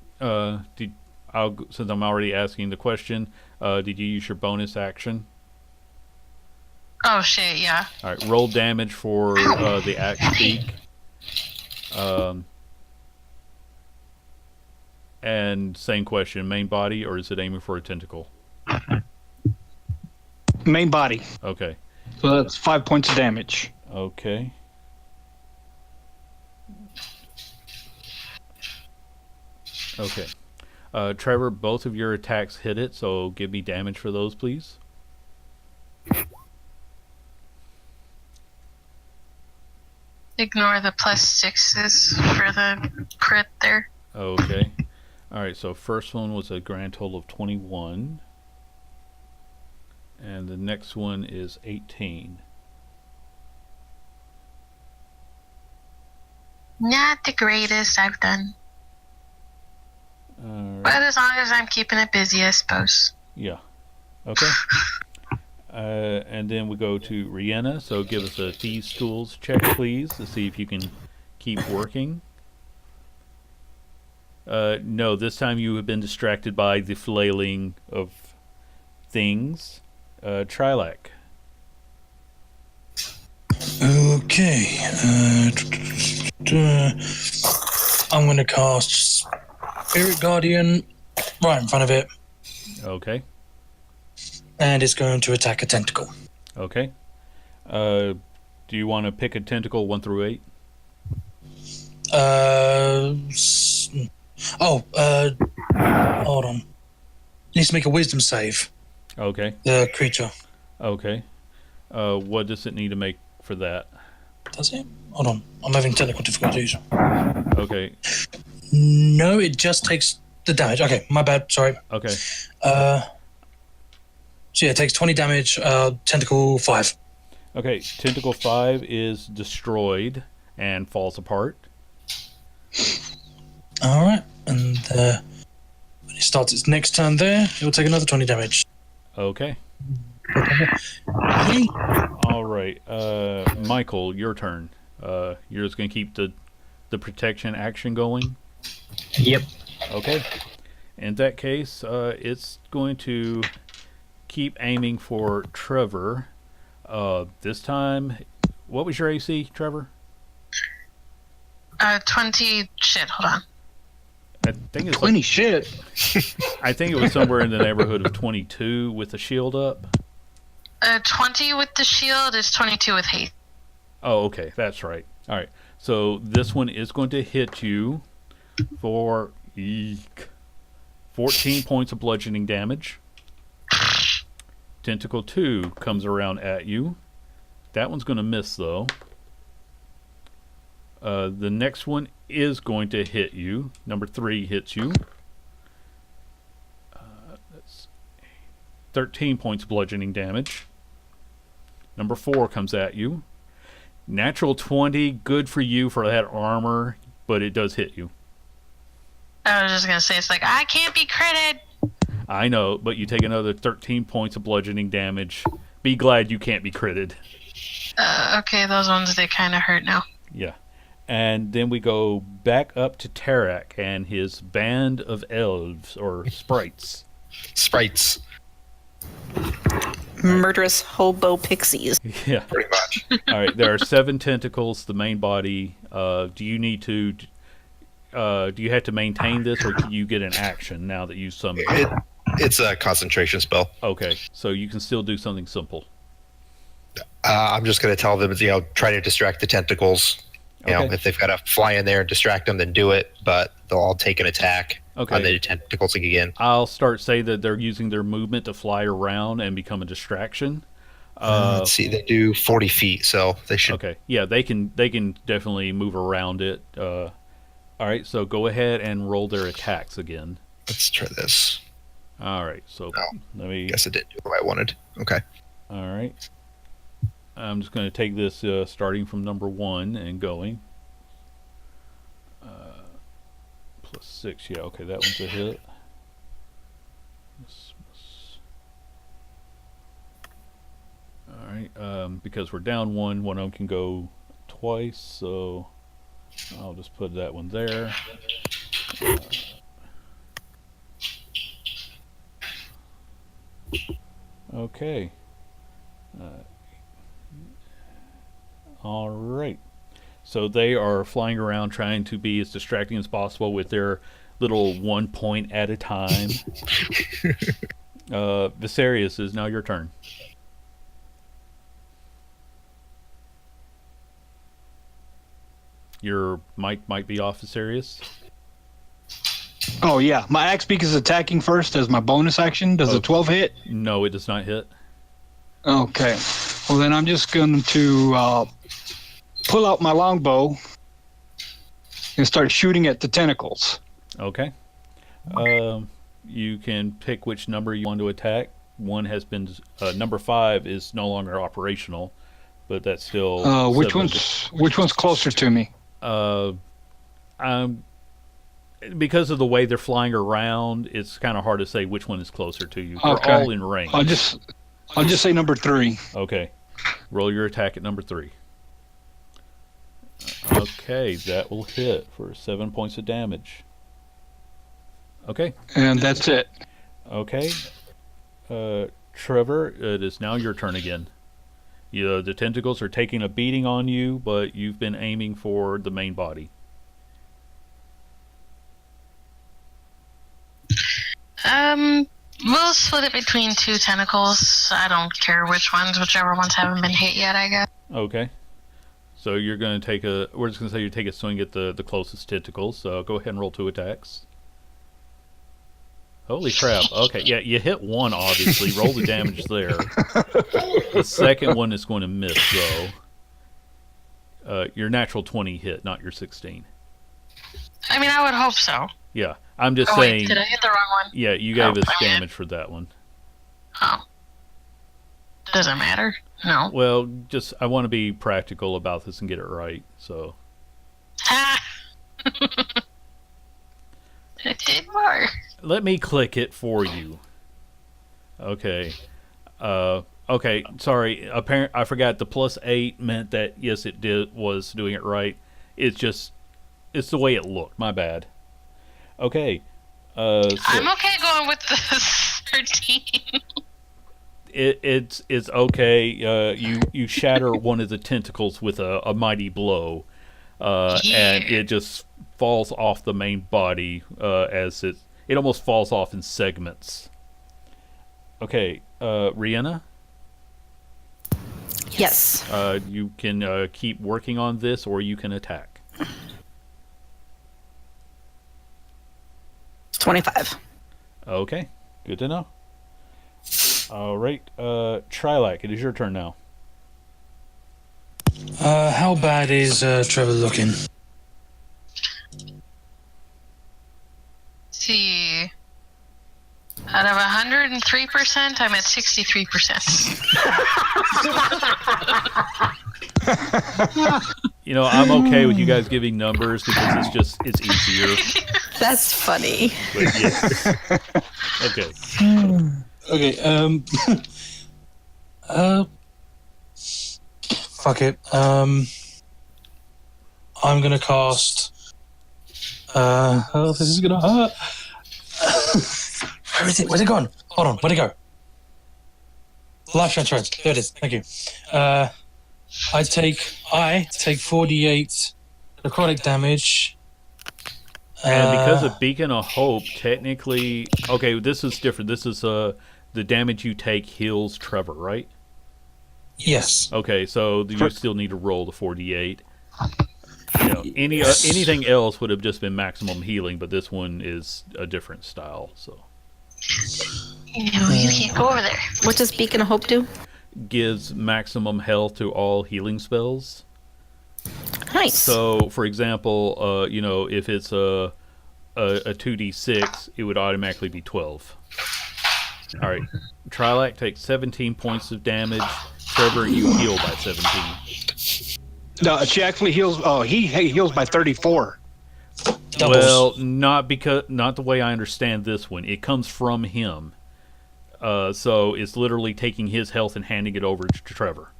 Since I'm already asking the question, did you use your bonus action? Oh shit, yeah. All right, roll damage for the axe beak. And same question: main body, or is it aiming for a tentacle? Main body. Okay. So that's 5 points of damage. Okay. Okay. Trevor, both of your attacks hit it, so give me damage for those, please. Ignore the +6s for the crit there. Okay. All right, so first one was a grand total of 21. And the next one is 18. Not the greatest I've done. All right. But as long as I'm keeping it busy, I suppose. Yeah. Okay. And then we go to Rihanna. So give us a Thieves' Tools check, please, to see if you can keep working. No, this time you have been distracted by the flailing of things. Trilak. Okay. I'm going to cast Spirit Guardian right in front of it, Okay. and it's going to attack a tentacle. Okay. Do you want to pick a tentacle 1 through 8? Hold on. Needs to make a wisdom save, Okay. the creature. Okay. What does it need to make for that? Does it? Hold on. I'm having technical difficulties. Okay. No, it just takes the damage. Okay, my bad. Sorry. Okay. So yeah, it takes 20 damage, tentacle 5. Okay. Tentacle 5 is destroyed and falls apart. Alright, and when it starts its next turn there, it will take another 20 damage. Okay. All right. Michael, your turn. You're just going to keep the protection action going? Yep. Okay. In that case, it's going to keep aiming for Trevor. This time, what was your AC, Trevor? 20. Shit, hold on. I think it's 20 shit. I think it was somewhere in the neighborhood of 22 with the shield up. 20 with the shield is 22 with haste. Oh, okay, that's right. All right, so this one is going to hit you for 14 points of bludgeoning damage. Tentacle 2 comes around at you. That one's going to miss, though. The next one is going to hit you. Number 3 hits you. That's 13 points of bludgeoning damage. Number 4 comes at you. Natural 20, good for you for that armor, but it does hit you. I was just going to say, it's like, I can't be critted. I know, but you take another 13 points of bludgeoning damage. Be glad you can't be critted. Okay, those ones, they kind of hurt now. Yeah. And then we go back up to Tarak and his band of elves, or sprites. Sprites. Murderous hobo pixies. Yeah. Pretty much. All right. There are 7 tentacles. The main body. Do you need to? Do you have to maintain this, or can you get an action now that you summoned it? It's a concentration spell. Okay, so you can still do something simple. I'm just going to tell them, try to distract the tentacles. Okay. If they've got to fly in there and distract them, then do it. But they'll all take an attack Okay. on the tentacles again. I'll say that they're using their movement to fly around and become a distraction. Let's see, they do 40 feet, so they should. Okay, yeah, they can definitely move around it. All right, so go ahead and roll their attacks again. Let's try this. All right, so let me. Guess it didn't do what I wanted. Okay. All right, I'm just going to take this starting from number 1 and going. +6, yeah, okay, that one's a hit. All right, because we're down one of them can go twice, so I'll just put that one there. Okay. All right. So they are flying around trying to be as distracting as possible with their little 1 point at a time. Viserius, is now your turn. Your mic might be off, Viserius. Oh yeah, my axe beak is attacking first as my bonus action. Does a 12 hit? No, it does not hit. Okay. Well, then I'm just going to pull out my longbow and start shooting at the tentacles. Okay. You can pick which number you want to attack. One has been number 5 is no longer operational, but that's still. Which one's closer to me? Because of the way they're flying around, it's kind of hard to say which one is closer to you. Okay. They're all in range. I'll just say number 3. Okay. Roll your attack at number 3. Okay, that will hit for 7 points of damage. Okay. And that's it. Okay. Trevor, it is now your turn again. The tentacles are taking a beating on you, but you've been aiming for the main body. We'll split it between 2 tentacles. I don't care which ones, whichever ones haven't been hit yet, I guess. Okay. So you're going to we're just going to say you take a swing at the closest tentacles, so go ahead and roll 2 attacks. Holy crap. Okay, yeah, you hit 1, obviously. Roll the damage there. The second one is going to miss, though. Your natural 20 hit, not your 16. I mean, I would hope so. Yeah, I'm just Oh, saying. wait, did I hit the wrong one? Yeah, you gave us man. damage for that one. Oh. Does it matter? No. Well, just I want to be practical about this and get it right, so. Ha! It did more. Let me click it for you. Okay. Okay, sorry. I forgot the +8 meant that yes, it was doing it right. It's the way it looked. My bad. Okay. I'm okay going with the 13. It's okay. You shatter one of the tentacles with a mighty blow, and it just falls off the main body as it almost falls off in segments. Okay, Rihanna? Yes. You can keep working on this, or you can attack. 25. Okay, good to know. All right, Trilak, it is your turn now. How bad is Trevor looking? See. Out of 103%, I'm at 63%. I'm okay with you guys giving numbers because it's easier. That's funny. But yes. Okay. Okay, fuck it. I'm gonna cast. This is gonna hurt. Where is it? Where's it gone? Hold on, where'd it go? Life transference. There it is. Thank you. I take 48 necrotic damage. And because of Beacon of Hope, technically, okay, this is different. This is the damage you take heals Trevor, right? Yes. Okay, so you still need to roll the 48. You know, anything else would have just been maximum healing, but this one is a different style. So You can't go over there. What does Beacon of Hope do? gives maximum health to all healing spells. Nice. So, for example, if it's a 2d6, it would automatically be 12. All right, Trilak takes 17 points of damage. Trevor, you heal by 17. No, she actually heals. Oh, he heals by 34. Doubles. Well, not the way I understand this one. It comes from him, so it's literally taking his health and handing it over to Trevor.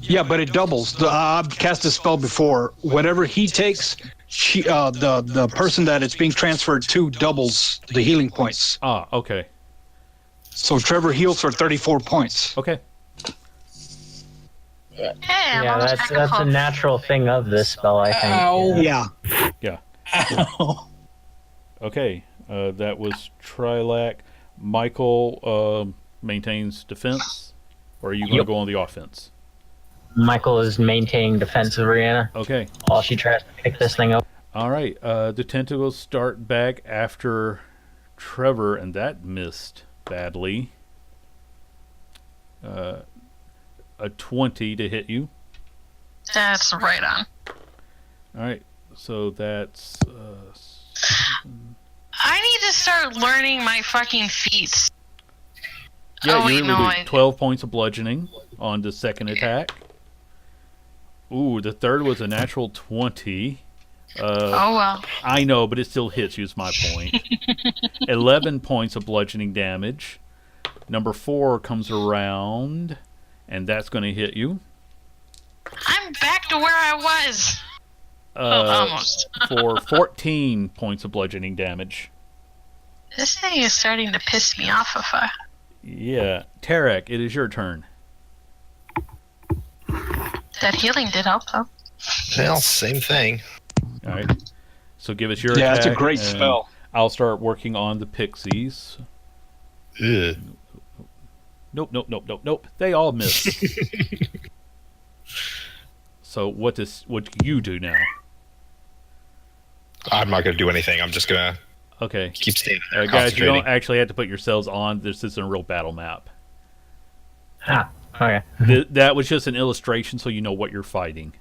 Yeah, but it doubles. I've cast this spell before. Whatever he takes, the person that it's being transferred to doubles the healing points. Ah, okay, So Trevor heals for 34 points. okay. Hey, Yeah, that's a natural thing of this spell, I think. Ow. Yeah. Ow. Okay, that was Trilak. Michael maintains defense, or are you going to Yep. go on the offense? Michael is maintaining defensive arena Okay. while she tries to pick this thing up. All right. The tentacles start back after Trevor, and that missed badly. A 20 to hit you. That's right on. All right. So that's. I need to start learning my fucking feats. Yeah, Oh, wait, you're no, able I- to do 12 points of bludgeoning on the second attack. Ooh, the third was a natural 20. Oh well. I know, but it still hits you, is my point. 11 points of bludgeoning damage. Number 4 comes around, and that's going to hit you. I'm back to where I was. Almost. For 14 points of bludgeoning damage. This thing is starting to piss me off. Yeah. Tarek, it is your turn. That healing did help though. Well, same thing. All right. So give us your Yeah, attack. that's a great and spell. I'll start working on the pixies. Ugh. Nope. They all miss. So what do you do now? I'm not going to do anything. I'm just going to Okay. keep standing there. Guys, you don't concentrating. actually have to put yourselves on. This isn't a real battle map. Okay. That was just an illustration so you know what you're fighting.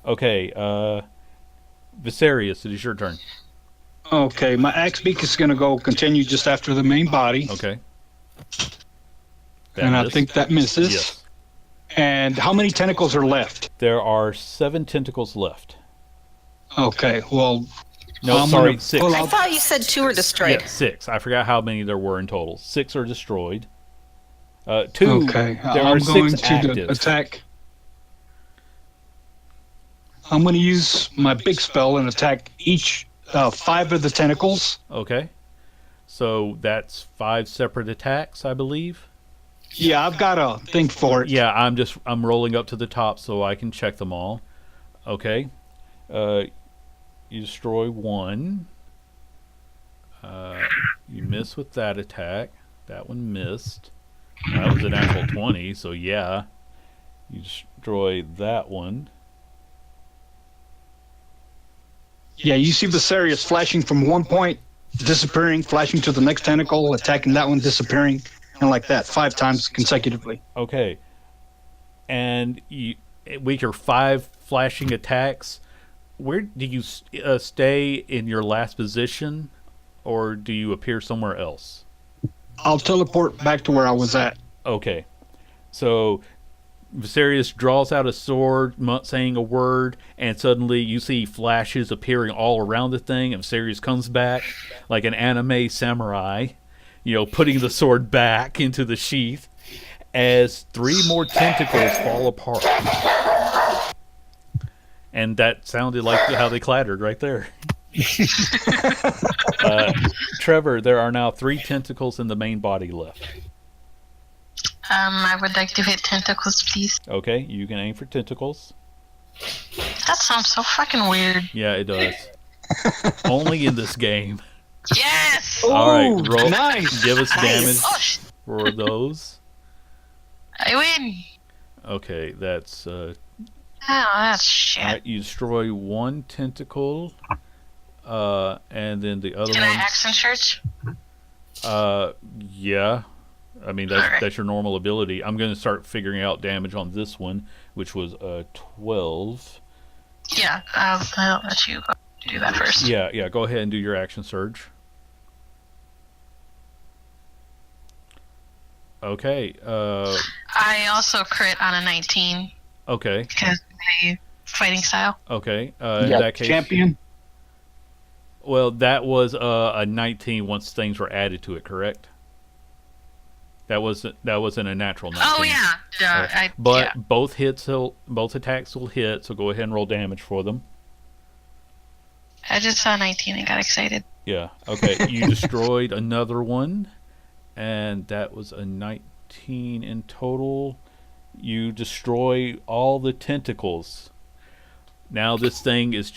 Okay, Viserius, it is your turn. Okay, my axe beak is going to continue just after the main body. Okay. That And I missed. think that misses. Yes. And how many tentacles are left? There are 7 tentacles left. Okay, well, No, I'm sorry, gonna 6. pull I out- thought you said 2 were destroyed. Yeah, 6. I forgot how many there were in total. 6 are destroyed. 2. Okay, There are I'm going 6 to active. attack. I'm going to use my big spell and attack each 5 of the tentacles. Okay. So that's 5 separate attacks, I believe. Yeah, I've got a thing for it. Yeah, I'm rolling up to the top so I can check them all. Okay. You destroy 1. You miss with that attack. That one missed. That was a natural 20, so yeah. You destroy that one. Yeah, you see Viserius flashing from one point, disappearing, flashing to the next tentacle, attacking that one, disappearing, and like that 5 times consecutively. Okay. And with your 5 flashing attacks, where do you stay in your last position, or do you appear somewhere else? I'll teleport back to where I was at. Okay. So Viserius draws out a sword, saying a word, and suddenly you see flashes appearing all around the thing, and Viserius comes back like an anime samurai, putting the sword back into the sheath as 3 more tentacles fall apart. And that sounded like how they clattered right there. Trevor, there are now 3 tentacles in the main body left. I would like to hit tentacles, please. Okay, you can aim for tentacles. That sounds so fucking weird. Yeah, it does. Only in this game. Yes! All right, Ooh, roll. nice. Give us damage Oh, for those. I win. Okay, that's Oh, that's shit. all right, you destroy one tentacle, and then the other Can I one. accent search? Yeah. I mean that's Alright. that's your normal ability. I'm going to start figuring out damage on this one, which was 12. Yeah, I'll let you go do that first. Yeah. Go ahead and do your action surge. Okay. I also crit on a 19 Okay. because my fighting style. Okay. You In got that case, champion. well, that was a 19 once things were added to it. Correct. That wasn't a natural 19. Oh yeah, But yeah. both attacks will hit. So go ahead and roll damage for them. I just saw 19 and got excited. Yeah. Okay. You destroyed another one, and that was a 19 in total. You destroy all the tentacles. Now this thing is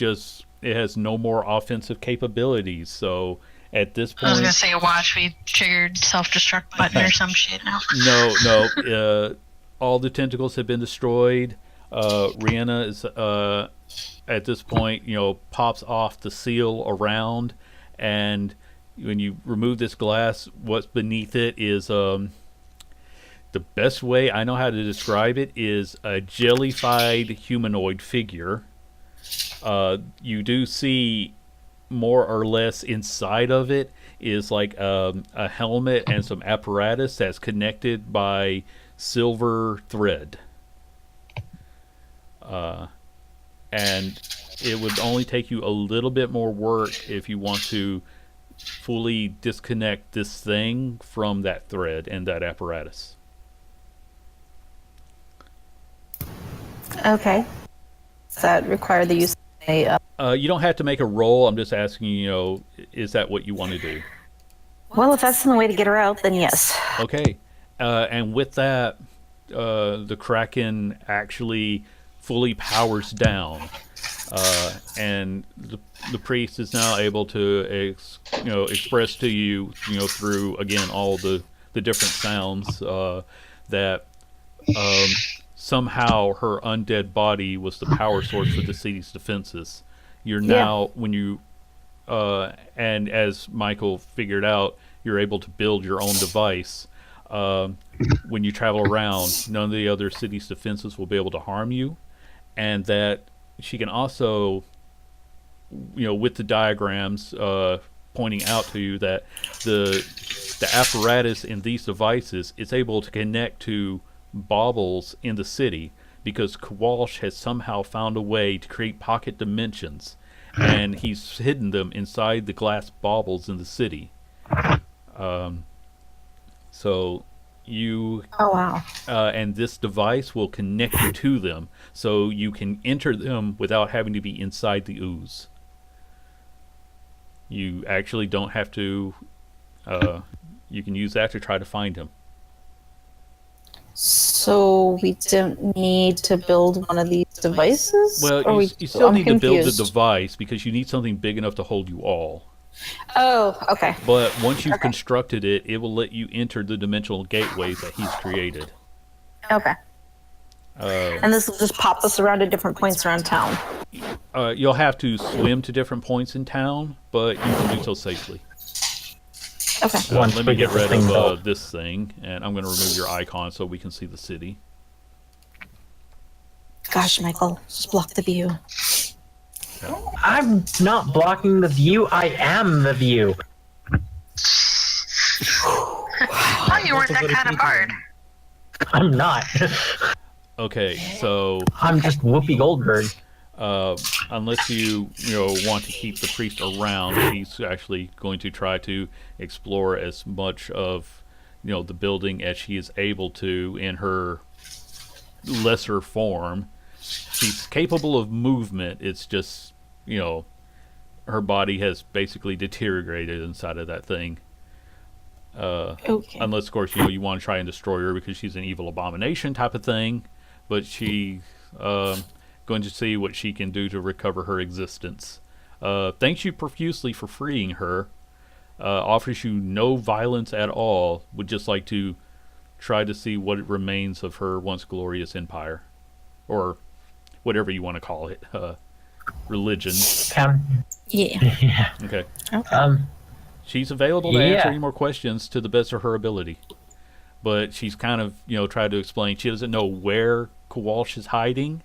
it has no more offensive capabilities. So at this I was point, gonna say, watch, we triggered self-destruct button or some shit now. no. All the tentacles have been destroyed. Rihanna is at this point, pops off the seal around, and when you remove this glass, what's beneath it is the best way I know how to describe it is a jellified humanoid figure. You do see more or less inside of it is like a helmet and some apparatus that's connected by silver thread. And it would only take you a little bit more work if you want to fully disconnect this thing from that thread and that apparatus. Okay. Does that require the use of a? You don't have to make a roll. I'm just asking you, is that what you want to do? Well, if that's the only way to get her out, then yes. Okay. And with that, the Kraken actually fully powers down. And the priest is now able to express to you, through again all the different sounds that somehow her undead body was the power source for the city's defenses. You're now when you and as Michael figured out, you're able to build your own device. When you travel around, none of the other city's defenses will be able to harm you, and that she can also, with the diagrams pointing out to you that the apparatus in these devices is able to connect to baubles in the city, because Kowalsh has somehow found a way to create pocket dimensions, and he's hidden them inside the glass baubles in the city. So you Oh wow. and this device will connect you to them, so you can enter them without having to be inside the ooze. You actually don't have to. You can use that to try to find him. So we don't need to build one of these devices? Well, Or you still I'm need to build the confused. device because you need something big enough to hold you all. Oh, okay. But once you've constructed it, it will let you enter the dimensional gateways that he's created. Okay. And this will just pop us around at different points around town. You'll have to swim to different points in town, but you can do so safely. Okay. Once Let we me get get this rid thing of built. this thing, and I'm going to remove your icon so we can see the city. Gosh, Michael, just block the view. I'm not blocking the view. I am the view. Oh, you weren't that kind of hard. I'm not. Okay, so I'm just Whoopi Goldberg. unless you want to keep the priest around, he's actually going to try to explore as much of the building as she is able to in her lesser form. She's capable of movement. It's just her body has basically deteriorated inside of that thing. Okay. Unless, of course, you want to try and destroy her because she's an evil abomination type of thing. But she going to see what she can do to recover her existence. Thanks you profusely for freeing her. Offers you no violence at all. Would just like to try to see what remains of her once glorious empire, or whatever you want to call it, religion. Yeah. Yeah. Okay. Okay. She's available to answer Yeah. any more questions to the best of her ability. But she's kind of, tried to explain. She doesn't know where Kowalsh is hiding,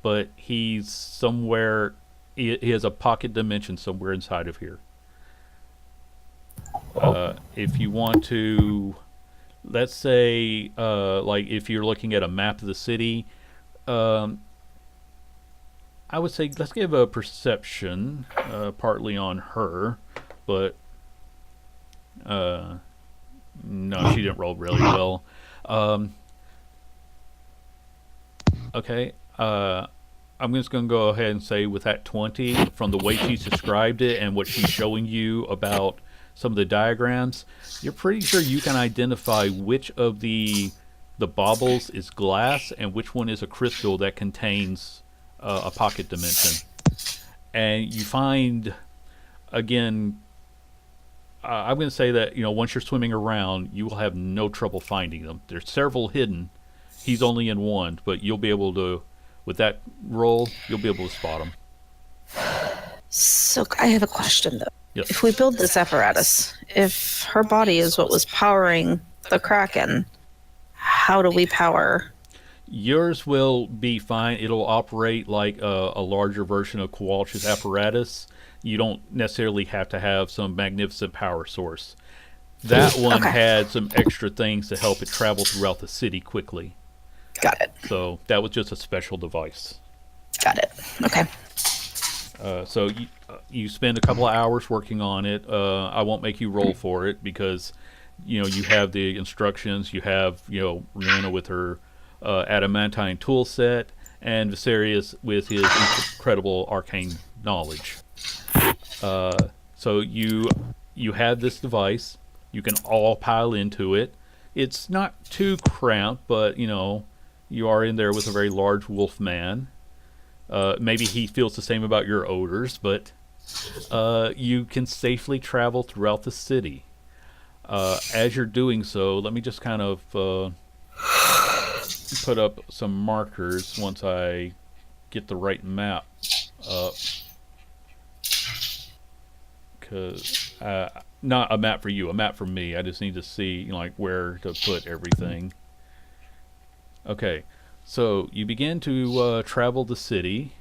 but he's somewhere. He has a pocket dimension somewhere inside of here. If you want to, let's say, like if you're looking at a map of the city, I would say let's give a perception, partly on her, but no, she didn't roll really well. Okay, I'm just going to go ahead and say with that 20, from the way she's described it and what she's showing you about some of the diagrams, you're pretty sure you can identify which of the baubles is glass and which one is a crystal that contains a pocket dimension. And you find, again, I'm going to say that once you're swimming around, you will have no trouble finding them. There's several hidden. He's only in one, but you'll be able to, with that roll, you'll be able to spot them. So I have a question though. Yes. If we build this apparatus, if her body is what was powering the Kraken, how do we power? Yours will be fine. It'll operate like a larger version of Kowalsh's apparatus. You don't necessarily have to have some magnificent power source. That one Okay. had some extra things to help it travel throughout the city quickly. Got it. So that was just a special device. Got it. Okay. So you spend a couple of hours working on it. I won't make you roll for it because you have the instructions. You have Rihanna with her adamantine tool set, and Viserius with his incredible arcane knowledge. So you have this device. You can all pile into it. It's not too cramped, but you are in there with a very large wolf man. Maybe he feels the same about your odors, but you can safely travel throughout the city. As you're doing so, let me just kind of put up some markers once I get the right map up. Because not a map for you, a map for me. I just need to see where to put everything. Okay, so you begin to travel the city,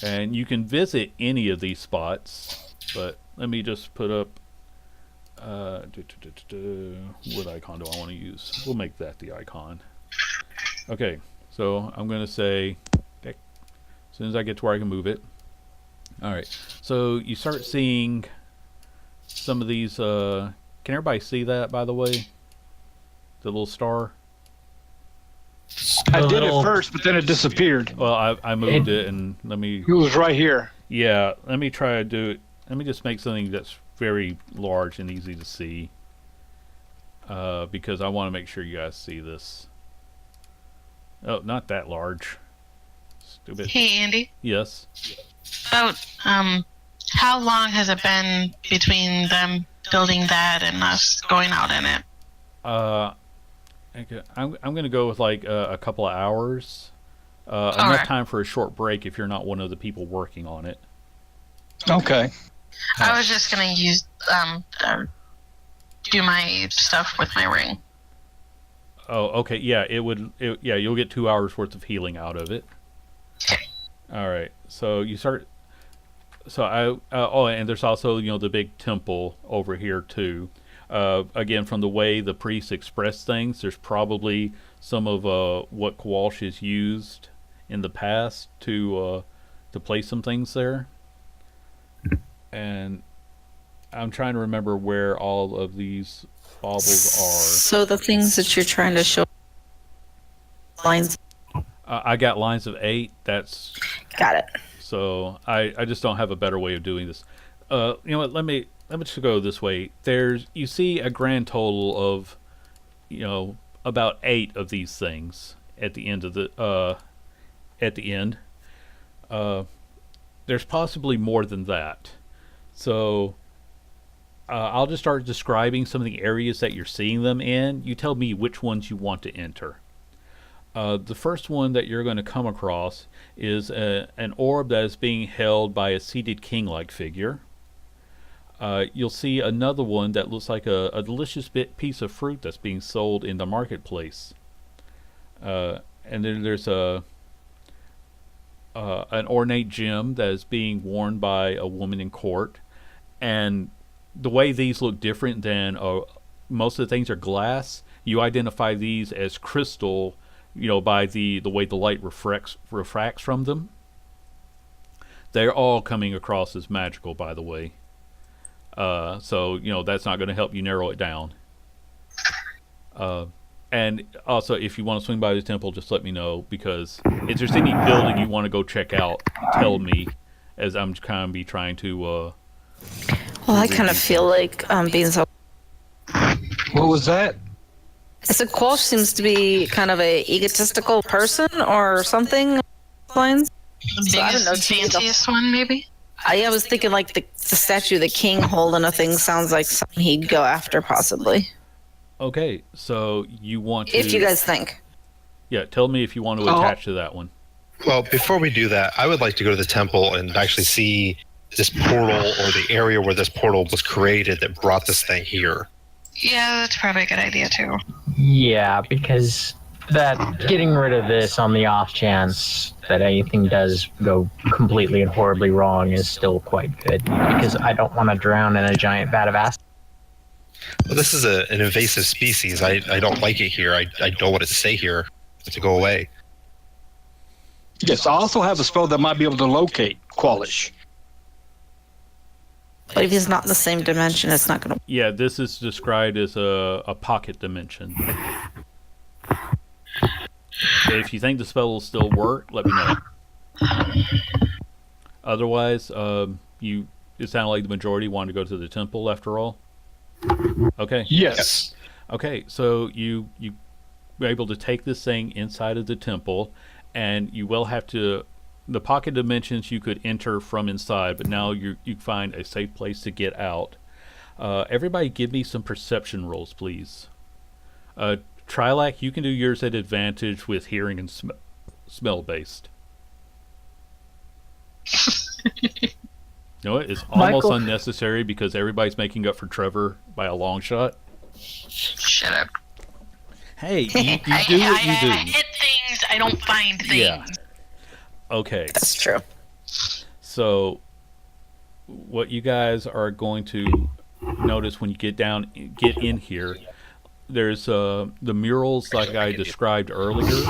and you can visit any of these spots. But let me just put up what icon do I want to use? We'll make that the icon. Okay, so I'm going to say as soon as I get to where I can move it. All right, so you start seeing some of these. Can everybody see that, by the way? The little star? I did it first, but then it disappeared. Well, I moved it, and let me. It was right here. Yeah, let me try to do it. Let me just make something that's very large and easy to see. Because I want to make sure you guys see this. Oh, not that large. Stupid. Hey, Andy. Yes. About how long has it been between them building that and us going out in it? Okay. I'm going to go with a couple of hours. Enough right. time for a short break if you're not one of the people working on it. Okay. I was just gonna use do my stuff with my ring. Oh, okay. Yeah, yeah, you'll get 2 hours worth of healing out of it. All right. So you start. So and there's also the big temple over here too. Again, from the way the priests express things, there's probably some of what Kowalsh has used in the past to place some things there. And I'm trying to remember where all of these baubles are. So the things that you're trying to show lines. I got lines of 8. That's Got it. so I just don't have a better way of doing this. You know what? Let me just go this way. You see a grand total of, about 8 of these things at the end of at the end. There's possibly more than that. So I'll just start describing some of the areas that you're seeing them in. You tell me which ones you want to enter. The first one that you're going to come across is an orb that is being held by a seated king-like figure. You'll see another one that looks like a delicious piece of fruit that's being sold in the marketplace. And then there's an ornate gem that is being worn by a woman in court. And the way these look different than most of the things are glass, you identify these as crystal, by the way the light refracts from them. They're all coming across as magical, by the way. So that's not going to help you narrow it down. And also, if you want to swing by the temple, just let me know, because if there's any building you want to go check out, tell me, as I'm kind of be trying to. Well, I kind of feel like being so. What was that? So Qualsh seems to be kind of a egotistical person or something. Lines. So I don't know. Fanciest one, maybe. I was thinking like the statue of the king holding a thing sounds like something he'd go after, possibly. Okay, so you want to... If you guys think. Yeah, tell me if you want to attach to that one. Well, before we do that, I would like to go to the temple and actually see this portal or the area where this portal was created that brought this thing here. Yeah, that's probably a good idea, too. Yeah, because getting rid of this on the off chance that anything does go completely and horribly wrong is still quite good, because I don't want to drown in a giant vat of acid. Well, this is an invasive species. I don't like it here. I don't want it to stay here, to go away. Yes, I also have a spell that might be able to locate Qualish. But if he's not in the same dimension, it's not going to... Yeah, this is described as a pocket dimension. If you think the spell will still work, let me know. Otherwise, it sounded like the majority wanted to go to the temple after all. Okay. Yes. Okay, so you were able to take this thing inside of the temple, and you will have to... The pocket dimensions you could enter from inside, but now you find a safe place to get out. Everybody give me some perception rolls, please. Trilak, you can do yours at advantage with hearing and smell based. You know what? It's almost Michael. unnecessary because everybody's making up for Trevor by a long shot. Shut up. Hey, you do what you do. I hit things, I don't find things. Yeah. Okay. That's true. So, what you guys are going to notice when you get in here, there's the murals like I described earlier,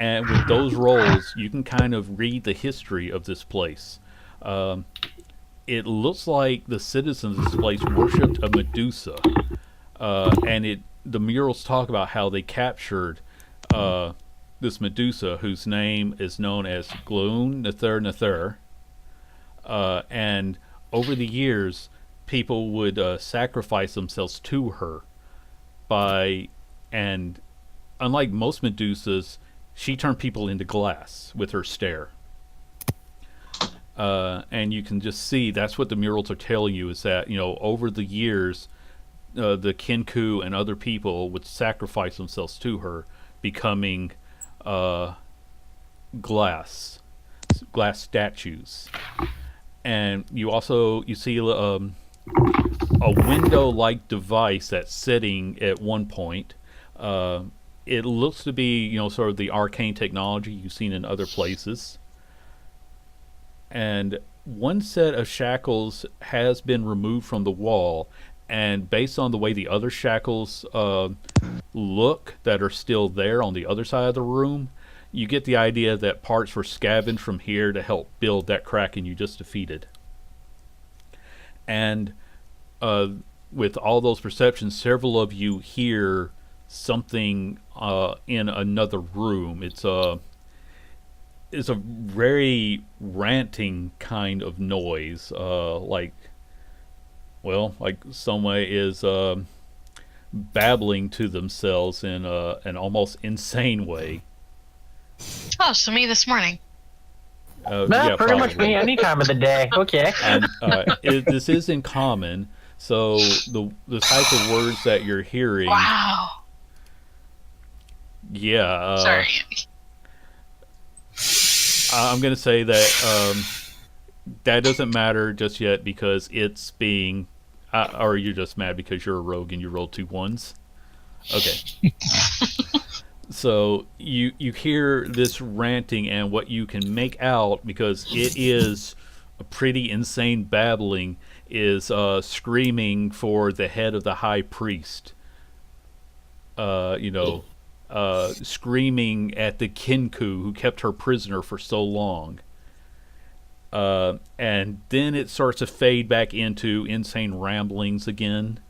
and with those rolls, you can kind of read the history of this place. It looks like the citizens of this place worshipped a Medusa, and the murals talk about how they captured this Medusa, whose name is known as Gloon Nether, and over the years, people would sacrifice themselves to her and unlike most Medusas, she turned people into glass with her stare. And you can just see that's what the murals are telling you, is that over the years, the Kinku and other people would sacrifice themselves to her, becoming glass statues. And you see a window-like device that's sitting at one point. It looks to be sort of the arcane technology you've seen in other places. And one set of shackles has been removed from the wall, and based on the way the other shackles look that are still there on the other side of the room, you get the idea that parts were scavenged from here to help build that Kraken you just defeated. And with all those perceptions, several of you hear something in another room. it's a very ranting kind of noise, like someone is babbling to themselves in an almost insane way. Oh, so me this morning. Well, pretty much me any time of the day. Okay. And this is in common, so the type of words that you're hearing. Wow. Yeah. Sorry. I'm going to say that that doesn't matter just yet because it's being. Or you're just mad because you're a rogue and you rolled 2 1s? Okay. So you hear this ranting, and what you can make out, because it is a pretty insane babbling, is screaming for the head of the high priest. Screaming at the Kinku who kept her prisoner for so long. And then it starts to fade back into insane ramblings again.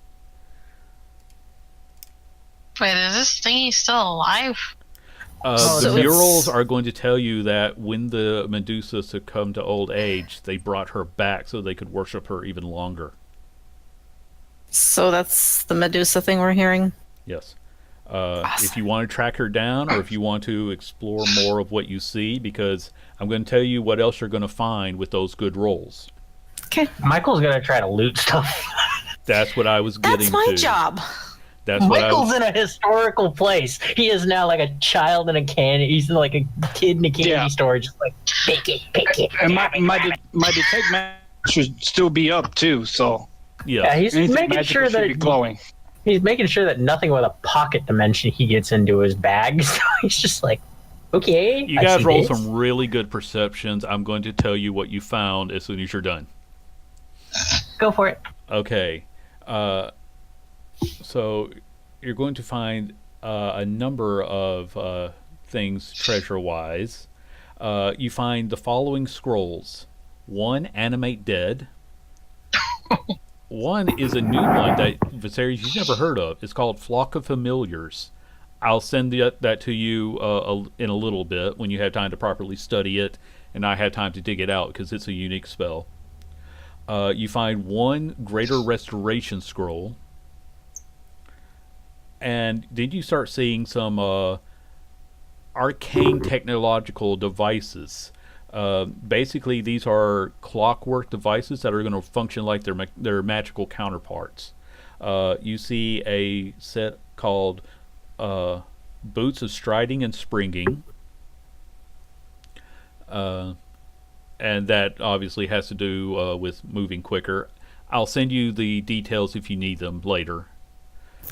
Wait, is this thingy still alive? The murals are going to tell you that when the Medusa succumbed to old age, they brought her back so they could worship her even longer. So that's the Medusa thing we're hearing? Yes. Awesome. If you want to track her down, or if you want to explore more of what you see, because I'm going to tell you what else you're going to find with those good rolls. Okay. Michael's gonna try to loot stuff. That's what I was getting to. That's my job. That's what Michael's in a historical place. He is now like a child in a candy. He's like a kid in a candy store, just like pick it. And my detect match should still be up too. So Yeah, he's anything making sure magical should be that glowing. he's making sure that nothing with a pocket dimension he gets into his bag. So he's just like, okay. you I guys see roll this. some really good perceptions. I'm going to tell you what you found as soon as you're done. Go for it. Okay. So you're going to find a number of things treasure-wise. You find the following scrolls. 1, Animate Dead. 1 is a new one that Viserys you've never heard of. It's called Flock of Familiars. I'll send that to you in a little bit when you have time to properly study it, and I have time to dig it out because it's a unique spell. You find 1 Greater Restoration Scroll. And then you start seeing some arcane technological devices. Basically, these are clockwork devices that are going to function like their magical counterparts. You see a set called Boots of Striding and Springing. And that obviously has to do with moving quicker. I'll send you the details if you need them later.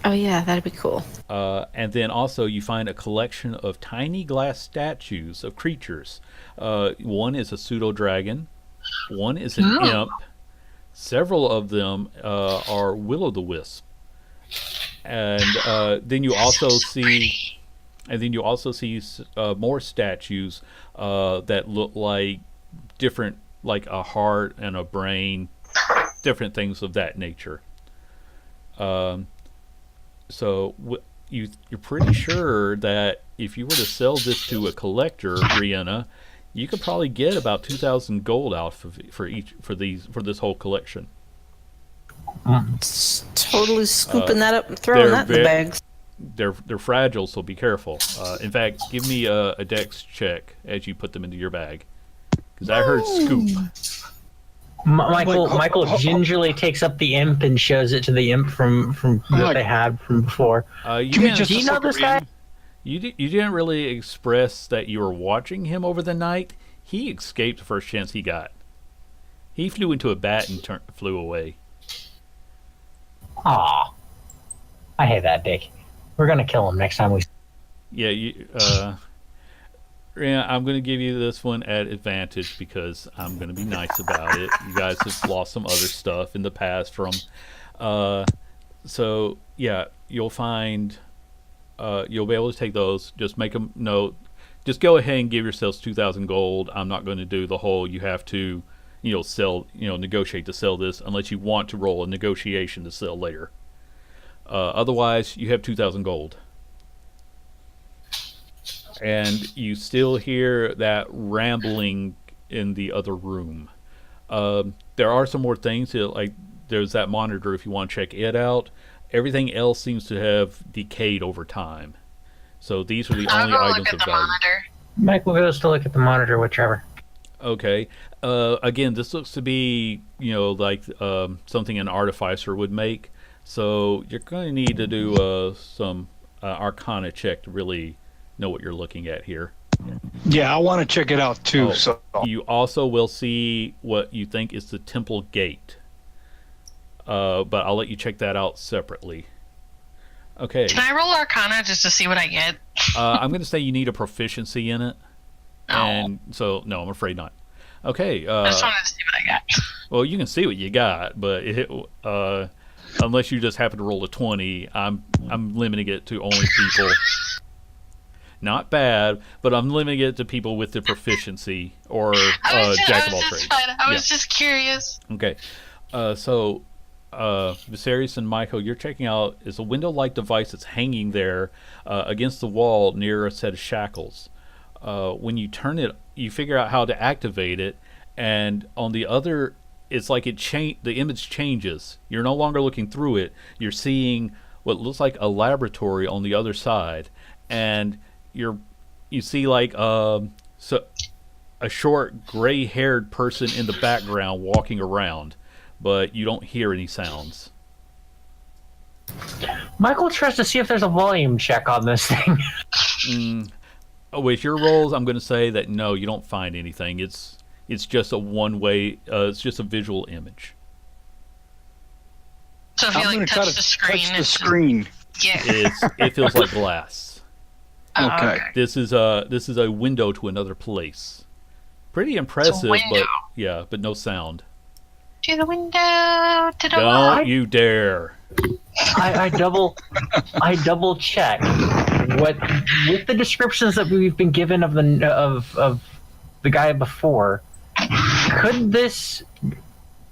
Oh yeah, that'd be cool. And then also you find a collection of tiny glass statues of creatures. 1 is a pseudo-dragon. 1 is an imp. Several of them are will-o'-the-wisp. And then you also see, more statues that look like different, like a heart and a brain, different things of that nature. So you're pretty sure that if you were to sell this to a collector, Brianna, you could probably get about 2,000 gold out for this whole collection. Totally scooping that up and throwing that in the bags. They're fragile, so be careful. In fact, give me a dex check as you put them into your bag, because I heard scoop. Michael gingerly takes up the imp and shows it to the imp from that they had from before. Do you know this guy? You didn't really express that you were watching him over the night. He escaped the first chance he got. He flew into a bat and flew away. Aw, I hate that dick. We're gonna kill him next time we. Yeah, I'm going to give you this one at advantage because I'm going to be nice about it. You guys have lost some other stuff in the past from. So yeah, you'll find. You'll be able to take those. Just make a note. Just go ahead and give yourselves 2,000 gold. I'm not going to do the whole. You have to, sell. Negotiate to sell this unless you want to roll a negotiation to sell later. Otherwise, you have 2,000 gold. and you still hear that rambling in the other room. There are some more things, like there's that monitor if you want to check it out. Everything else seems to have decayed over time. So these are the I'll only go items look at of the value. monitor. Michael goes to look at the monitor with Trevor. Okay. Again, this looks to be, like something an artificer would make. So you're going to need to do some Arcana check to really know what you're looking at here. Yeah, I want to check it out too. Oh, So You also will see what you think is the temple gate. But I'll let you check that out separately. Okay. Can I roll Arcana just to see what I get? I'm going to say you need a proficiency in it. No. And so, no, I'm afraid not. Okay. I just wanted to see what I got. Well, you can see what you got, but unless you just happen to roll a 20, I'm limiting it to only people. Not bad, but I'm limiting it to people with the proficiency or jack of all trades. I was just curious. Okay. So Viserys and Michael, you're checking out is a window-like device that's hanging there against the wall near a set of shackles. When you turn it, you figure out how to activate it, and on the other, it's like the image changes. You're no longer looking through it. You're seeing what looks like a laboratory on the other side, and you see like a short gray-haired person in the background walking around, but you don't hear any sounds. Michael tries to see if there's a volume check on this thing. With your rolls, I'm going to say that no, you don't find anything. It's just a one-way. It's just a visual image. So if I'm you going like to try touch to the screen, touch the it's screen. yeah. It feels like glass. Okay. This is a window to another place. Pretty impressive, but window. yeah, but no sound. To the window, to the wall. Don't you dare! I double check what with the descriptions that we've been given of the guy before. Could this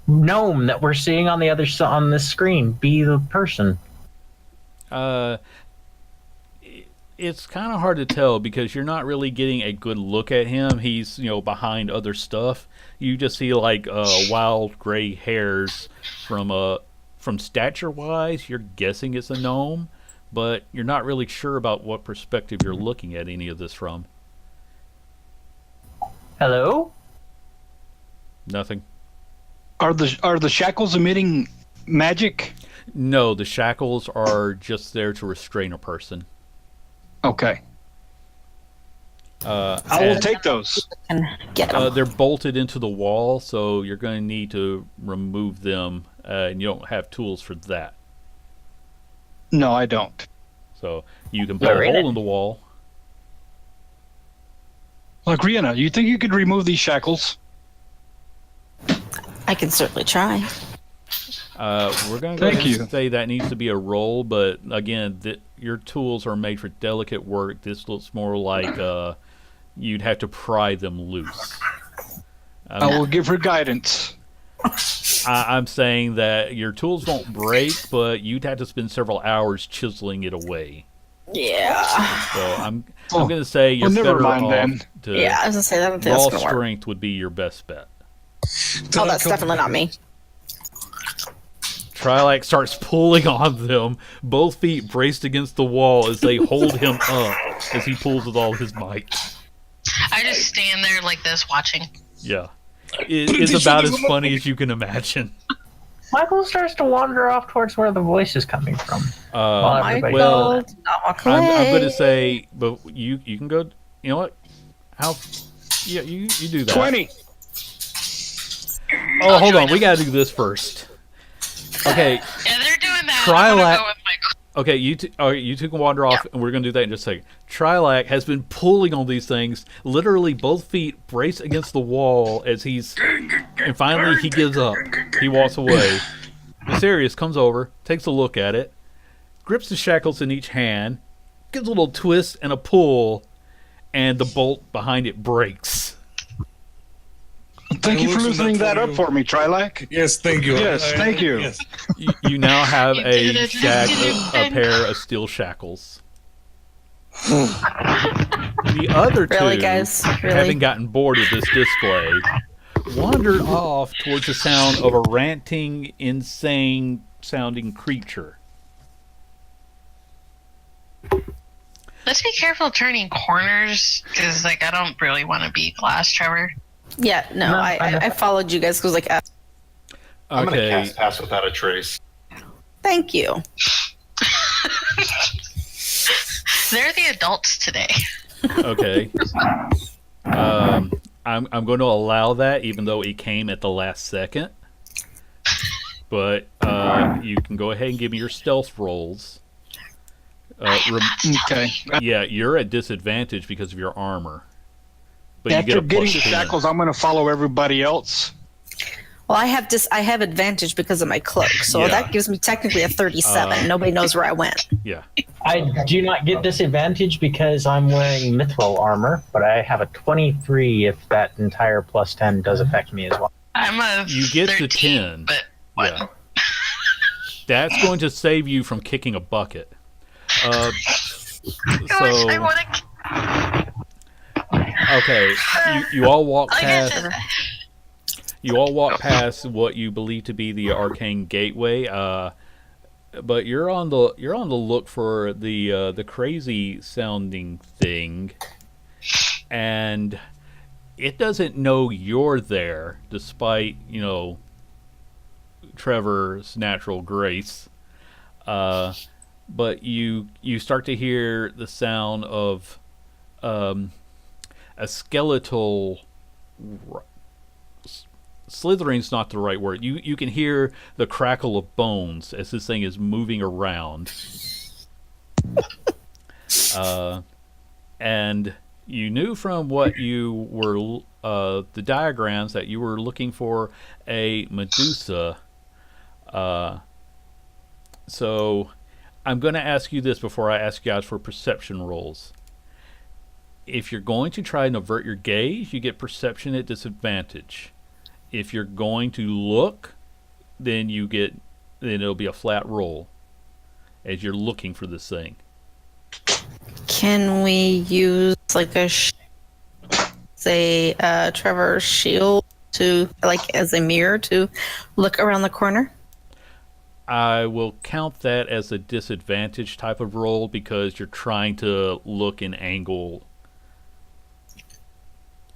gnome that we're seeing on on this screen be the person? It's kind of hard to tell because you're not really getting a good look at him. He's behind other stuff. You just see like wild gray hairs from stature wise. You're guessing it's a gnome, but you're not really sure about what perspective you're looking at any of this from. Hello? Nothing. Are the shackles emitting magic? No, the shackles are just there to restrain a person. Okay. I will take those. And get them. They're bolted into the wall, so you're going to need to remove them, and you don't have tools for that. No, I don't. So you can put a hole in the wall. Look, Rihanna, you think you could remove these shackles? I can certainly try. We're going to go Thank ahead you. and say that needs to be a roll, but again, your tools are made for delicate work. This looks more like you'd have to pry them loose. I will give her guidance. I'm saying that your tools won't break, but you'd have to spend several hours chiseling it away. Yeah. So I'm going to say you're never better mind off then. to Yeah, I was gonna say that. I don't think raw that's gonna work. strength would be your best bet. Oh, that's definitely not me. Trilak starts pulling on them, both feet braced against the wall as they hold him up as he pulls with all his might. I just stand there like this watching. Yeah. It's about as funny as you can imagine. Michael starts to wander off towards where the voice is coming from. Everybody well, does that. I'm going to say, but you can go. You know what? Yeah, you do that. 20. Oh, hold on. We got to do this first. Okay. Yeah, they're doing that. Trilak- I'm gonna go with Michael. Okay, you two can wander off, and we're going to do that in just a second. Trilak has been pulling on these things, literally both feet braced against the wall as and finally he gives up. He walks away. Viserys comes over, takes a look at it, grips the shackles in each hand, gives a little twist and a pull, and the bolt behind it breaks. Thank you for loosening that up for me, Trilak. Yes, thank you. Yes, thank you. Yes. You now have You did a it. pair of steel shackles. The other two, Really, guys? Really? having gotten bored of this display, wandered off towards the sound of a ranting, insane-sounding creature. Let's be careful turning corners, because like I don't really want to be glass, Trevor. Yeah, no, I followed you guys because like, I'm going to Okay, cast Pass Without a Trace. thank you. They're the adults today. okay. I'm going to allow that, even though it came at the last second. But you can go ahead and give me your stealth rolls. Okay. Yeah, you're at disadvantage because of your armor. But you After get a getting plus the 10. shackles, I'm going to follow everybody else. Well, I have advantage because of my cloak, so Yeah. that gives me technically a 37. Nobody knows where I went. Yeah. I do not get disadvantage because I'm wearing mithril armor, but I have a 23 if that entire plus 10 does affect me as well. I'm a You get to 10. 13, but what? Yeah. That's going to save you from kicking a bucket. Gosh, I want to. Okay, you all walk I past. guess You all walk past what you believe to be the arcane gateway, but you're on the look for the crazy sounding thing, and it doesn't know you're there, despite Trevor's natural grace. But you start to hear the sound of a skeletal. Slithering's not the right word. You can hear the crackle of bones as this thing is moving around. And you knew from what you were the diagrams that you were looking for a Medusa. So I'm going to ask you this before I ask you guys for perception rolls. If you're going to try and avert your gaze, you get perception at disadvantage. If you're going to look, then it'll be a flat roll as you're looking for this thing. Can we use like Trevor's shield to like as a mirror to look around the corner? I will count that as a disadvantage type of roll because you're trying to look and angle.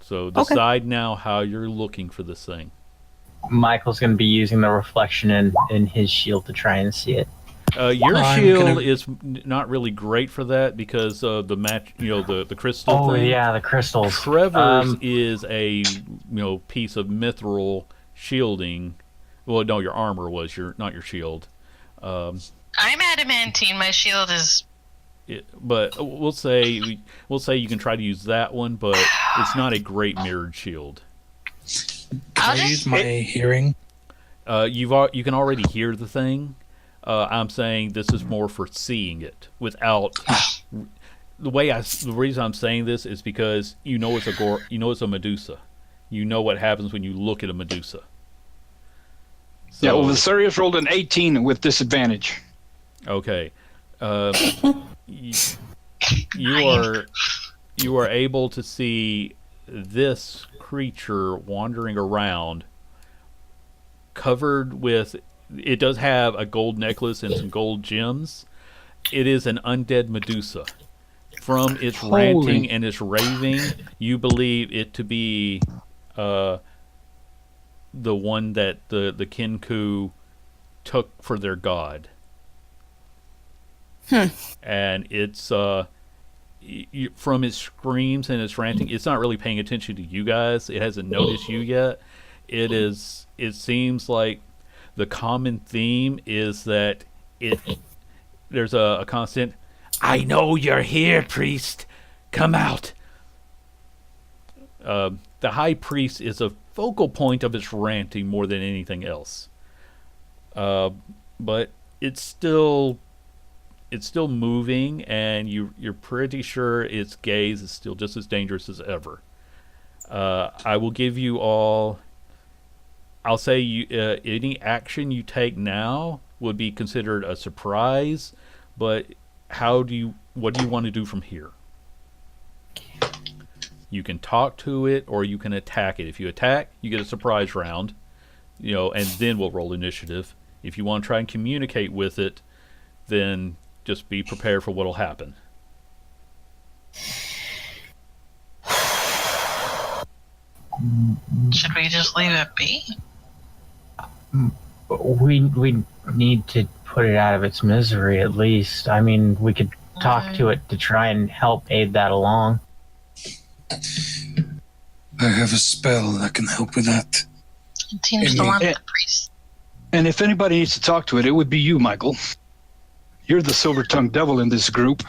So decide now how you're looking for this thing. Michael's going to be using the reflection in his shield to try and see it. Your I'm shield gonna- is not really great for that because the the crystal Oh thing. yeah, the crystals. Trevor's is a piece of mithril shielding. Well, no, your armor was not your shield. I'm adamantine. My shield is. But we'll say you can try to use that one, but it's not a great mirrored shield. I'll Can I just. use my hearing? You can already hear the thing. I'm saying this is more for seeing it without. The reason I'm saying this is because it's a Medusa. You know what happens when you look at a Medusa. So, Yeah, well, Viserius rolled an 18 with disadvantage. okay. You are able to see this creature wandering around, covered with. It does have a gold necklace and some gold gems. It is an undead Medusa. From its ranting and its raving, you believe it to be the one that the Kinku took for their god. And it's from its screams and its ranting, it's not really paying attention to you guys. It hasn't noticed you yet. It seems like the common theme is that there's a constant, I know you're here, priest. Come out. The high priest is a focal point of its ranting more than anything else. But it's still moving, and you're pretty sure its gaze is still just as dangerous as ever. I will give you all. I'll say any action you take now would be considered a surprise, but what do you want to do from here? You can talk to it, or you can attack it. If you attack, you get a surprise round, and then we'll roll initiative. If you want to try and communicate with it, then just be prepared for what'll happen. Should we just leave it be? We need to put it out of its misery at least. I mean, we could talk to it to try and help aid that along. I have a spell that can help with that. It seems to want the priest. And if anybody needs to talk to it, it would be you, Michael. You're the silver-tongued devil in this group.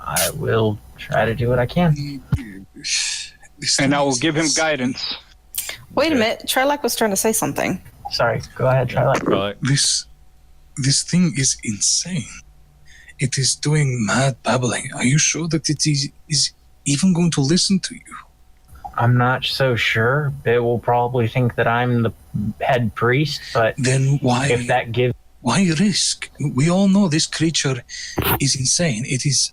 I will try to do what I can. And I will give him guidance. Wait a minute. Trilak was trying to say something. Sorry, go ahead, try that. Right. This thing is insane. It is doing mad babbling. Are you sure that it is even going to listen to you? I'm not so sure. It will probably think that I'm the head priest, but then if that gives... Why risk? We all know this creature is insane. It is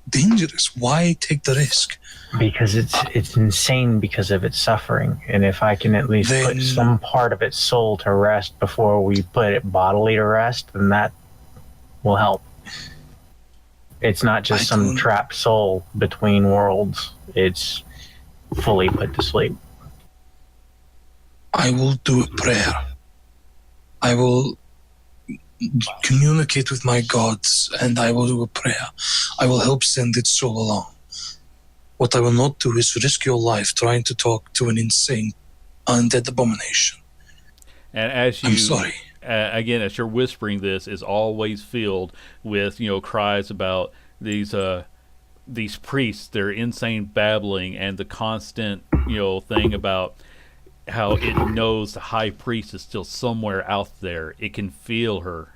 dangerous. Why take the risk? Because it's insane because of its suffering. And if I can at least put some part of its soul to rest before we put it bodily to rest, then that will help. It's not just some trapped soul between worlds. It's fully put to sleep. I will do a prayer. I will communicate with my gods, and I will do a prayer. I will help send its soul along. What I will not do is risk your life trying to talk to an insane undead abomination. And as you, I'm sorry. Again, as you're whispering this, is always filled with cries about these priests, their insane babbling, and the constant thing about how it knows the high priest is still somewhere out there. It can feel her.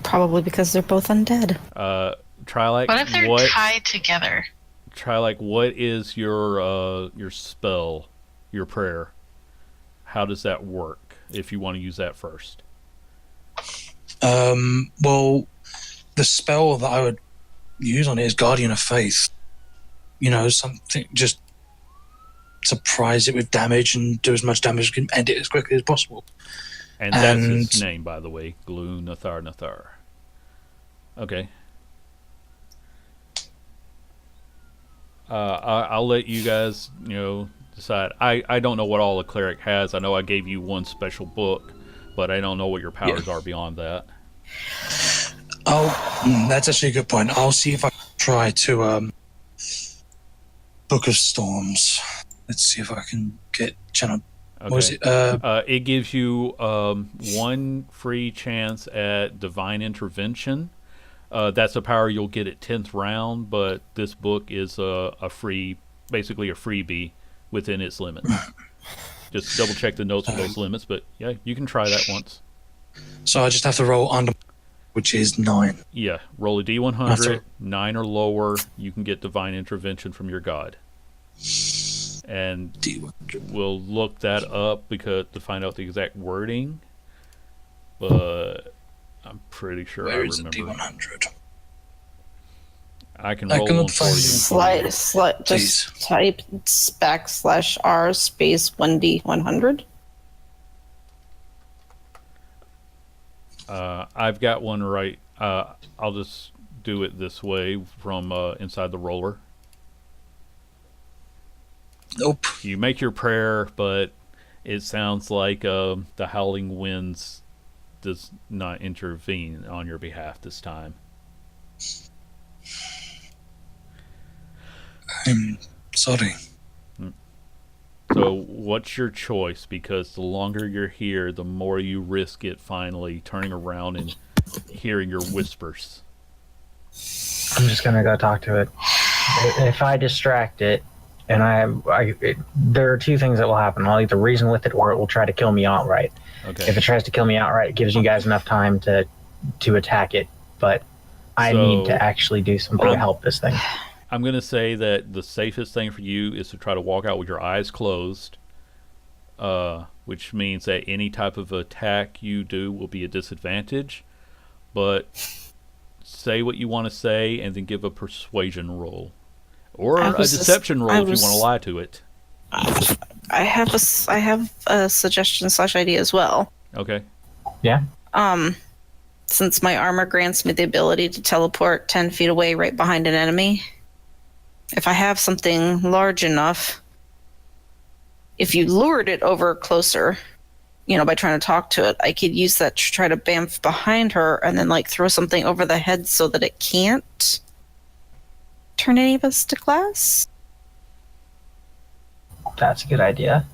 Probably because they're both undead. Trilak, What if they're tied together? Trilak, what is your spell, your prayer? How does that work, if you want to use that first? Well, the spell that I would use on it is Guardian of Faith. Something, just surprise it with damage and do as much damage as can end it as quickly as possible. And that's his name, by the way, Glue Nathar. Okay. I'll let you guys, decide. I don't know what all the cleric has. I know I gave you one special book, but I don't know what your powers are beyond that. Oh, that's actually a good point. I'll see if I can try to Book of Storms. Let's see if I can get channel. Okay. What is it? It gives you one free chance at divine intervention. That's a power you'll get at 10th round, but this book is basically a freebie within its limits. Just double check the notes for those limits, but yeah, you can try that once. So I just have to roll under, which is 9. Yeah, roll a D100, 9 or lower, you can get divine intervention from your god. And we'll look that up to find out the exact wording, but I'm pretty sure I remember. Where is the D100? I can roll one for you. Just type /r space 1D100. I've got one right. I'll just do it this way from inside the roller. Nope. You make your prayer, but it sounds like the Howling Winds does not intervene on your behalf this time. I'm sorry. So what's your choice? Because the longer you're here, the more you risk it finally turning around and hearing your whispers. I'm just going to go talk to it. If I distract it, and there are two things that will happen. I'll either reason with it, or it will try to kill me outright. Okay. If it tries to kill me outright, it gives you guys enough time to attack it. But I need to actually do something to help this thing. I'm going to say that the safest thing for you is to try to walk out with your eyes closed, which means that any type of attack you do will be a disadvantage. but say what you want to say and then give a persuasion roll. Or a deception roll if you want to lie to it. I have a suggestion / idea as well. Okay. Yeah. Since my armor grants me the ability to teleport 10 feet away right behind an enemy, if I have something large enough, if you lured it over closer, by trying to talk to it, I could use that to try to bamf behind her and then throw something over the head so that it can't turn any of us to glass. That's a good idea.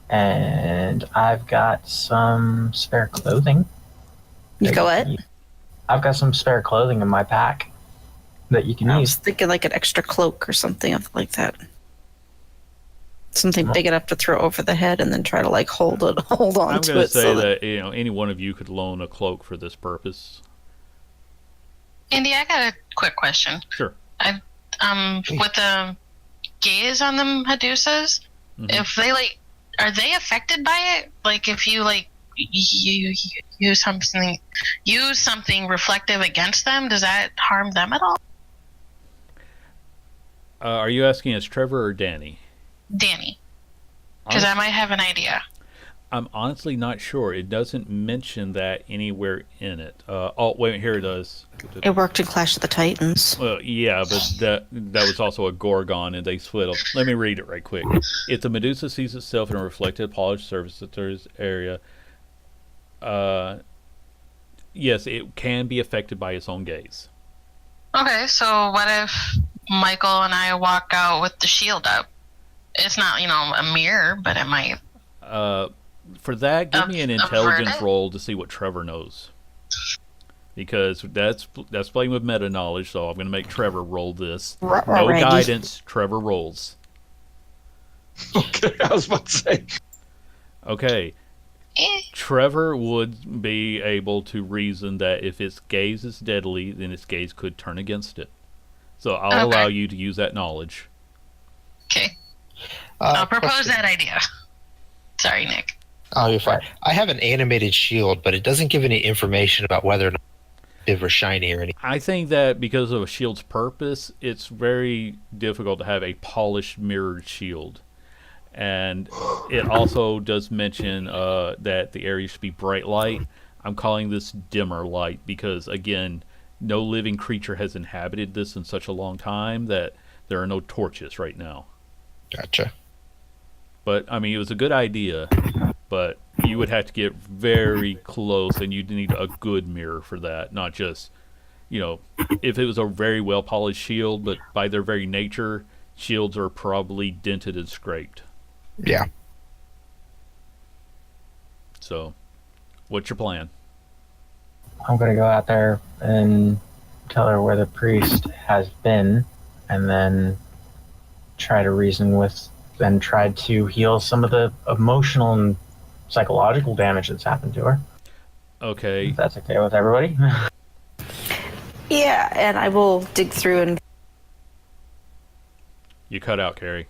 And I've got some spare clothing. You go what? I've got some spare clothing in my pack that you can I use. was thinking an extra cloak or something like that. Something big enough to throw over the head and then try to hold on to it. I'm going to say that any one of you could loan a cloak for this purpose. Andy, I got a quick question. Sure. With the gaze on them Medusas, if they are they affected by it? If you you use something reflective against them, does that harm them at all? Are you asking us Trevor or Danny? Danny, because I might have an idea. I'm honestly not sure. It doesn't mention that anywhere in it. Oh, wait, here it does. It worked in Clash of the Titans. Well, yeah, but that was also a Gorgon, and they split up. Let me read it right quick. If the Medusa sees itself in a reflected, polished surface area, yes, it can be affected by its own gaze. Okay, so what if Michael and I walk out with the shield up? It's not, a mirror, but it might. For that, give me an intelligence roll to see what Trevor knows. Because that's playing with meta knowledge, so I'm going to make Trevor roll this. No guidance, Trevor rolls. Okay, I was about to say. Okay. Trevor would be able to reason that if its gaze is deadly, then its gaze could turn against it. So I'll allow you to use that knowledge. Okay. I'll propose that idea. Sorry, Nick. Oh, you're fine. I have an animated shield, but it doesn't give any information about whether or not it's or shiny or anything. I think that because of a shield's purpose, it's very difficult to have a polished mirrored shield. And it also does mention that the area should be bright light. I'm calling this dimmer light because, again, no living creature has inhabited this in such a long time that there are no torches right now. Gotcha. But, it was a good idea, but you would have to get very close, and you'd need a good mirror for that, not just, if it was a very well-polished shield, but by their very nature, shields are probably dented and scraped. Yeah. So, what's your plan? I'm going to go out there and tell her where the priest has been, and then try to reason with and try to heal some of the emotional and psychological damage that's happened to her. Okay. If that's okay with everybody. Yeah, and I will dig through and... You cut out, Carrie.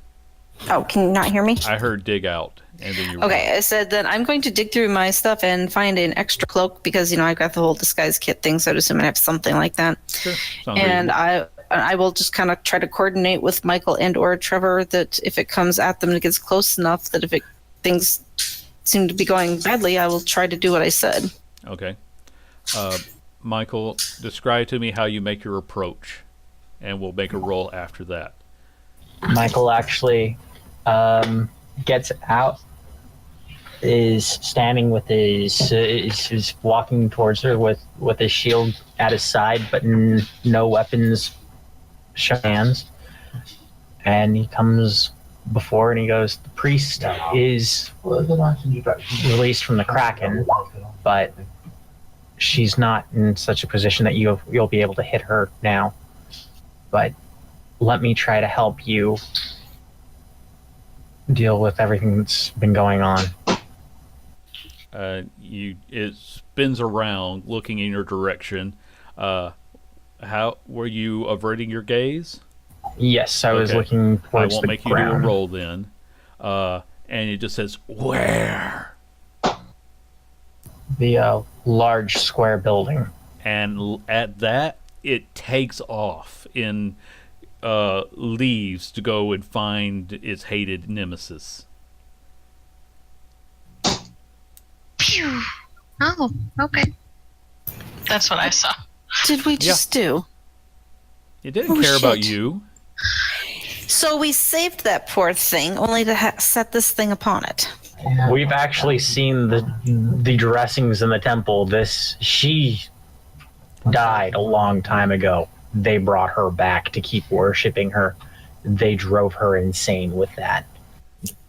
Oh, can you not hear me? I heard dig out, and then you... Okay, I said that I'm going to dig through my stuff and find an extra cloak because, I've got the whole disguise kit thing, so I'd assume I have something like that. Sure. Sounds And reasonable. I will just kind of try to coordinate with Michael and or Trevor that if it comes at them and it gets close enough that if things seem to be going badly, I will try to do what I said. Okay. Michael, describe to me how you make your approach, and we'll make a roll after that. Michael actually gets out, is standing with is walking towards her with his shield at his side, but no weapons show hands. And he comes before and he goes, "The priest is released from the Kraken, but she's not in such a position that you'll be able to hit her now. But let me try to help you deal with everything that's been going on." It spins around, looking in your direction. How were you averting your gaze? Yes, I was looking towards the ground. I won't make you do a roll then. And it just says, "Where?" the large square building. And at that, it takes off in leaves to go and find its hated nemesis. Pew. Oh, okay. That's what I saw. Did we just do? It didn't Oh, care about shit. you. So we saved that poor thing only to set this thing upon it. We've actually seen the dressings in the temple. She died a long time ago. They brought her back to keep worshiping her. They drove her insane with that.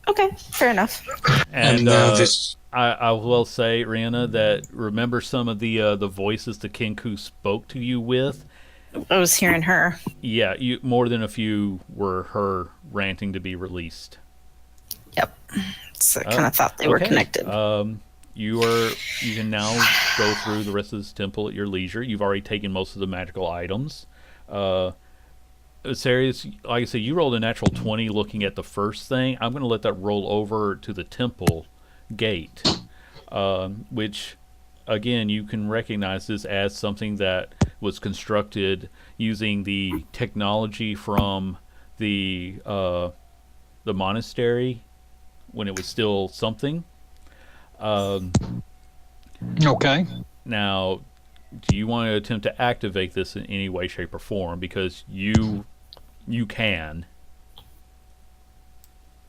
Okay, fair enough. And now this. I will say, Rihanna, that remember some of the voices the Kenku spoke to you with? I was hearing her. Yeah, more than a few were her ranting to be released. Yep. So I kind of thought they were connected. You can now go through the rest of this temple at your leisure. You've already taken most of the magical items. Serious, like I said, you rolled a natural 20 looking at the first thing. I'm going to let that roll over to the temple gate, which, again, you can recognize this as something that was constructed using the technology from the monastery when it was still something. Okay. Now, do you want to attempt to activate this in any way, shape, or form? Because you can.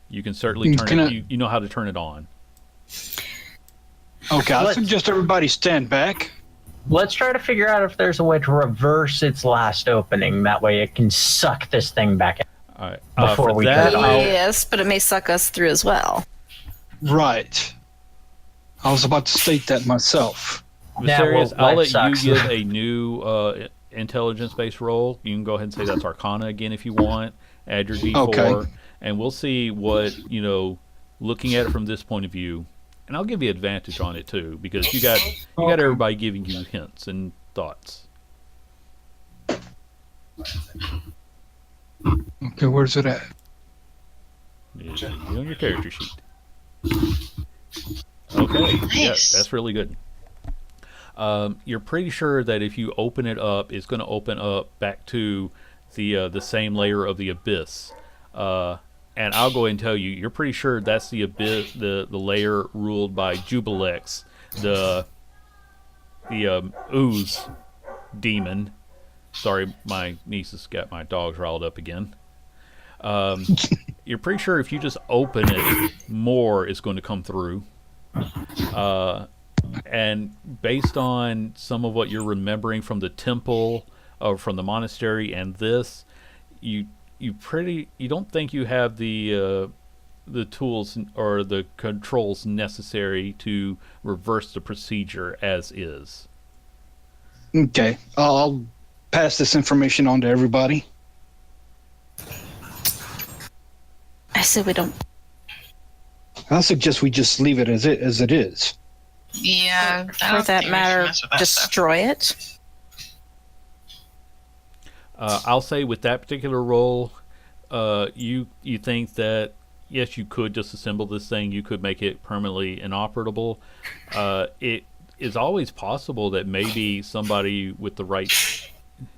You can certainly turn it. You know how to turn it on. Okay, I suggest everybody stand back. Let's try to figure out if there's a way to reverse its last opening. That way it can suck this thing back in. All right. Before For we that, turn it on. Yes, but it may suck us through as well. Right. I was about to state that myself. Viserius, well, I'll life let sucks. you give a new intelligence-based roll. You can go ahead and say that's Arcana again if you want. Add your D4, Okay. and we'll see what, looking at it from this point of view. And I'll give you advantage on it too, because you got everybody giving you hints and thoughts. Okay, where's it at? It's on your character sheet. Okay, yeah, Nice. that's really good. You're pretty sure that if you open it up, it's going to open up back to the same layer of the abyss. And I'll go ahead and tell you, you're pretty sure that's the abyss, the layer ruled by Jubilex, the ooze demon. Sorry, my niece has got my dogs riled up again. You're pretty sure if you just open it, more is going to come through. And based on some of what you're remembering from the temple or from the monastery and this, you don't think you have the tools or the controls necessary to reverse the procedure as is. Okay, I'll pass this information on to everybody. I said we don't. I suggest we just leave it as it is. Yeah. I For don't that think we should matter, mess with that stuff. destroy it. I'll say with that particular role, you think that yes, you could disassemble this thing. You could make it permanently inoperable. It is always possible that maybe somebody with the right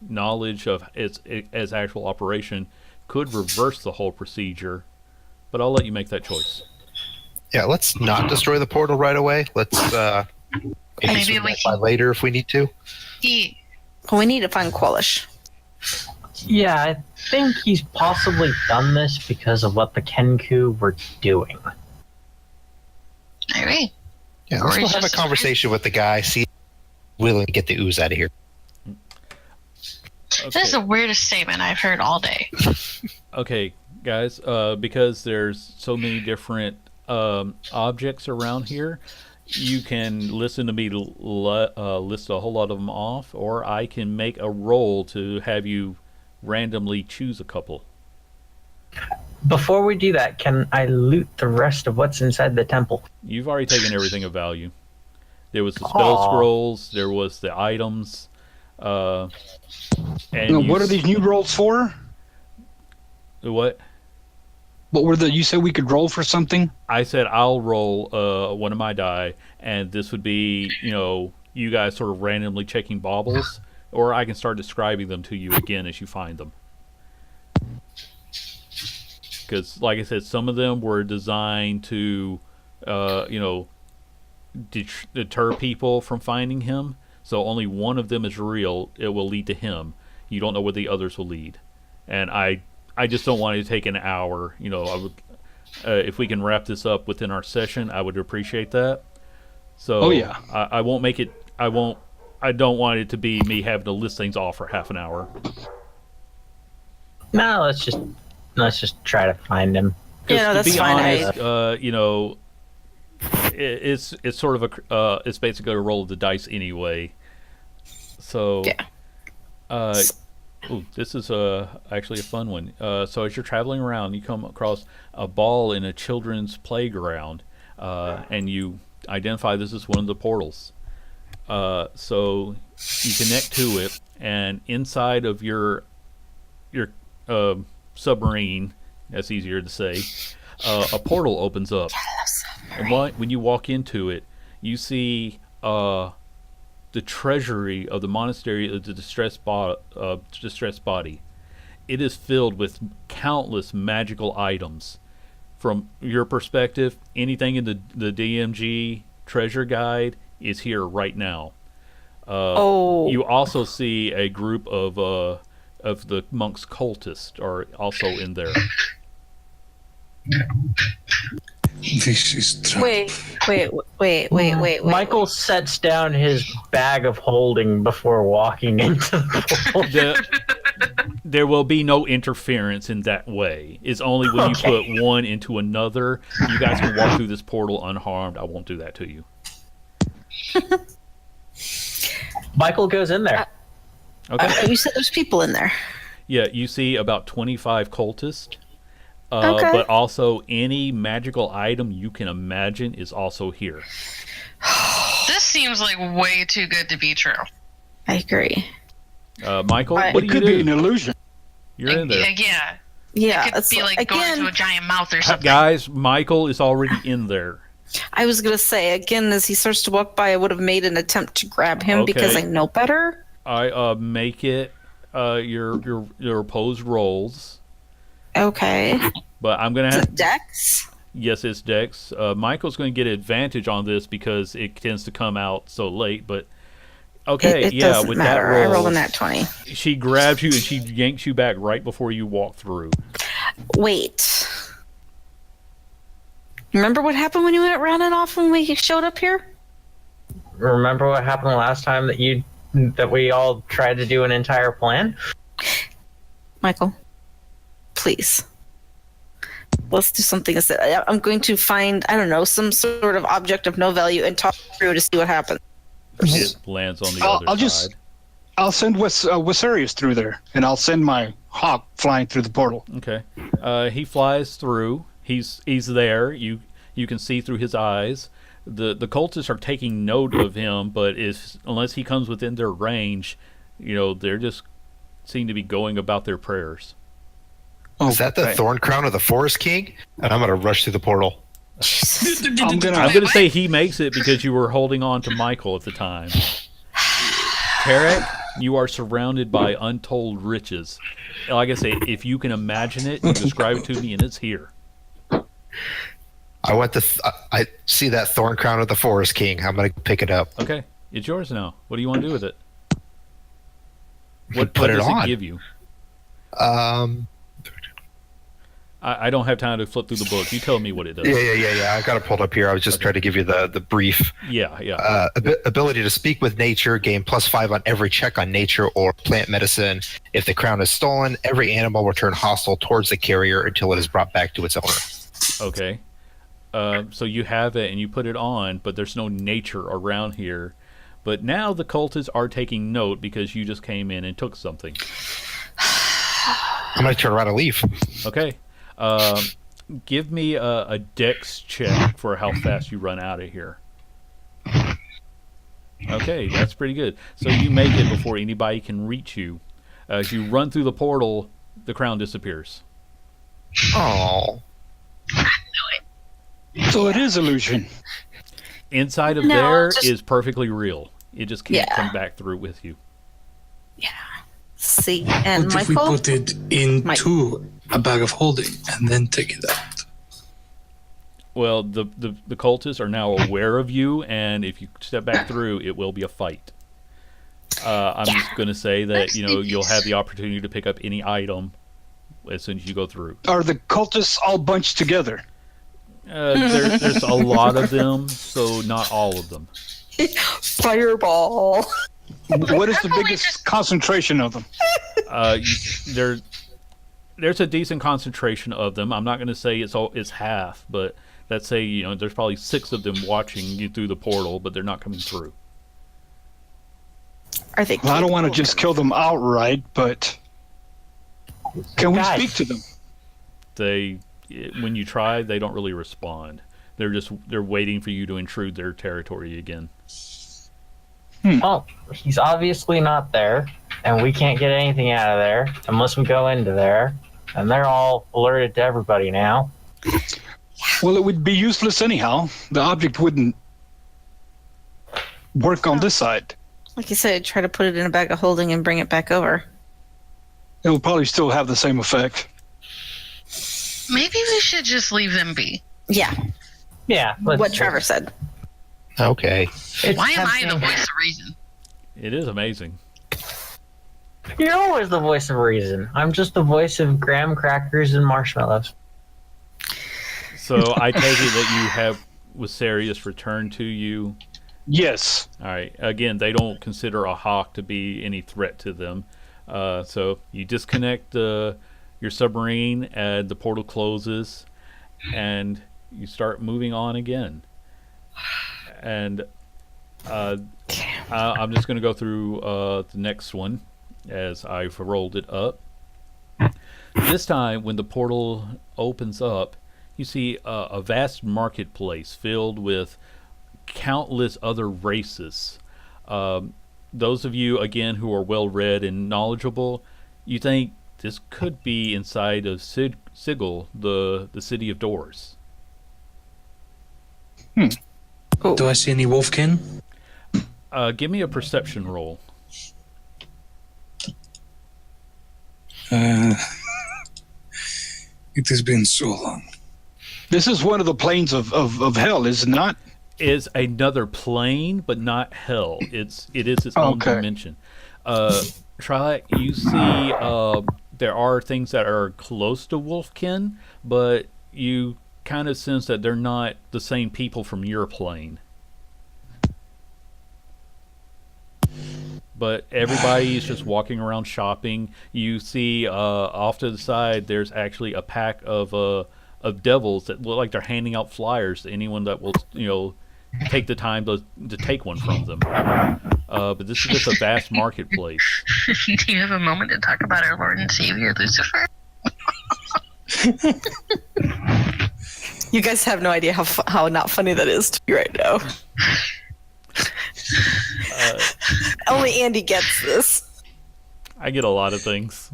knowledge of its as actual operation could reverse the whole procedure. But I'll let you make that choice. Yeah, let's not destroy the portal right away. Let's maybe swing we that by can- later if we need to. Yeah. Well, we need to find Quellish. Yeah, I think he's possibly done this because of what the Kenku were doing. All right. Yeah, let's Or go he's have a just- conversation with the guy. See, if he's willing to get the ooze out of here. This is the weirdest statement I've heard all day. Okay, guys, because there's so many different objects around here, you can listen to me list a whole lot of them off, or I can make a roll to have you randomly choose a couple. Before we do that, can I loot the rest of what's inside the temple? You've already taken everything of value. There was the spell Aw. scrolls, there was the items, and Now, what are these new rolls for? What? What were the? You said we could roll for something. I said I'll roll one of my die, and this would be, you guys sort of randomly checking baubles, or I can start describing them to you again as you find them. Because, like I said, some of them were designed to, deter people from finding him. So only one of them is real. It will lead to him. You don't know where the others will lead. And I just don't want it to take an hour. I would, if we can wrap this up within our session, I would appreciate that. So Oh, yeah. I won't make it. I don't want it to be me having to list things off for half an hour. No, let's just try to find him. Yeah, no, To that's be fine. honest, it's sort of it's basically a roll of the dice anyway. So Yeah. ooh, this is actually a fun one. So as you're traveling around, you come across a ball in a children's playground, and you identify this as one of the portals. So you connect to it, and inside of your submarine, that's easier to say, a portal opens up. And when you walk into it, you see the treasury of the monastery of the distressed body. It is filled with countless magical items. From your perspective, anything in the DMG treasure guide is here right now. You also see a group of the monks' cultists are also in there. This is trap. Wait. Michael sets down his bag of holding before walking into the portal. There will be no interference in that way. It's only when you put one into another. You guys can walk through this portal unharmed. I won't do that to you. Michael goes in there. Okay. You said there's people in there. Yeah, you see about 25 cultists. Okay. But also any magical item you can imagine is also here. This seems like way too good to be true. I agree. Michael, It what do It you could be do? an illusion. You're in there. Yeah. Yeah, It could it's be like going again. into a giant mouth or something. Guys, Michael is already in there. I was gonna say again as he starts to walk by, I would have made an attempt to grab him because I Okay. know better. I make it your opposed rolls. Okay. But I'm gonna Is have it Dex? yes, it's Dex. Michael's going to get advantage on this because it tends to come out so late. But okay, It yeah, doesn't with matter. that I roll, rolled a nat 20. she grabs you and she yanks you back right before you walk through. Wait. Remember what happened when you went running off when we showed up here? Remember what happened last time that we all tried to do an entire plan? Michael, please. Let's do something instead. I'm going to find, I don't know, some sort of object of no value and talk through to see what happens. It lands on the other I'll side. just I'll send Wissarius through there, and I'll send my hawk flying through the portal. Okay. He flies through. He's there. You can see through his eyes. The cultists are taking note of him, but unless he comes within their range, they're just seem to be going about their prayers. Is that the okay. thorn crown of the Forest King? And I'm going to rush through the portal. I'm gonna. I'm going to say he makes it because you were holding on to Michael at the time. Tarek, you are surrounded by untold riches. Like I say, if you can imagine it, you describe it to me, and it's here. I want I see that thorn crown of the Forest King. I'm going to pick it up. Okay, it's yours now. What do you want to do with it? What Put it does on. it give you? I don't have time to flip through the book. You tell me what it does. Yeah. I got it pulled up here. I was just trying to give you the brief. Yeah. Ability to speak with nature, gain +5 on every check on nature or plant medicine. If the crown is stolen, every animal will turn hostile towards the carrier until it is brought back to its owner. Okay. So you have it and you put it on, but there's no nature around here. But now the cultists are taking note because you just came in and took something. I'm going to turn around and leave. Okay. Give me a dex check for how fast you run out of here. Okay, that's pretty good. So you make it before anybody can reach you. As you run through the portal, the crown disappears. Oh. So it is illusion. Inside of No, there just- is perfectly real. It just can't Yeah. come back through with you. See, and What if we Michael? put it into a bag of holding and then take it out? Well, the cultists are now aware of you, and if you step back through, it will be a fight. I'm just going to say that you'll have the opportunity to pick up any item as soon as you go through. Are the cultists all bunched together? There's a lot of them, so not all of them. Fireball. What is the biggest concentration of them? There's a decent concentration of them. I'm not going to say it's half, but let's say there's probably 6 of them watching you through the portal, but they're not coming through. Are they? Well, I don't want to just kill them outright, but can we Guys. speak to them? When you try, they don't really respond. They're waiting for you to intrude their territory again. Well, he's obviously not there, and we can't get anything out of there unless we go into there. And they're all alerted to everybody now. Well, it would be useless anyhow. The object wouldn't work on this side. Like you said, try to put it in a bag of holding and bring it back over. It will probably still have the same effect. Maybe we should just leave them be. Yeah, Yeah. what Trevor said. Okay. It's Why am I the tempting. voice of reason? It is amazing. You're always the voice of reason. I'm just the voice of graham crackers and marshmallows. So I take it that you have Wisarius returned to you. Yes. All right. Again, they don't consider a hawk to be any threat to them. So you disconnect your submarine, and the portal closes, and you start moving on again. And I'm just going to go through the next one as I've rolled it up. This time, when the portal opens up, you see a vast marketplace filled with countless other races. Those of you, again, who are well-read and knowledgeable, you think this could be inside of Sigil, the city of doors. Do I see any wolfkin? Give me a perception roll. It has been so long. This is one of the planes of hell, is it not? Is another plane, but not hell. It is its own Okay. dimension. Trilak, you see there are things that are close to Wolfkin, but you kind of sense that they're not the same people from your plane. But everybody is just walking around shopping. You see off to the side, there's actually a pack of devils that look like they're handing out flyers to anyone that will, take the time to take one from them. But this is just a vast marketplace. Do you have a moment to talk about our Lord and Savior, Lucifer? You guys have no idea how not funny that is to me right now. Only Andy gets this. I get a lot of things.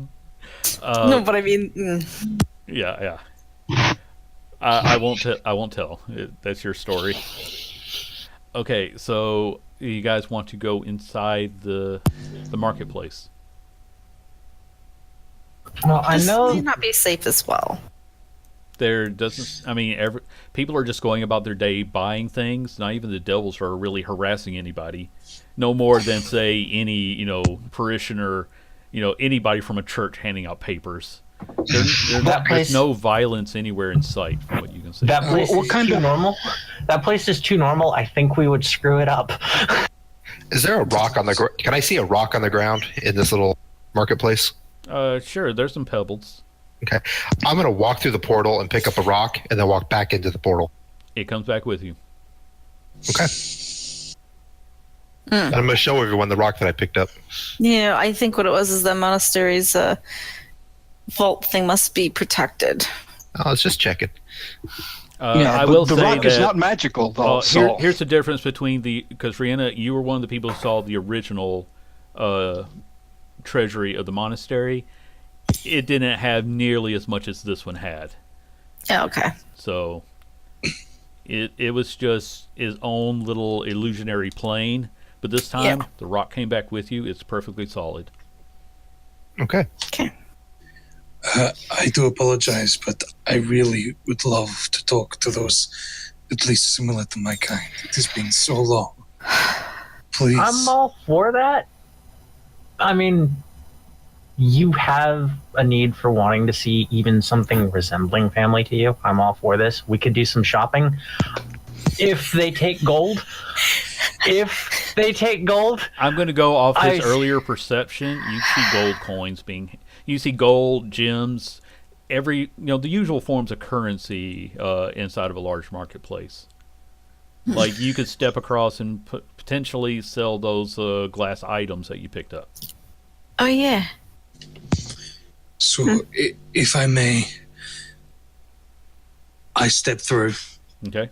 No, but I mean, Yeah. I won't tell. That's your story. Okay, so you guys want to go inside the marketplace? Well, I this know. may not be safe as well. There doesn't. I mean, people are just going about their day buying things. Not even the devils are really harassing anybody. No more than say any parishioner, anybody from a church handing out papers. There's no violence anywhere in sight, from what you can see. That place What is kind too of- normal. That place is too normal. I think we would screw it up. Is there a rock on the ground? Can I see a rock on the ground in this little marketplace? Sure. There's some pebbles. Okay. I'm going to walk through the portal and pick up a rock and then walk back into the portal. It comes back with you. Okay. And I'm going to show everyone the rock that I picked up. Yeah, I think what it was is the monastery's vault thing must be protected. Oh, let's just check it. I but will the say rock is that- not magical, though. Well, so here's the difference between because Rihanna, you were one of the people who saw the original treasury of the monastery. It didn't have nearly as much as this one had. Yeah, okay. So it was just his own little illusionary plane. But this time, Yeah. the rock came back with you. It's perfectly solid. Okay. Okay. I do apologize, but I really would love to talk to those at least similar to my kind. It has been so long. Please. I'm all for that. I mean, you have a need for wanting to see even something resembling family to you. I'm all for this. We could do some shopping. If they take gold. If they take gold. I'm going to go off his I- earlier perception. You see gold coins being. You see gold, gems, the usual forms of currency inside of a large marketplace. Like you could step across and potentially sell those glass items that you picked up. Oh yeah. So, if I may, I step through. Okay.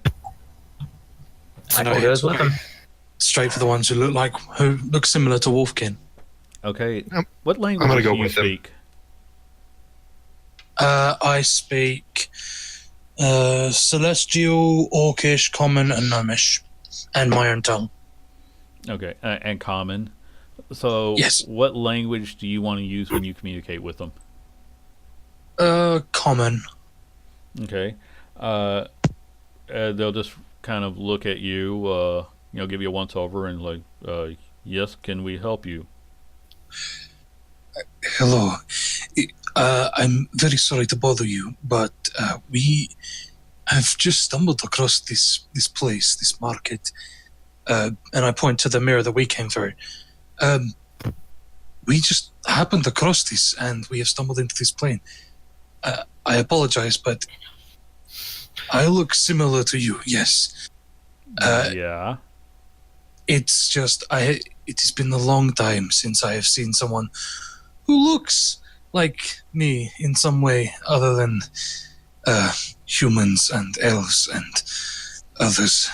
I can go with them. Straight for the ones who look similar to Wolfkin. Okay. I'm What language gonna go do you with them. speak? I speak Celestial, Orcish, Common, and Gnomish, and my own tongue. Okay, and common. So, Yes. what language do you want to use when you communicate with them? Common. Okay. They'll just kind of look at you, give you a once over and like, yes, can we help you? Hello. I'm very sorry to bother you, but we have just stumbled across this place, this market, and I point to the mirror that we came through. We just happened across this, and we have stumbled into this plane. I apologize, but I look similar to you. Yes. Yeah. It's just it has been a long time since I have seen someone who looks like me in some way other than humans and elves and others.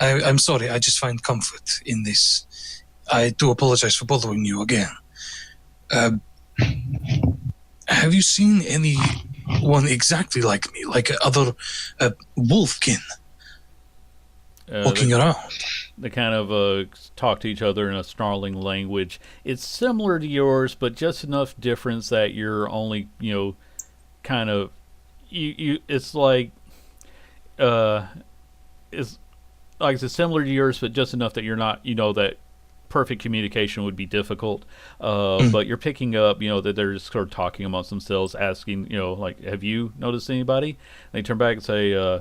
I'm sorry, I just find comfort in this. I do apologize for bothering you again. Have you seen anyone exactly like me, like other wolfkin walking around? They kind of talk to each other in a snarling language. It's similar to yours, but just enough difference that you're only, kind of, it's like, it's similar to yours, but just enough that you're not, that perfect communication would be difficult. But you're picking up, that they're just sort of talking amongst themselves, asking, like, have you noticed anybody? And they turn back and say,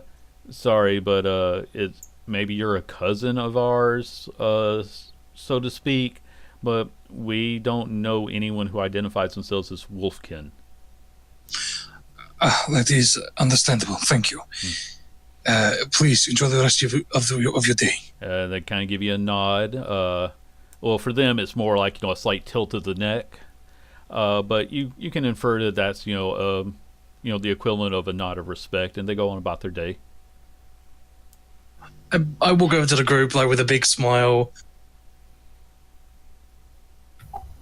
sorry, but it's, maybe you're a cousin of ours, so to speak, but we don't know anyone who identifies themselves as Wolfkin. That is understandable. Thank you. Please enjoy the rest of your day. They kind of give you a nod. Well, for them, it's more like a slight tilt of the neck, but you can infer that that's the equivalent of a nod of respect, and they go on about their day. I walk over to the group with a big smile.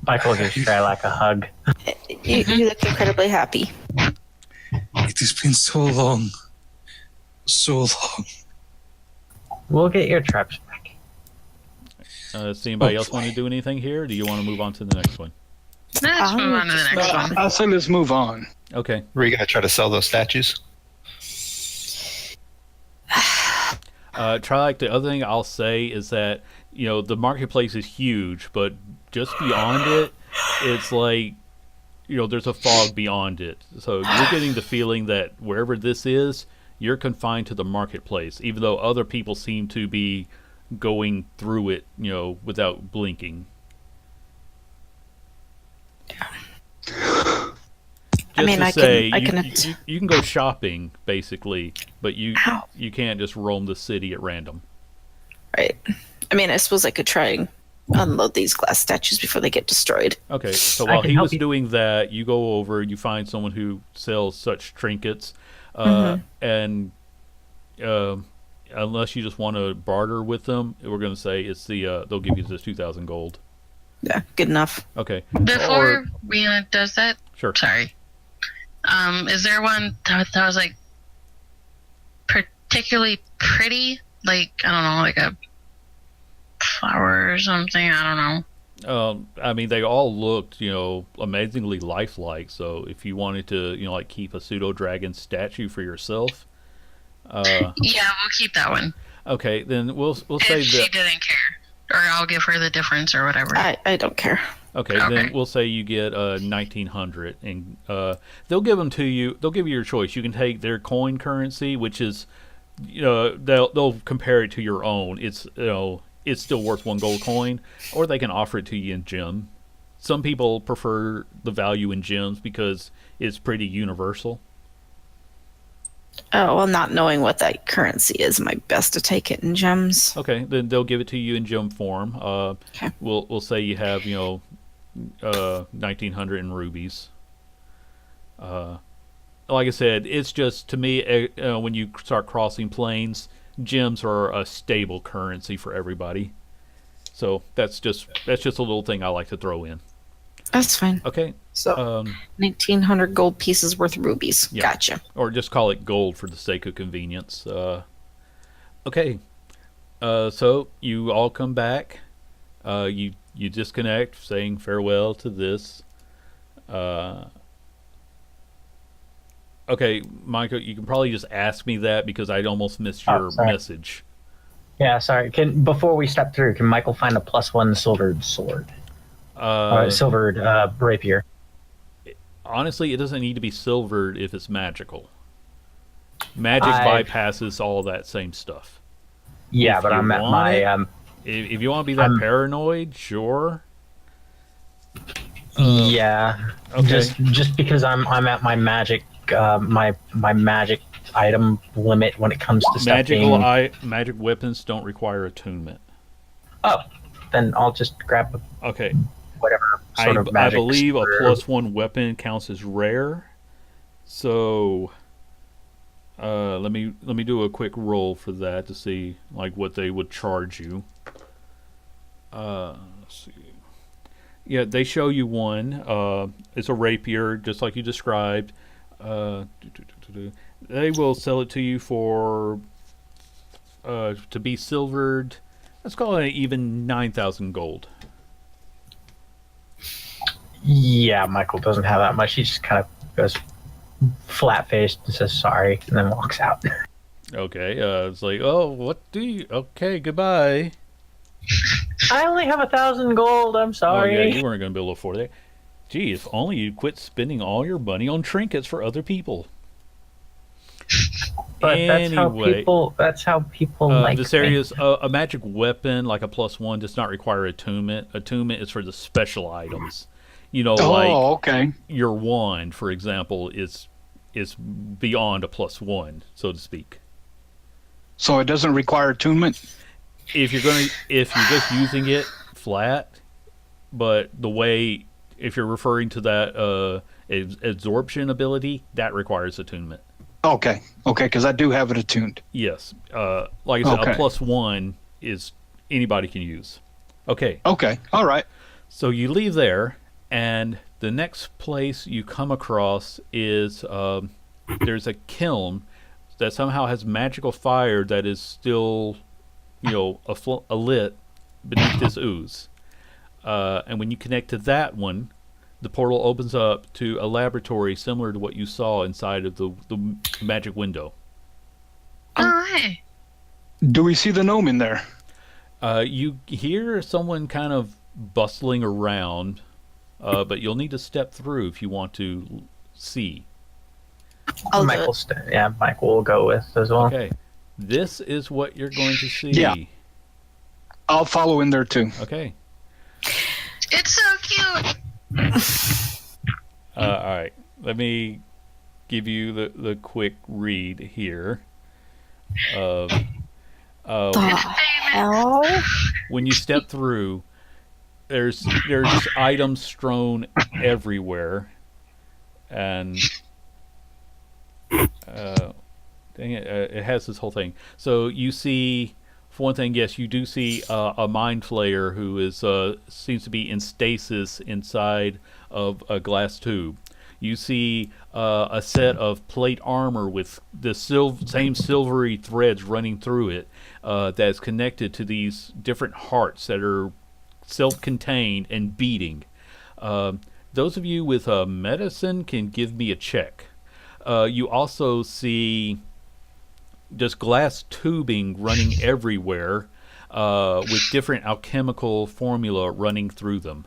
Michael gives Shylock a hug. You look incredibly happy. It has been so long. So long. We'll get your traps back. Does anybody else want to do anything here? Or do you want to move on to the next one? Let's move on to the next one. I say let's move on. Okay. Were you going to try to sell those statues? The other thing I'll say is that the marketplace is huge, but just beyond it, it's like there's a fog beyond it. So you're getting the feeling that wherever this is, you're confined to the marketplace, even though other people seem to be going through it, without blinking. I mean, I can. You can go shopping basically, but you Ow. you can't just roam the city at random. Right. I mean, I suppose I could try and unload these glass statues before they get destroyed. Okay, so I while can he help was you. doing that, you go over, you find someone who sells such trinkets, and unless you just want to barter with them, we're going to say it's they'll give you the 2,000 gold. Yeah, good enough. Okay. Before Rihanna does that, Sure. sorry. Is there one that was like particularly pretty? Like, I don't know, like a flower or something? I don't know. I mean, they all looked, amazingly lifelike. So if you wanted to, like keep a pseudo dragon statue for yourself, Yeah, we'll keep that one. okay, then we'll say If she that. didn't care. Or I'll give her the difference or whatever. I don't care. Okay, Okay. then we'll say you get 1900, and they'll give them to you. They'll give you your choice. You can take their coin currency, which is, they'll compare it to your own. It's still worth 1 gold coin, or they can offer it to you in gem. Some people prefer the value in gems because it's pretty universal. Oh, well, not knowing what that currency is, might best to take it in gems. Okay, then they'll give it to you in gem form. Okay. We'll say you have 1900 in rubies. Like I said, it's just to me when you start crossing planes, gems are a stable currency for everybody. So that's just a little thing I like to throw in. That's fine. Okay, So 1,900 gold pieces worth rubies. Yeah. Gotcha. or just call it gold for the sake of convenience. Okay, so you all come back. You disconnect, saying farewell to this. Okay, Michael, you can probably just ask me that because I'd almost missed your sorry. message. Yeah, sorry. Before we step through, can Michael find a +1 silvered sword? Silvered rapier. Honestly, it doesn't need to be silvered if it's magical. Magic I've- bypasses all that same stuff. Yeah, If but you I'm at want my it- If you want to be that I'm- paranoid, sure. yeah. Okay. Just because I'm at my magic my magic item limit when it comes to stuff being. Magic weapons don't require attunement. Oh, then I'll just grab Okay. whatever sort of I magic. believe a sword. +1 weapon counts as rare. So let me do a quick roll for that to see like what they would charge you. Let's see. Yeah, they show you one. It's a rapier, just like you described. They will sell it to you for to be silvered. Let's call it even 9,000 gold. Yeah, Michael doesn't have that much. He just kind of goes flat faced and says sorry, and then walks out. Okay, it's like, oh, what do you? Okay, goodbye. I only have 1,000 gold. I'm Oh sorry. yeah, you weren't going to be able to afford it. Gee, if only you'd quit spending all your money on trinkets for other people. But Anyway, that's how people like this me. area is a magic weapon, like a +1, does not require attunement. Attunement is for the special items. Like okay. your wand, for example, is beyond a +1, so to speak. So it doesn't require attunement? If you're just using it flat, but if you're referring to that absorption ability, that requires attunement. Okay, because I do have it attuned. Yes, like I said, Okay. a +1 is anybody can use. Okay, Okay, all right. so you leave there, and the next place you come across is there's a kiln that somehow has magical fire that is still, lit beneath this ooze. And when you connect to that one, the portal opens up to a laboratory similar to what you saw inside of the magic window. Alright. Do we see the gnome in there? You hear someone kind of bustling around, but you'll need to step through if you want to see. I'll do Michael, it. Michael will go with as well. Okay, this is what you're going to see. Yeah. I'll follow in there too. Okay. It's so cute. All right. Let me give you the quick read here. Of The hell? when you step through, there's items strewn everywhere, and dang it, it has this whole thing. So you see, for one thing, yes, you do see a mind flayer who is seems to be in stasis inside of a glass tube. You see a set of plate armor with the same silvery threads running through it that's connected to these different hearts that are self-contained and beating. Those of you with medicine can give me a check. You also see just glass tubing running everywhere with different alchemical formula running through them.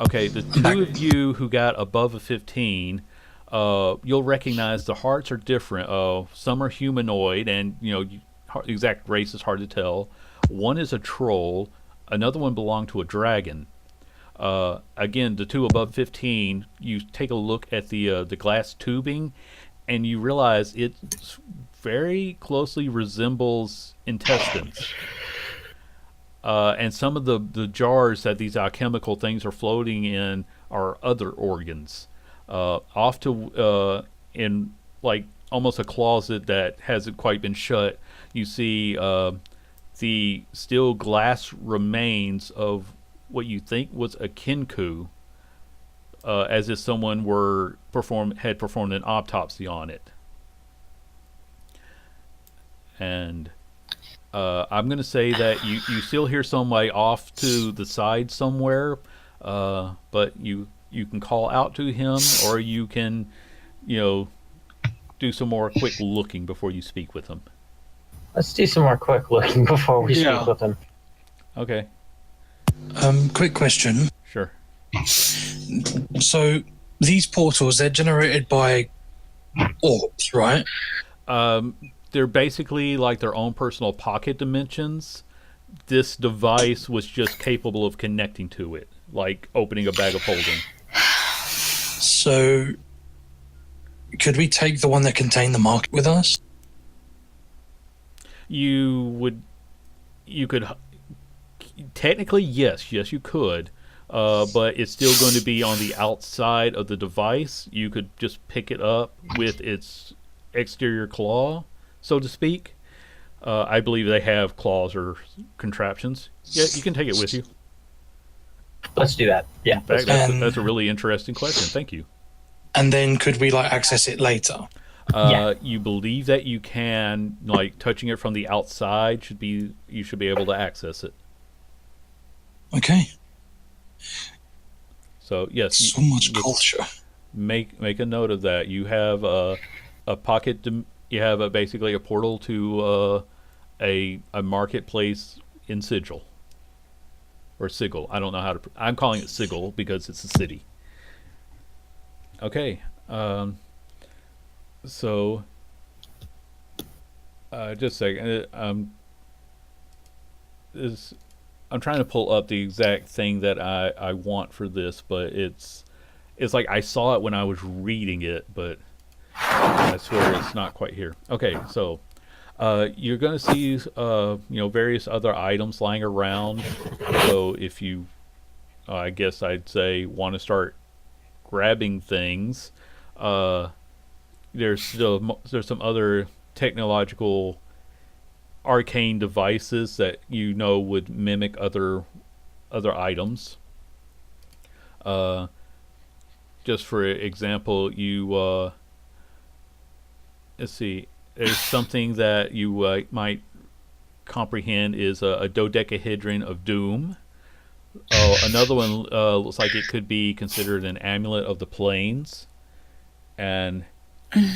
Okay, the two of you who got above a 15, you'll recognize the hearts are different. Some are humanoid, and exact race is hard to tell. One is a troll. Another one belonged to a dragon. Again, the two above 15, you take a look at the glass tubing, and you realize it very closely resembles intestines. And some of the jars that these alchemical things are floating in are other organs. Off to in like almost a closet that hasn't quite been shut, you see the still glass remains of what you think was a kinku, as if someone had performed an autopsy on it. And I'm going to say that you still hear somebody off to the side somewhere, but you can call out to him, or you can, do some more quick looking before you speak with him. Let's do some more quick looking before we speak with him. Okay. Quick question. Sure. So these portals, they're generated by orbs, right? They're basically like their own personal pocket dimensions. This device was just capable of connecting to it, like opening a bag of holding. So could we take the one that contained the market with us? You could technically, yes you could, but it's still going to be on the outside of the device. You could just pick it up with its exterior claw, so to speak. I believe they have claws or contraptions. Yeah, you can take it with you. Let's do that. Yeah. In fact, that's a really interesting question. Thank you. And then could we access it later? You believe that you can, touching it from the outside you should be able to access it. Okay. So yes, so much culture. Make a note of that. You have a pocket. You have basically a portal to a marketplace in Sigil or Sigil. I don't know how to. I'm calling it Sigil because it's a city. Okay. So, just a second. I'm trying to pull up the exact thing that I want for this, but it's like I saw it when I was reading it, but I swear it's not quite here. Okay, so you're going to see various other items lying around. So if you, I guess I'd say, want to start grabbing things, there's some other technological arcane devices that would mimic other items. Just for example, let's see, there's something that you might comprehend is a dodecahedron of doom. Another one looks like it could be considered an amulet of the plains, and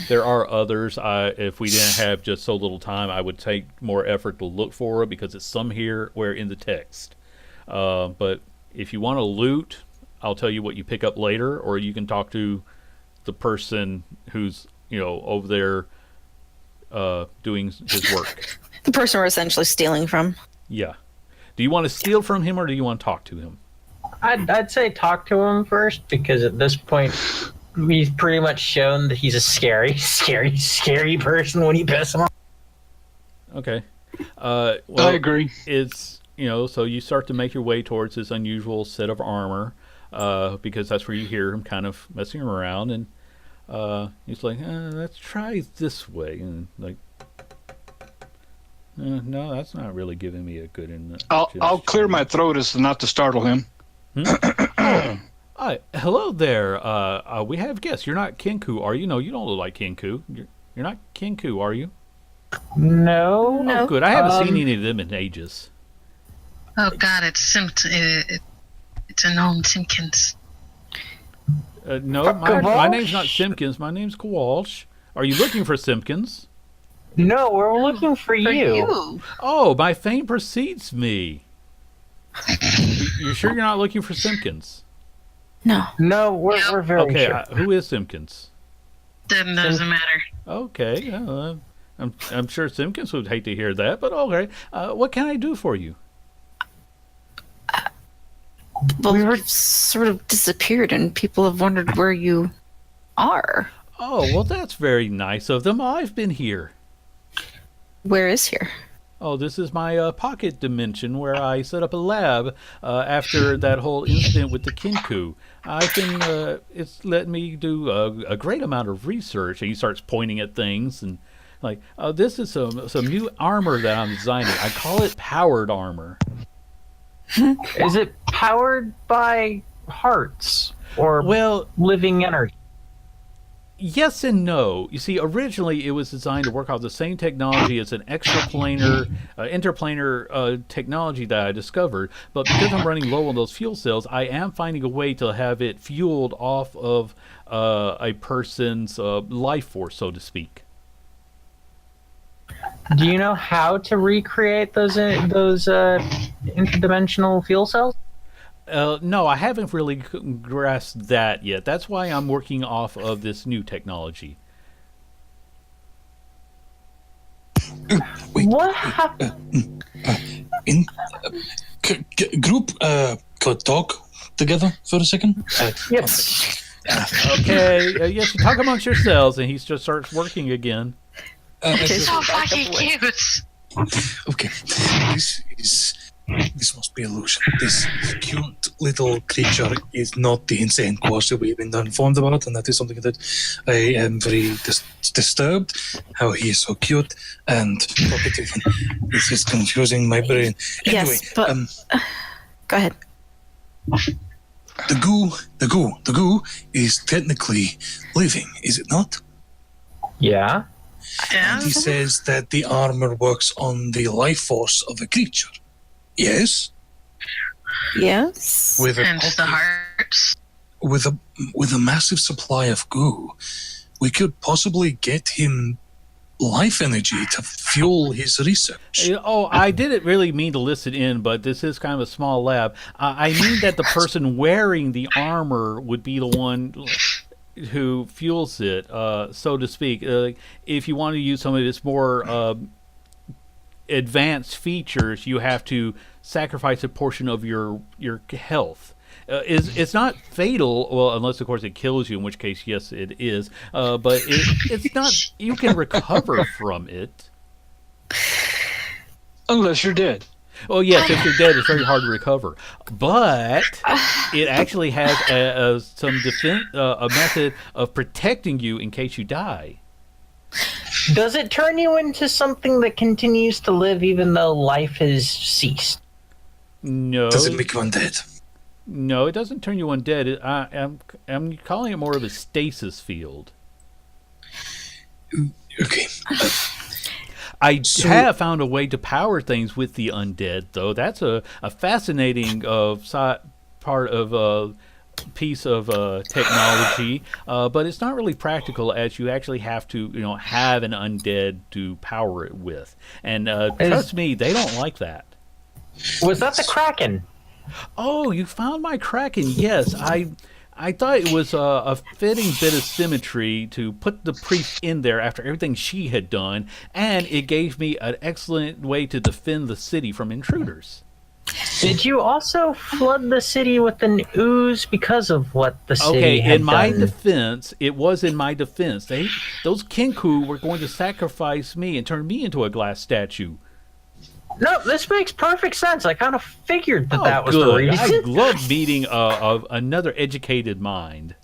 there are others. If we didn't have just so little time, I would take more effort to look for it because it's somewhere in the text. But if you want to loot, I'll tell you what you pick up later, or you can talk to the person who's over there doing his work. The person we're essentially stealing from. Yeah. Do you want to steal from him, or do you want to talk to him? I'd say talk to him first, because at this point we've pretty much shown that he's a scary person when you piss him off. Okay. I agree. It's so you start to make your way towards his unusual set of armor, because that's where you hear him kind of messing around, and he's like, let's try this way, and no, that's not really giving me a good. I'll clear my throat as not to startle him. Hello there. We have guests. You're not Kinku, are you? No, you don't look like Kinku. You're not Kinku, are you? No. No. Oh, good. I haven't seen any of them in ages. Oh God, it's it's a gnome Simpkins. No, my name's not Simpkins. My name's Kowalsh. Are you looking for Simpkins? No, we're looking for For you. you. Oh, my fame precedes me. You're sure you're not looking for Simpkins? No. No, we're very Okay, sure. who is Simpkins? Then doesn't matter. Okay, I'm sure Simpkins would hate to hear that, but okay. What can I do for you? Well, you've sort of disappeared, and people have wondered where you are. Oh, well, that's very nice of them. I've been here. Where is here? Oh, this is my pocket dimension where I set up a lab after that whole incident with the Kinku. I've been, it's let me do a great amount of research. And he starts pointing at things and like, this is some new armor that I'm designing. I call it powered armor. Is it powered by hearts or Well, living energy? yes and no. You see, originally it was designed to work off the same technology as an extraplanar, interplanar technology that I discovered. But because I'm running low on those fuel cells, I am finding a way to have it fueled off of a person's life force, so to speak. Do you know how to recreate those interdimensional fuel cells? No, I haven't really grasped that yet. That's why I'm working off of this new technology. Wait, What happened? in group, could talk together for a second. Yes. Okay, yes, you talk amongst yourselves, and he just starts working again. So fucking cute. Okay, this must be illusion. This cute little creature is not the insane quasar we've been informed about, and that is something that I am very disturbed. How he is so cute and talkative, and this is confusing my brain. Anyway, Yes, but go ahead. the goo is technically living, is it not? Yeah. Yeah. And he says that the armor works on the life force of a creature. Yes, Yes. with a Hence the hearts. with a massive supply of goo, we could possibly get him life energy to fuel his research. Oh, I didn't really mean to list it in, but this is kind of a small lab. I mean that the person wearing the armor would be the one who fuels it, so to speak. If you want to use some of its more advanced features, you have to sacrifice a portion of your health. It's not fatal, well, unless of course it kills you, in which case yes, it is. But it's not. You can recover from it. Unless you're dead. Oh yes, if you're dead, it's very hard to recover. But it actually has some defense, a method of protecting you in case you die. Does it turn you into something that continues to live even though life has ceased? No. Does it make you undead? No, it doesn't turn you undead. I'm calling it more of a stasis field. Okay. I have found a way to power things with the undead, though. That's a fascinating part of piece of technology, but it's not really practical, as you actually have to, have an undead to power it with. And trust me, they don't like that. Was that the Kraken? Oh, you found my Kraken. Yes, I thought it was a fitting bit of symmetry to put the priest in there after everything she had done, and it gave me an excellent way to defend the city from intruders. Did you also flood the city with an ooze because of what the city had in my done? defense, it was in my defense. Those Kinku were going to sacrifice me and turn me into a glass statue. No, this makes perfect sense. I kind of figured that was good. the reason. I love meeting another educated mind.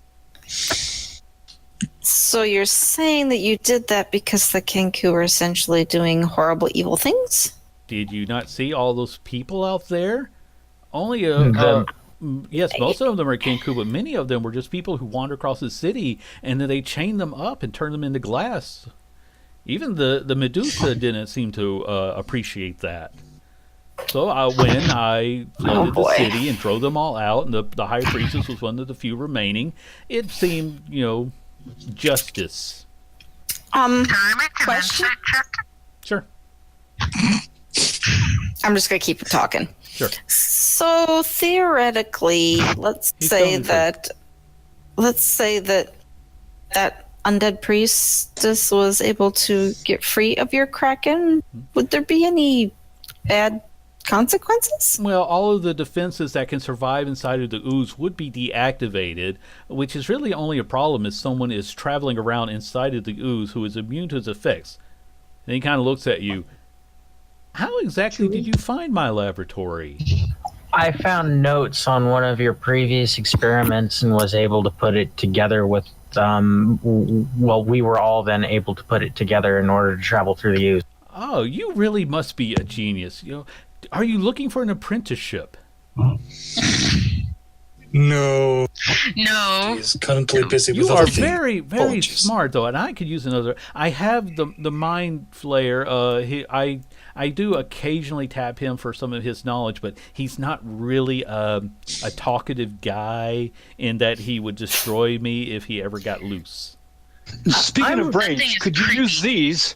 So you're saying that you did that because the Kinku are essentially doing horrible, evil things? Did you not see all those people out there? Only Yes, most of them are Kenku, but many of them were just people who wander across the city, and then they chain them up and turn them into glass. Even the Medusa didn't seem to appreciate that. So when I flooded the boy. city and drove them all out, and the High Priestess was one of the few remaining, it seemed, justice. Question? Sure. I'm just gonna keep talking. Sure. So theoretically, let's say that that undead priestess was able to get free of your kraken. Would there be any bad consequences? Well, all of the defenses that can survive inside of the ooze would be deactivated, which is really only a problem if someone is traveling around inside of the ooze who is immune to its effects. And he kind of looks at you. How exactly did you find my laboratory? I found notes on one of your previous experiments and was able to put it together with. We were all then able to put it together in order to travel through the ooze. Oh, you really must be a genius. Are you looking for an apprenticeship? No, No. he's currently busy with You other are things. very, very Apologies. smart, though, and I could use another. I have the mind flayer. I do occasionally tap him for some of his knowledge, but he's not really a talkative guy in that he would destroy me if he ever got loose. Speaking of That brains, thing is could you creepy. use these?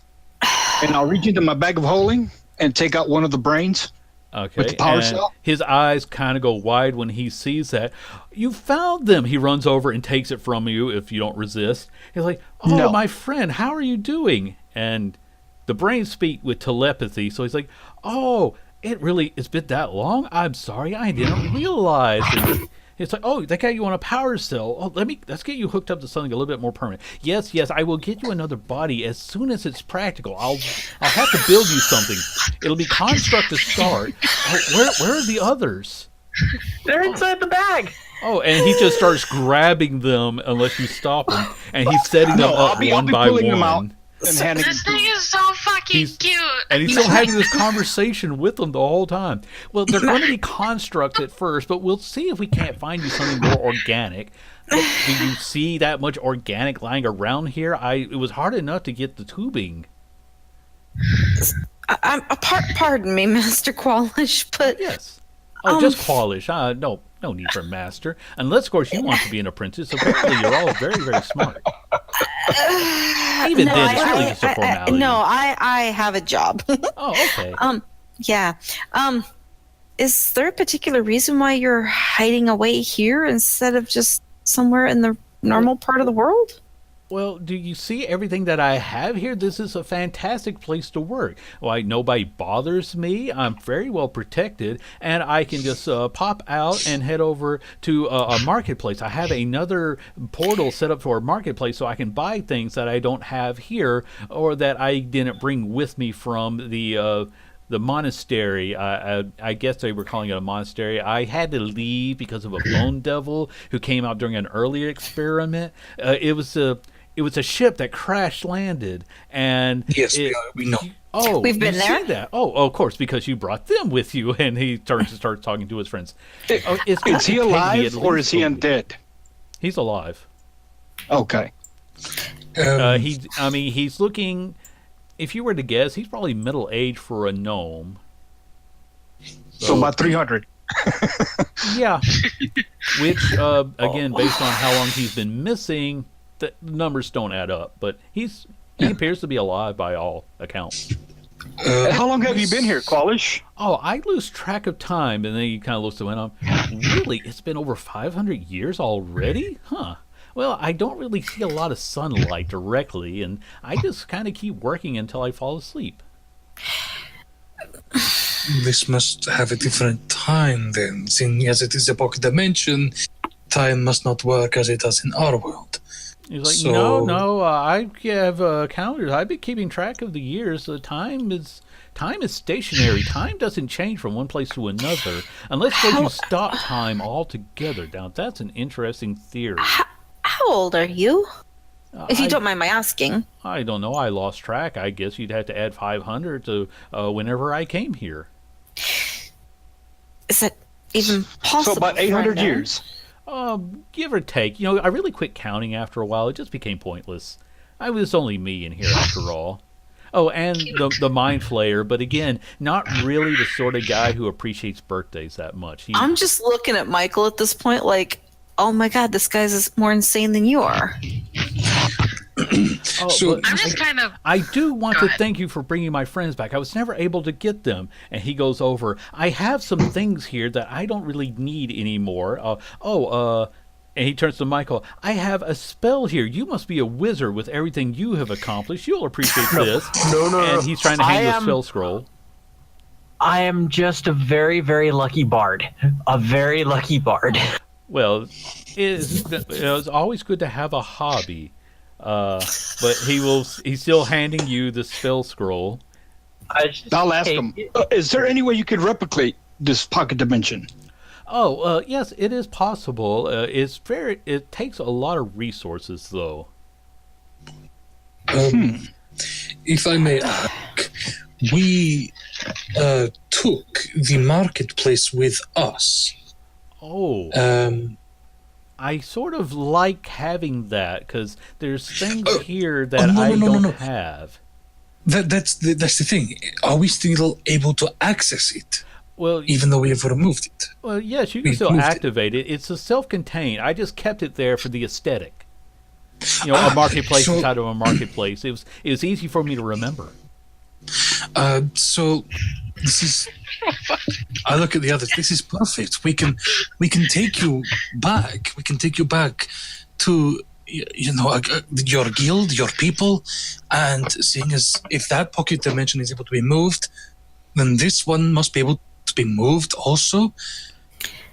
And I'll reach into my bag of holding and take out one of the brains. Okay, With the power and cell? his eyes kind of go wide when he sees that. You found them. He runs over and takes it from you if you don't resist. He's like, "Oh, No. my friend, how are you doing?" And the brains speak with telepathy, so he's like, "Oh, it's been that long? I'm sorry, I didn't realize." And it's like, "Oh, they got you on a power cell. Oh, let's get you hooked up to something a little bit more permanent." Yes, I will get you another body as soon as it's practical. I'll have to build you something. It'll be construct to start. Oh, where are the others? They're inside the bag. Oh, and he just starts grabbing them unless you stop him, and he's setting them No, up I'll be one by pulling them out one. and handing This them to thing him. is so fucking He's- cute. And he's still having this conversation with them the whole time. Well, they're going to be constructs at first, but we'll see if we can't find you something more organic. But do you see that much organic lying around here? It was hard enough to get the tubing. Pardon me, Master Qualish, but Yes. Oh, just Qualish. No need for master. Unless, of course, you want to be an apprentice. Apparently, you're all very, very smart. Even no, then, it's really just a formality. I have a job. Oh, okay. Yeah. Is there a particular reason why you're hiding away here instead of just somewhere in the normal part of the world? Well, do you see everything that I have here? This is a fantastic place to work. Why, nobody bothers me. I'm very well protected, and I can just pop out and head over to a marketplace. I have another portal set up for a marketplace so I can buy things that I don't have here or that I didn't bring with me from the monastery. I guess they were calling it a monastery. I had to leave because of a bone devil who came out during an earlier experiment. It was a ship that crash landed, and Yes, we know. Oh, We've been you there? see that? Oh, of course, because you brought them with you. And he turns to start talking to his friends. Oh, it's going Is to he take me alive at or least is he a week. undead? He's alive. Okay. He's looking. If you were to guess, he's probably middle aged for a gnome. So about 300. Yeah. Which, again, based on how long he's been missing, the numbers don't add up. But he appears to be alive by all accounts. How long have you been here, Qualish? Oh, I lose track of time. And then he kind of looks and went on. Really? It's been over 500 years already? Huh. Well, I don't really see a lot of sunlight directly, and I just kind of keep working until I fall asleep. This must have a different time then, seeing as it is a pocket dimension. Time must not work as it does in our world. He's like, So- no, I have calendars. I've been keeping track of the years. The time is stationary. Time doesn't change from one place to another unless you stop time altogether. Now, that's an interesting theory. How old are you? If you I- don't mind my asking. I don't know. I lost track. I guess you'd have to add 500 to whenever I came here. Is that even possible. So about 800 right now. years. Give or take. I really quit counting after a while. It just became pointless. I was only me in here after all. Oh, and the Mind Flayer, but again, not really the sort of guy who appreciates birthdays that much. I'm just looking at Michael at this point like, oh my god, this guy's more insane than you are. So- but I'm just kind of. I do want Go to ahead. thank you for bringing my friends back. I was never able to get them. And he goes over, I have some things here that I don't really need anymore. And he turns to Michael, I have a spell here. You must be a wizard with everything you have accomplished. You'll appreciate this. No. And he's trying to hand you a I am- spell scroll. I am just a very, very lucky bard. A very lucky bard. Well, it's always good to have a hobby. But he's still handing you the spell scroll. I'll ask him, is there any way you could replicate this pocket dimension? Oh, yes, it is possible. It takes a lot of resources, though. If I may ask, we took the marketplace with us. Oh, I sort of like having that because there's things here that no, I no, no, don't no. have. That's the thing. Are we still able to access it, Well, even though we have removed it? well, yes, you can We've still moved it. activate it. It's a self-contained. I just kept it there for the aesthetic. A marketplace so- inside of a marketplace. It was easy for me to remember. So this is. I look at the others. This is perfect. We can take you back. We can take you back to your guild, your people, and seeing as if that pocket dimension is able to be moved, then this one must be able to be moved also.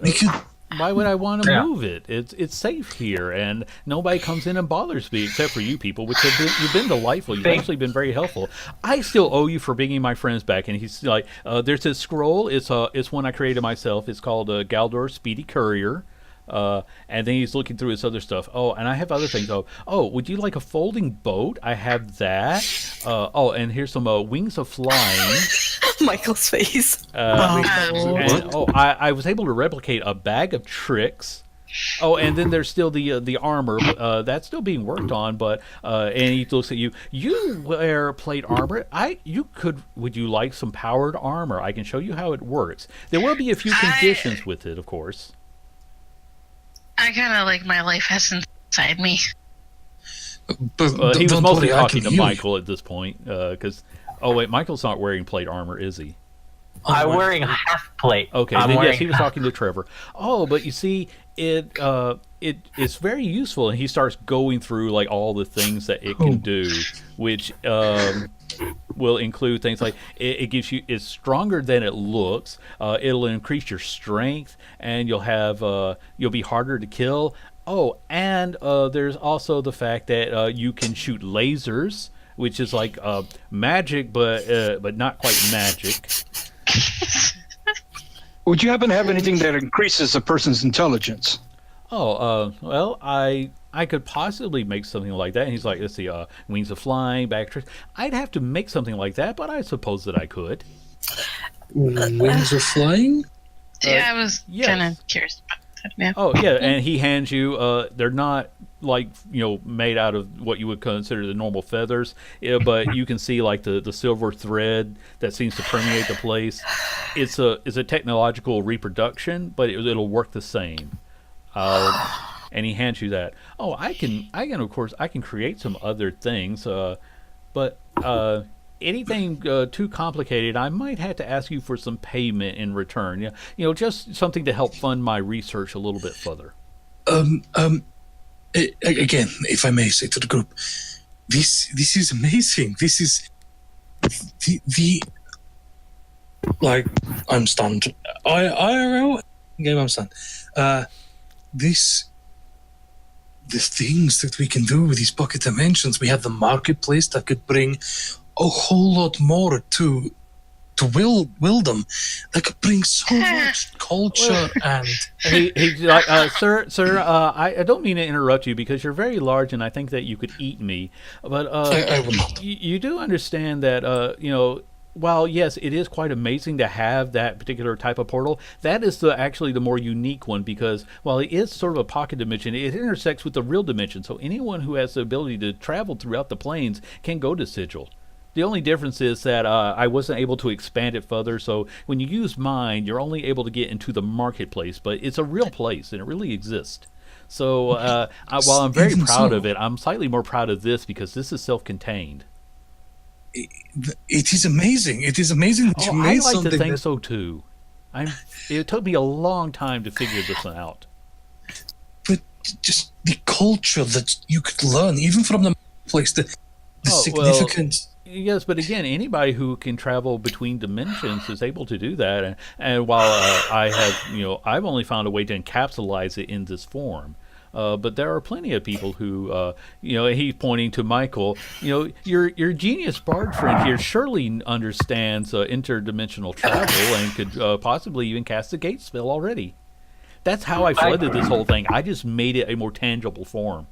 We could. Why would I want to Yeah. move it? It's safe here, and nobody comes in and bothers me except for you people, which you've been delightful. You've Thank- actually been very helpful. I still owe you for bringing my friends back. And he's like, there's this scroll. It's one I created myself. It's called Galdor Speedy Courier. And then he's looking through his other stuff. Oh, and I have other things. Oh, would you like a folding boat? I have that. And here's some Wings of Flying. Michael's face. I was able to replicate a bag of tricks. Oh, and then there's still the armor that's still being worked on. But and he looks at you. You wear plate armor. Would you like some powered armor? I can show you how it works. There will be a few conditions with it, of course. I kind of like my life essence inside me. But He was don't mostly worry, I talking can to heal Michael at this point because. Oh wait, Michael's not wearing plate armor, is he? I'm wearing a half plate. Okay, I'm then yes, wearing he was talking to Trevor. Oh, but you see, it's very useful, and he starts going through like all the things that it can do, which will include things like it gives you it's stronger than it looks. It'll increase your strength, and you'll be harder to kill. Oh, and there's also the fact that you can shoot lasers, which is like magic, but not quite magic. Would you happen to have anything that increases a person's intelligence? Well, I could possibly make something like that. And he's like, let's see, Wings of Flying, back tricks. I'd have to make something like that, but I suppose that I could. Wings of flying? Yeah, I was yes. kind of curious about that. Yeah. Oh, yeah, and he hands you, they're not like, made out of what you would consider the normal feathers, but you can see like the silver thread that seems to permeate the place. It's a technological reproduction, but it'll work the same. And he hands you that. Oh, I can of course I can create some other things, but anything too complicated, I might have to ask you for some payment in return. Just something to help fund my research a little bit further. Again, if I may say to the group, this is amazing. This is the like I'm stunned. I'm stunned. The things that we can do with these pocket dimensions. We have the marketplace that could bring a whole lot more to Wildom. That could bring so much culture and. He's like, sir, I don't mean to interrupt you because you're very large and I think that you could eat me. But I will not. you do understand that, while yes, it is quite amazing to have that particular type of portal, that is actually the more unique one because while it is sort of a pocket dimension, it intersects with the real dimension. So anyone who has the ability to travel throughout the planes can go to Sigil. The only difference is that I wasn't able to expand it further. So when you use mine, you're only able to get into the marketplace, but it's a real place and it really exists. So while I'm very Even proud so, of it, I'm slightly more proud of this because this is self-contained. it is amazing. It is amazing that you Oh, I made like to something think that, so too. It took me a long time to figure this one out. but just the culture that you could learn, even from the place, the Oh, well, significant. yes, but again, anybody who can travel between dimensions is able to do that. And while I have, I've only found a way to encapsulate it in this form. But there are plenty of people who, he's pointing to Michael. Your genius bard friend here surely understands interdimensional travel and could possibly even cast a gate spell already. That's how I flooded this whole thing. I just made it a more tangible form.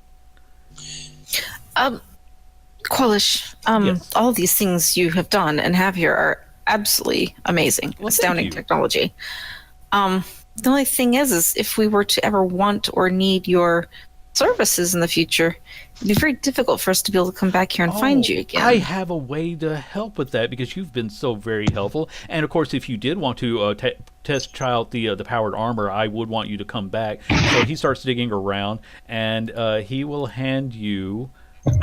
Qualish, Yes. all these things you have done and have here are absolutely amazing, Well, thank astounding you. technology. The only thing is if we were to ever want or need your services in the future, it'd be very difficult for us to be able to come back here and find you again. I have a way to help with that because you've been so very helpful. And of course, if you did want to test out the powered armor, I would want you to come back. So he starts digging around, and he will hand you.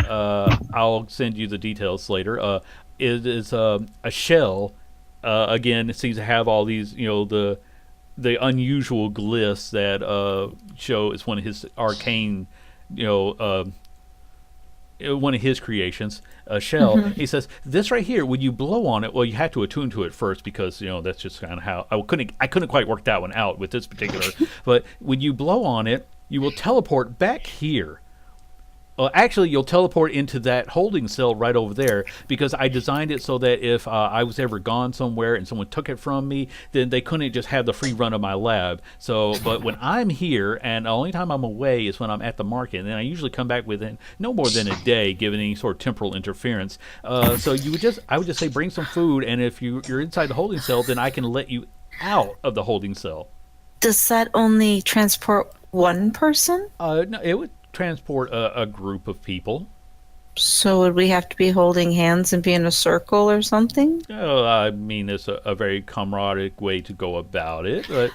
I'll send you the details later. It is a shell. Again, it seems to have all these, the unusual glyphs that show it's one of his arcane, one of his creations, a shell. He says, "This right here, when you blow on it, well, you have to attune to it first because that's just kind of how I couldn't quite work that one out with this particular. But when you blow on it, you will teleport back here." Actually, you'll teleport into that holding cell right over there because I designed it so that if I was ever gone somewhere and someone took it from me, then they couldn't just have the free run of my lab. So, but when I'm here and the only time I'm away is when I'm at the market, and then I usually come back within no more than a day, given any sort of temporal interference. So I would just say bring some food, and if you're inside the holding cell, then I can let you out of the holding cell. Does that only transport one person? No, it would transport a group of people. So would we have to be holding hands and be in a circle or something? I mean, it's a very camaraderie way to go about it, but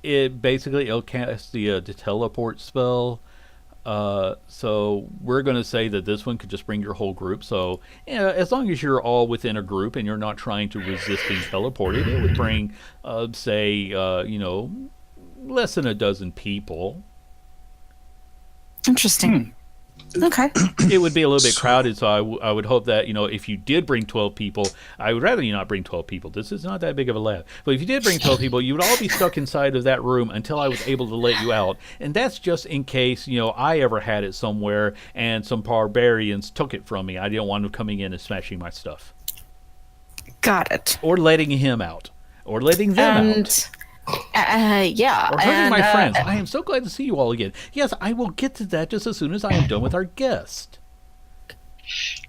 it'll cast the teleport spell. So we're going to say that this one could just bring your whole group. So as long as you're all within a group and you're not trying to resist being teleported, it would bring, say, less than a dozen people. Interesting. Okay. It would be a little bit crowded, so I would hope that, if you did bring 12 people, I would rather you not bring 12 people. This is not that big of a lab. But if you did bring 12 people, you would all be stuck inside of that room until I was able to let you out. And that's just in case, I ever had it somewhere and some barbarians took it from me. I didn't want them coming in and smashing my stuff. Got it. Or letting him out. Or letting them out. Yeah. Or hurting and, my friends. I am so glad to see you all again. Yes, I will get to that just as soon as I am done with our guest.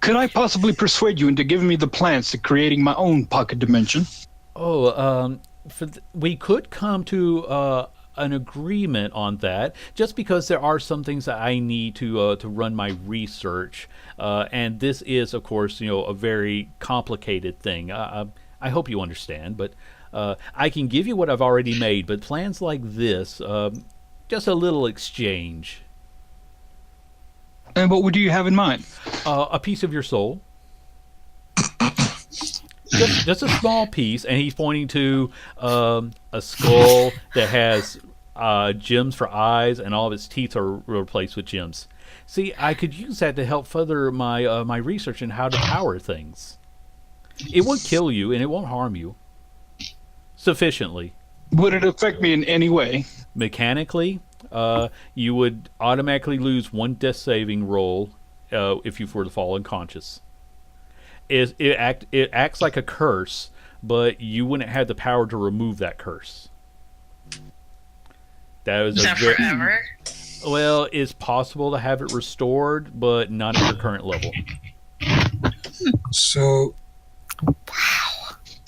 Could I possibly persuade you into giving me the plans to creating my own pocket dimension? We could come to an agreement on that, just because there are some things that I need to run my research, and this is, of course, a very complicated thing. I hope you understand, but I can give you what I've already made, but plans like this, just a little exchange. And what would you have in mind? A piece of your soul. Just a small piece, and he's pointing to a skull that has gems for eyes, and all of its teeth are replaced with gems. See, I could use that to help further my research in how to power things. It won't kill you, and it won't harm you. Sufficiently. Would it affect me in any way? Mechanically, you would automatically lose one death saving roll if you were to fall unconscious. It acts like a curse, but you wouldn't have the power to remove that curse. Is that forever? Well, it's possible to have it restored, but not at your current level. So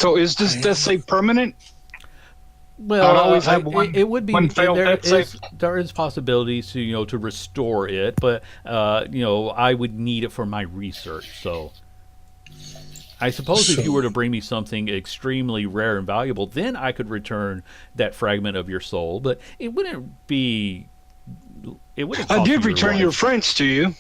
So is this death save permanent? Well, I'd always have it would be one failed death save. there is possibilities to to restore it, but I would need it for my research. So I suppose if you were to bring me something extremely rare and valuable, then I could return that fragment of your soul. But it wouldn't be. It wouldn't. I cost did you return life. your friends to you.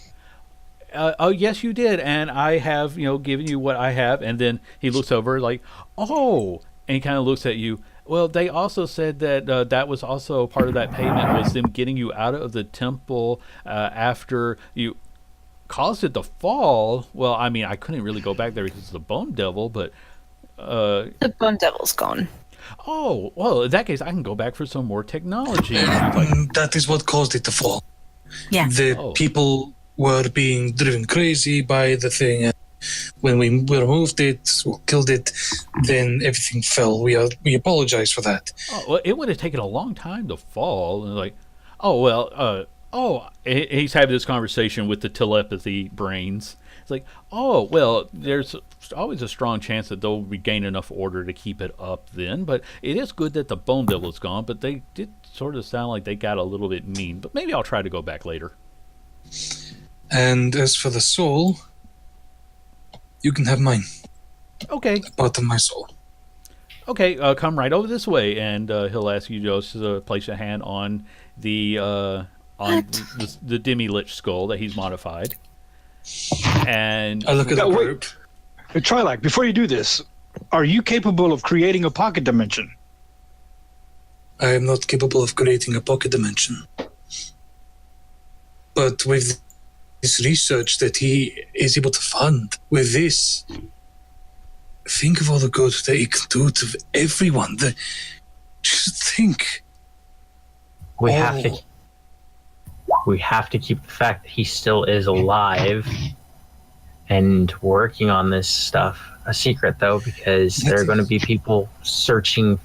Oh yes, you did, and I have given you what I have. And then he looks over like, oh, and he kind of looks at you. Well, they also said that that was also part of that payment was them getting you out of the temple after you caused it to fall. Well, I mean, I couldn't really go back there because of the Bone Devil, but The Bone Devil's gone. oh, well, in that case, I can go back for some more technology. Like, That is what caused it to fall. Yeah. The Oh. people were being driven crazy by the thing. And when we removed it, or killed it, then everything fell. We apologize for that. oh, well, it would have taken a long time to fall. And like, oh well, he's having this conversation with the telepathy brains. It's like, oh well, there's always a strong chance that they'll regain enough order to keep it up then. But it is good that the Bone Devil is gone. But they did sort of sound like they got a little bit mean. But maybe I'll try to go back later. And as for the soul, you can have mine, Okay, part of my soul. okay, come right over this way, and he'll ask you just to place your hand on the demi-lich skull that he's modified. And I look at No, the wait. group. Hey, Trilak, before you do this, are you capable of creating a pocket dimension? I am not capable of creating a pocket dimension. But with this research that he is able to fund, with this, think of all the good that he can do to everyone. Just think. We Oh. have to keep the fact that he still is alive and working on this stuff a secret, though, because there are going to be people searching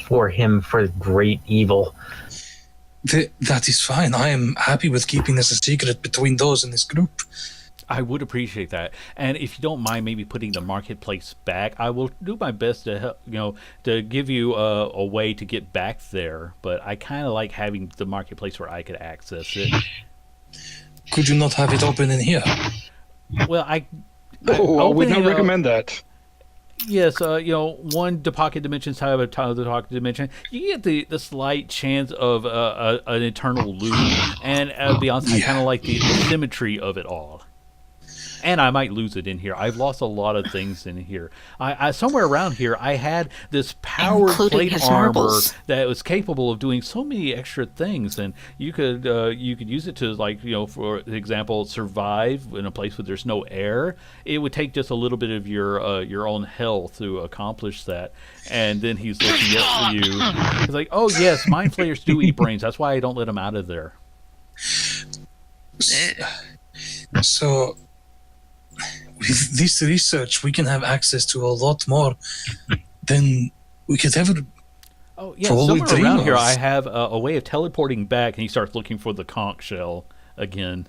for him for great evil. That is fine. I am happy with keeping this a secret between those in this group. I would appreciate that. And if you don't mind maybe putting the marketplace back, I will do my best to help, to give you a way to get back there. But I kind of like having the marketplace where I could access it. Could you not have it open in here? Well, I would not opening, recommend that. Yes, one the pocket dimensions have a ton of the pocket dimension. You get the slight chance of an eternal loop, and to be honest, I kind of like the symmetry of it all. And I might lose it in here. I've lost a lot of things in here. I somewhere around here, I had this powered Including plate his armor marbles. that was capable of doing so many extra things, and you could use it to, like, for example, survive in a place where there's no air. It would take just a little bit of your own health to accomplish that. And then he's looking at you. He's like, "Oh yes, mind flayers do eat brains. That's why I don't let them out of there." So, with this research, we can have access to a lot more than we could ever. Oh yeah, Probably somewhere dream around here of. I have a way of teleporting back, and he starts looking for the conch shell again.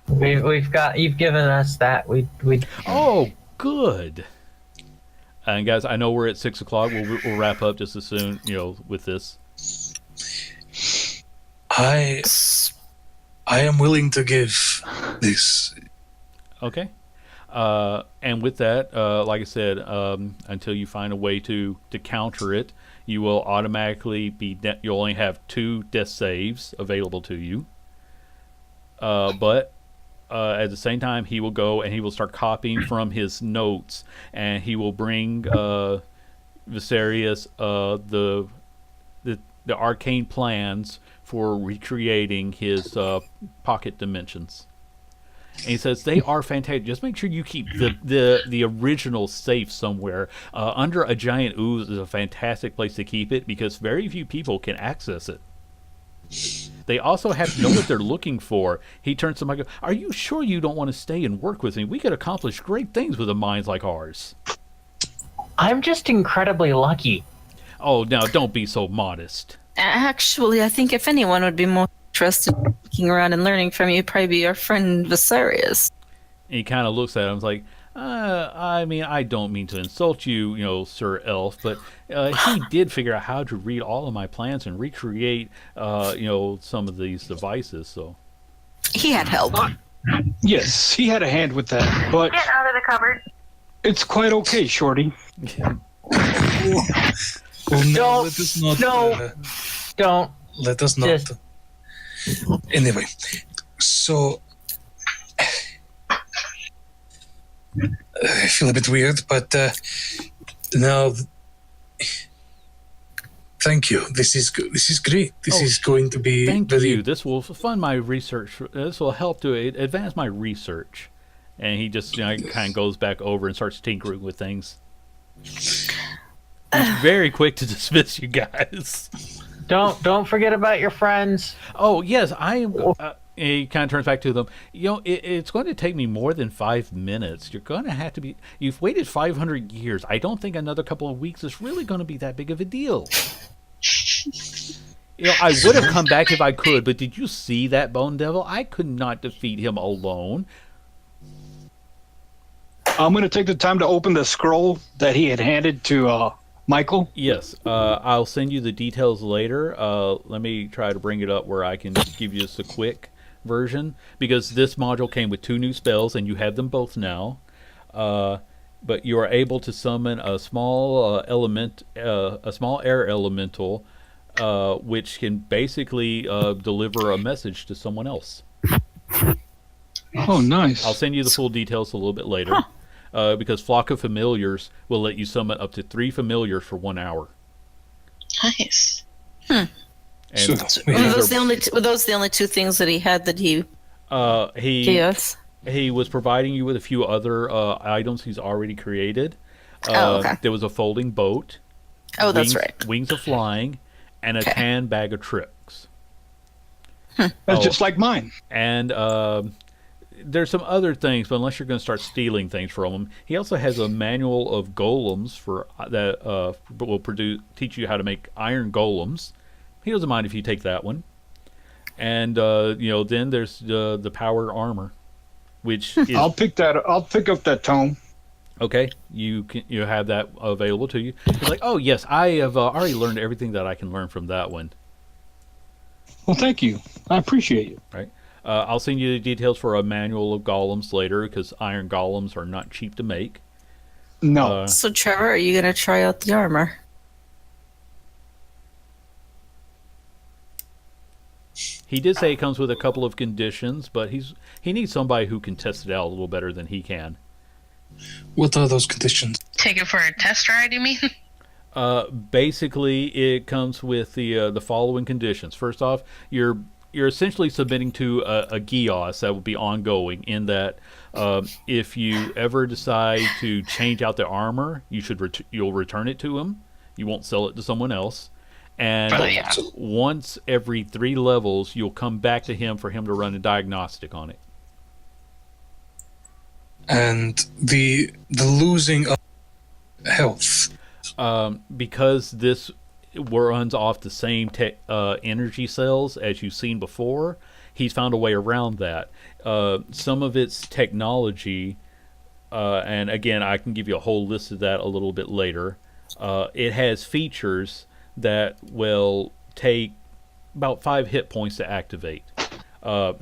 You've given us that. We Oh, good. And guys, I know we're at 6:00. We'll wrap up just as soon, with this. I am willing to give this. Okay. And with that, like I said, until you find a way to counter it, you will automatically you'll only have 2 death saves available to you. But at the same time, he will go and he will start copying from his notes, and he will bring Viserius the arcane plans for recreating his pocket dimensions. And he says they are fantastic. Just make sure you keep the original safe somewhere. Under a giant ooze is a fantastic place to keep it because very few people can access it. They also have to know what they're looking for. He turns to Michael. Are you sure you don't want to stay and work with me? We could accomplish great things with a mind like ours. I'm just incredibly lucky. Oh, now don't be so modest. Actually, I think if anyone would be more interested in looking around and learning from you, probably be our friend Viserius. And he kind of looks at him and is like, I mean, I don't mean to insult you, Sir Elf, but he did figure out how to read all of my plans and recreate, some of these devices. So He had help. Yes, he had a hand with that, but Get out of the cupboard. it's quite okay, Shorty. Well, no, Don't- let us not. no. Don't. Let us not. Just- Anyway, so I feel a bit weird, but now, thank you. This is this is great. This Oh, is going to be thank very. you. This will fund my research. This will help to advance my research. And he just kind of goes back over and starts tinkering with things. He's very quick to dismiss you guys. Don't forget about your friends. Oh yes, I am. He kind of turns back to them. It's going to take me more than 5 minutes. You're going to have to be. You've waited 500 years. I don't think another couple of weeks is really going to be that big of a deal. I would have come back if I could, but did you see that Bone Devil? I could not defeat him alone. I'm going to take the time to open the scroll that he had handed to Michael. Yes, I'll send you the details later. Let me try to bring it up where I can give you just a quick version, because this module came with 2 new spells, and you have them both now. But you are able to summon a small a small air elemental, which can basically deliver a message to someone else. Oh, nice. I'll send you the full details a little bit later. Because Flock of Familiars will let you summon up to 3 familiars for 1 hour. Nice. And So, we Were have those the only 2 things that he had that he gave us? he was providing you with a few other items he's already created. Oh, okay. There was a folding boat. Oh, that's wings, right. Wings of flying, and a Okay. tan bag of tricks. That's just like mine. And there's some other things, but unless you're going to start stealing things from him, he also has a manual of golems for that will teach you how to make iron golems. He doesn't mind if you take that one. And then there's the power armor, which is I'll pick up that tome. okay. You have that available to you. It's like, oh yes, I have already learned everything that I can learn from that one. Well, thank you. I appreciate it. Right. I'll send you the details for a manual of golems later, because iron golems are not cheap to make. No. So, Trevor, are you going to try out the armor? He did say it comes with a couple of conditions, but he needs somebody who can test it out a little better than he can. what are those conditions? Take it for a test ride, you mean? Basically, it comes with the following conditions. First off, you're essentially submitting to a Gios that will be ongoing. In that, if you ever decide to change out the armor, you'll return it to him. You won't sell it to someone else. And Yeah. once every 3 levels, you'll come back to him for him to run a diagnostic on it. And the losing of health. Because this runs off the same energy cells as you've seen before, he's found a way around that. Some of its technology, and again, I can give you a whole list of that a little bit later. It has features that will take about 5 hit points to activate.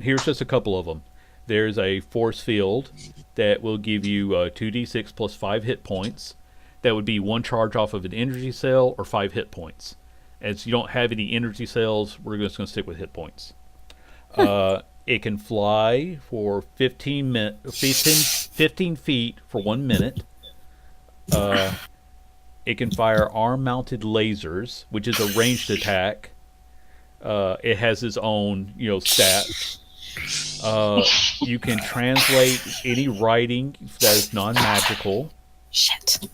Here's just a couple of them. There's a force field that will give you 2d6 plus 5 hit points. That would be 1 charge off of an energy cell or 5 hit points. As you don't have any energy cells, we're just going to stick with hit points. It can fly for 15 feet for 1 minute. It can fire arm-mounted lasers, which is a ranged attack. It has its own, stats. You can translate any writing that is non-magical. Shit.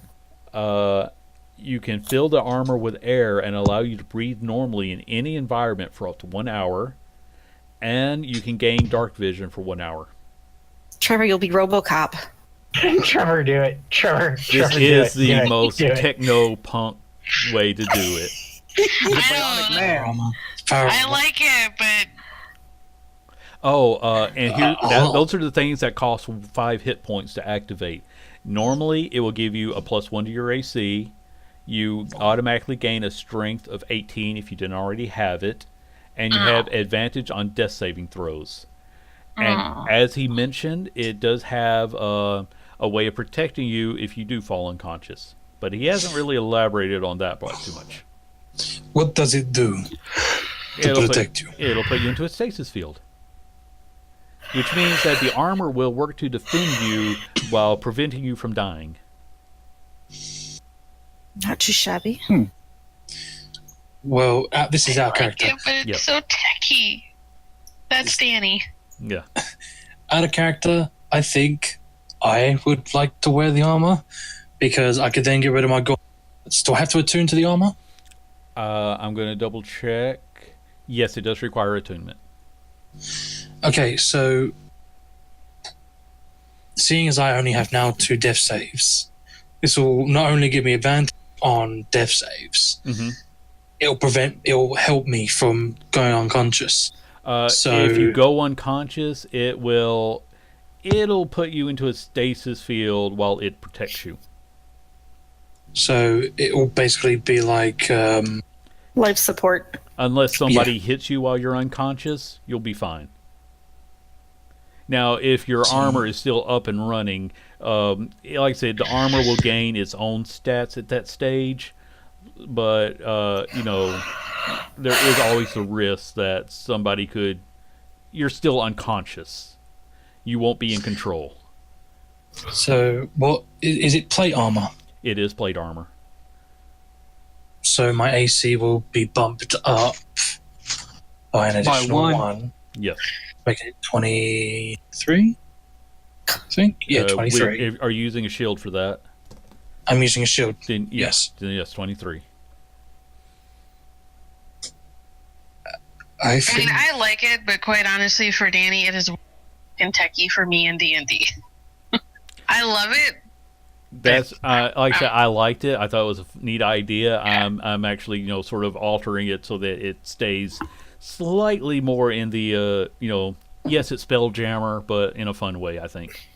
You can fill the armor with air and allow you to breathe normally in any environment for up to 1 hour. And you can gain dark vision for 1 hour. Trevor, you'll be RoboCop. Trevor, do it. Trevor, This do is it. Do the it. most Do it. techno-punk way to do it. I don't know. I like it, but And those are the things that cost 5 hit points to activate. Normally, it will give you a +1 to your AC. You automatically gain a strength of 18 if you didn't already have it, and you have advantage on death saving throws. And as he mentioned, it does have a way of protecting you if you do fall unconscious. But he hasn't really elaborated on that part too much. What does it do to protect you? It'll put you into a stasis field. Which means that the armor will work to defend you while preventing you from dying. Not too shabby. Well, this is our character. Yeah, but it's so techy. That's Danny. Yeah. Out of character, I think I would like to wear the armor because I could then get rid of my gauntlets. Do I have to attune to the armor? I'm going to double check. Yes, it does require attunement. Okay, so seeing as I only have now 2 death saves, this will not only give me advantage on death saves, it'll help me from going unconscious. If you go unconscious, it'll put you into a stasis field while it protects you. So it will basically be like Life support. Unless somebody hits you while you're unconscious, you'll be fine. Now, if your armor is still up and running, like I said, the armor will gain its own stats at that stage. But, there is always the risk that somebody could... You're still unconscious. You won't be in control. So, what is it? Plate armor? It is plate armor. So my AC will be bumped up by an additional one. Yes. Making it 23, I think? Yeah, 23. Are you using a shield for that? I'm using a shield. Then, yes. Then yes, 23. I mean, I like it, but quite honestly, for Danny, it is Kentucky for me in D&D. I love it. That's like I said, I liked it. I thought it was a neat idea. I'm actually sort of altering it so that it stays slightly more in the yes, it's Spelljammer, but in a fun way, I think.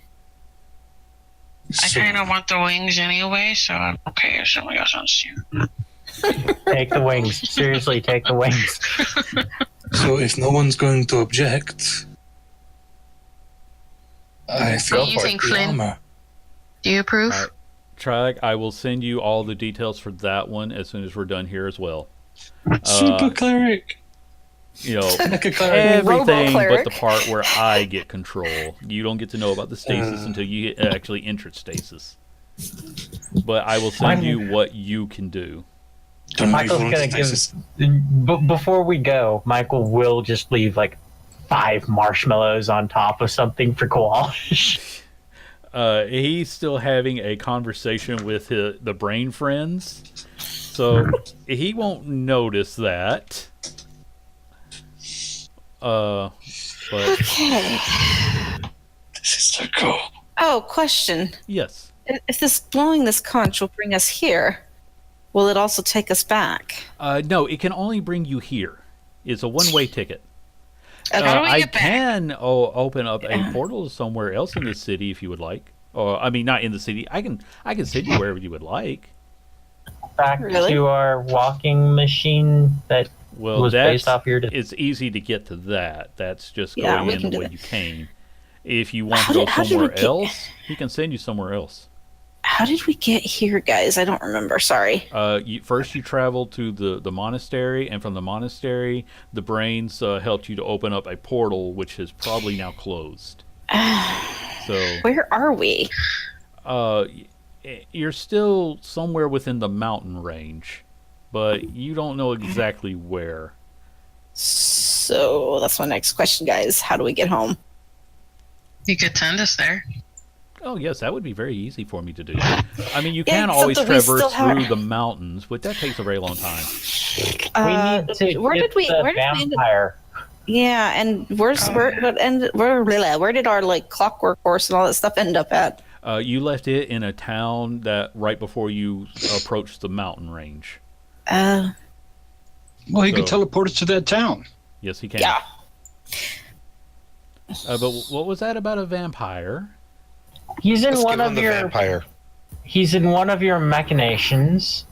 I kind of want the wings anyway, so I'm okay if somebody else wants to. Take the wings. Seriously, take the wings. So if no one's going to object, I feel you think, the Flynn? armor. Do you approve? Trag, I will send you all the details for that one as soon as we're done here as well. Super cleric. Everything but the part where I get control. You don't get to know about the stasis until you actually enter stasis. But I will send you what you can do. Michael's gonna give. Before we go, Michael will just leave like 5 marshmallows on top of something for Kowalish. He's still having a conversation with the brain friends, so he won't notice that. But Okay. This is so cool. Oh, question. yes, If blowing this conch will bring us here, will it also take us back? no, it can only bring you here. It's a one-way ticket. Okay. How do we I get back? can open up a portal somewhere else in the city if you would like. Or I mean, not in the city. I can send you wherever you would like. Back Really? to our walking machine that was based off your. It's easy to get to that. That's just Yeah, going we in can the do way that. you came. If you want How to go did we somewhere get- else, he can send you somewhere else. How did we get here, guys? I don't remember. Sorry. First, you travel to the monastery, and from the monastery, the brains helped you to open up a portal, which is probably now closed. So, Where are we? you're still somewhere within the mountain range, but you don't know exactly where. So that's my next question, guys. How do we get home? You could send us there. Oh, yes, that would be very easy for me to do. I mean, you Yeah, can except always that we still traverse have- through the mountains, but that takes a very long time. We need to where get did we? the Where did we end up? vampire. Yeah, and where did our like clockwork horse and all that stuff end up at? You left it in a town that right before you approached the mountain range. Well, he could So- teleport us to that town. Yes, he can. Yeah. But what was that about a vampire? He's in Let's one give him of the your. vampire. He's in one of your machinations.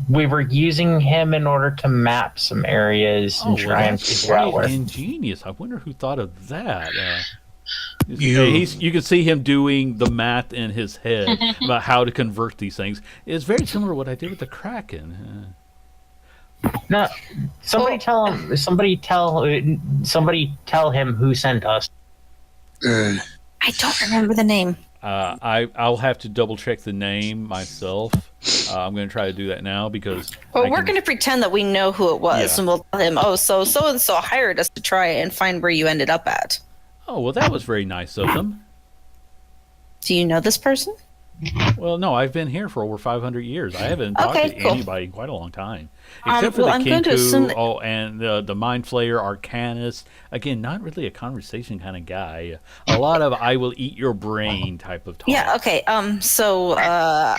We were using him in order to map some areas and try and that's figure out quite where. ingenious. I wonder who thought of that. You- You can see him doing the math in his head about how to convert these things. It's very similar to what I did with the Kraken. No, somebody tell him. Somebody tell him who sent us. I don't remember the name. I'll have to double check the name myself. I'm going to try to do that now because. Well, we're going to pretend that we know who it was, Yeah. and we'll tell him, "Oh, so and so hired us to try and find where you ended up at." Oh well, that was very nice of them. Do you know this person? Well, no, I've been here for over 500 years. I haven't talked Okay, to cool. anybody in quite a long time, except for well, the I'm going to assume Kinku. that- And the Mind Flayer Arcanist. Again, not really a conversation kind of guy. A lot of "I will eat your brain" type of talk. Yeah. Okay. So I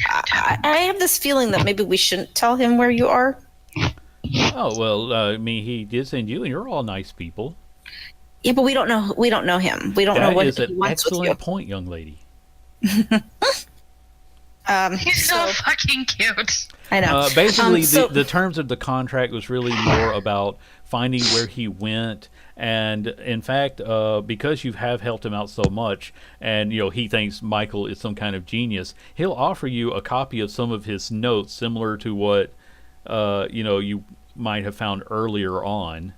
have this feeling that maybe we shouldn't tell him where you are. Oh well, I mean, he did send you, and you're all nice people. Yeah, but we don't know. We don't know him. We don't know That what is he an wants with you. excellent point, young lady. He's so fucking cute. I know. Basically, so- the terms of the contract was really more about finding where he went, and in fact, because you have helped him out so much, and he thinks Michael is some kind of genius, he'll offer you a copy of some of his notes, similar to what you might have found earlier on.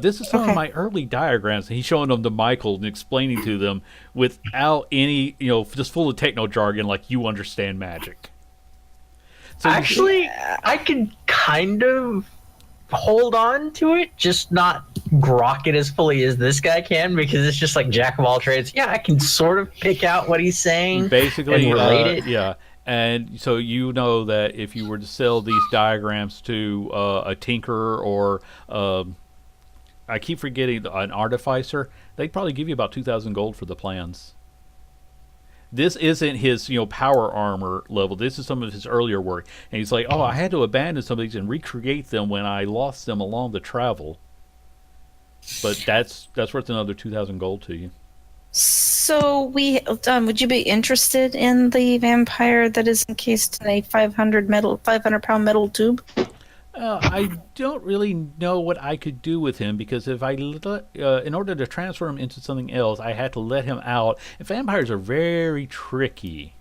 This is some of my early diagrams. And he's showing them to Michael and explaining to them without any, just full of techno jargon, like you understand magic. So Actually, I could kind of hold on to it, just not grok it as fully as this guy can, because it's just like jack of all trades. Yeah, I can sort of pick out what he's saying. basically, and relate it. yeah. And so you know that if you were to sell these diagrams to a tinkerer or I keep forgetting an artificer, they'd probably give you about 2,000 gold for the plans. This isn't his, power armor level. This is some of his earlier work. And he's like, "Oh, I had to abandon some of these and recreate them when I lost them along the travel." But that's worth another 2,000 gold to you. So would you be interested in the vampire that is encased in a 500-pound metal tube? I don't really know what I could do with him because if in order to transfer him into something else, I had to let him out. And vampires are very tricky.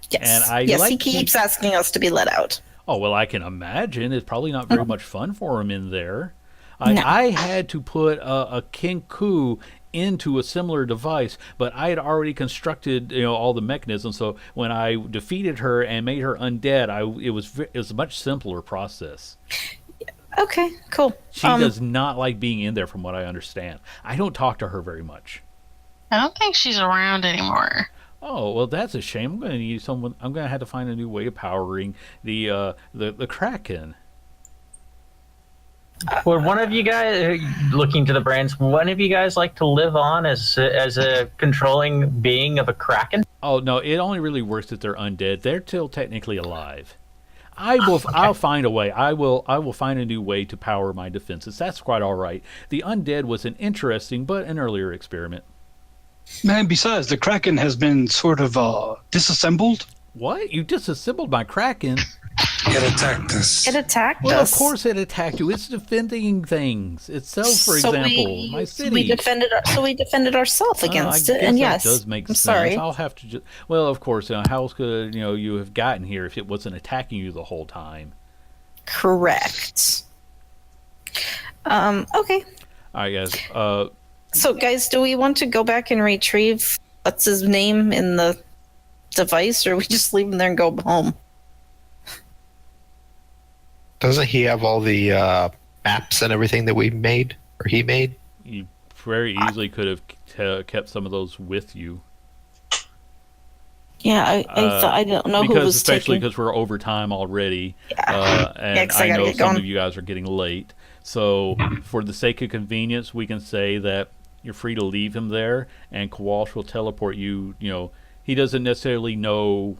Yes. And he keeps asking us to be let out. Oh well, I can imagine it's probably not very much fun for him in there. No. I had to put a Kinku into a similar device, but I had already constructed all the mechanisms. So when I defeated her and made her undead, it was a much simpler process. Okay, cool. She does not like being in there, from what I understand. I don't talk to her very much. I don't think she's around anymore. Oh well, that's a shame. I'm going to need someone. I'm going to have to find a new way of powering the Kraken. Would one of you guys, looking to the brands, one of you guys like to live on as a controlling being of a kraken? Oh no, it only really works if they're undead. They're still technically alive. I'll find a way. I will find a new way to power my defenses. That's quite all right. The undead was an interesting but an earlier experiment. Man, besides, the Kraken has been sort of disassembled. What? You disassembled my Kraken? It attacked us. It attacked Well, us. of course it attacked you. It's defending things itself. For So example, my city. We defended ourselves against I it, guess and that yes, does make I'm sense. sorry. I'll have to just. Well, of course, how else could you have gotten here if it wasn't attacking you the whole time? Correct. Okay. All right, guys. So, guys, do we want to go back and retrieve what's his name in the device, or we just leave him there and go home? Doesn't he have all the maps and everything that we made or he made? You very easily could have kept some of those with you. Yeah, I don't know who because was especially taking. because we're over time already, Yeah. and 'cause I I gotta know get some going. of you guys are getting late. So, for the sake of convenience, we can say that you're free to leave him there, and Kowalsh will teleport you. He doesn't necessarily know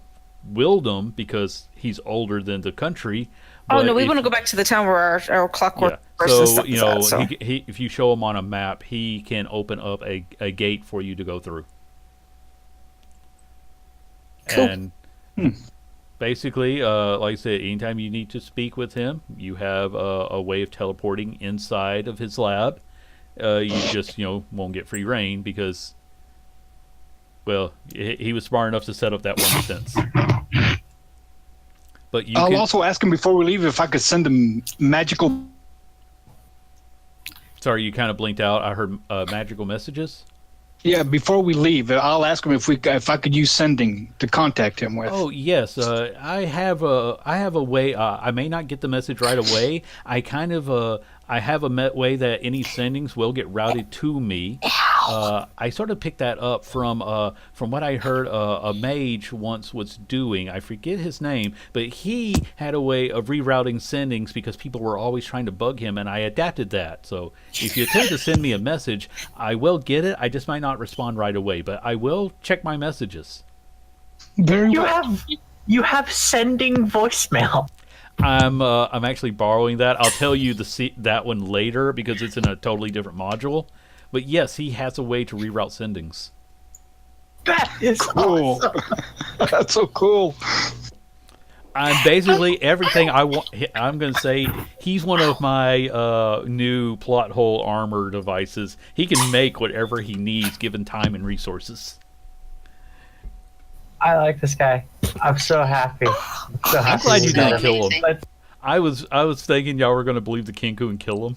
Wildom because he's older than the country, Oh But no, we if- want to go back to the town where our clockwork Yeah. person So stuff you is know, at, so. he if you show him on a map, he can open up a gate for you to go through. Cool. And Hmm. basically, like I said, anytime you need to speak with him, you have a way of teleporting inside of his lab. You just won't get free reign because, well, he was smart enough to set up that one defense. But you I'll can also ask him before we leave if I could send him magical. Sorry, you kind of blinked out. I heard magical messages. Yeah, before we leave, I'll ask him if I could use sending to contact him with. Oh yes, I have a way. I may not get the message right away. I have a way that any sendings will get routed to me. I sort of picked that up from what I heard a mage once was doing. I forget his name, but he had a way of rerouting sendings because people were always trying to bug him, and I adapted that. So if you attempt to send me a message, I will get it. I just might not respond right away, but I will check my messages. Very well. You have sending voicemail. I'm actually borrowing that. I'll tell you that one later because it's in a totally different module. But yes, he has a way to reroute sendings. That is Cool. awesome. That's so cool. I'm basically everything I want. I'm going to say he's one of my new plot hole armor devices. He can make whatever he needs given time and resources. I like this guy. I'm so happy. I'm glad you didn't kill him. But I was thinking y'all were going to believe the Kinku and kill him.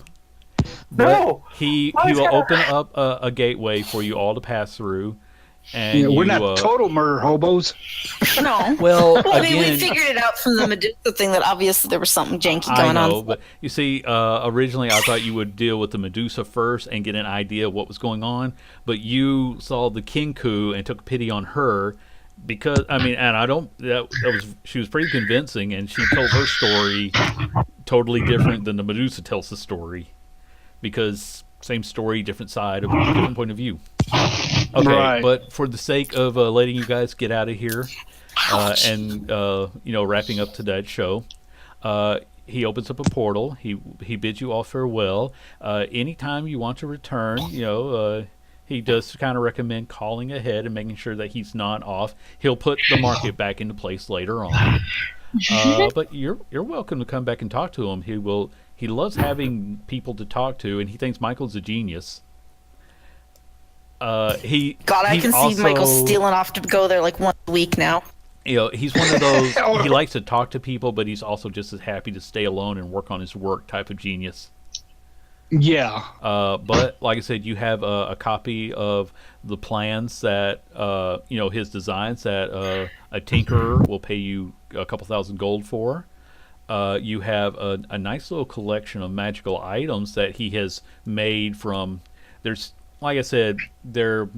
no, He Why is will that- open up a gateway for you all to pass through. And Yeah, we're you, not total murder hobos. No. Well, I mean, we again, figured it out from the Medusa thing that obviously there was something janky I going know, on. but you see, originally I thought you would deal with the Medusa first and get an idea of what was going on, but you saw the Kinku and took pity on her because and I don't that was she was pretty convincing and she told her story totally different than the Medusa tells the story because same story, different side of different point of view. Okay, Right. but for the sake of letting you guys get out of here and wrapping up today's show, he opens up a portal. He bids you all farewell. Anytime you want to return, he does kind of recommend calling ahead and making sure that he's not off. He'll put the market back into place later on. But you're welcome to come back and talk to him. He loves having people to talk to, and he thinks Michael's a genius. God, I he's can also, see Michael stealing off to go there like once a week now. He's one of those. He likes to talk to people, but he's also just as happy to stay alone and work on his work type of genius. Yeah. But like I said, you have a copy of the plans that his designs that a tinkerer will pay you a couple thousand gold for. You have a nice little collection of magical items that he has made from. There's, like I said, they're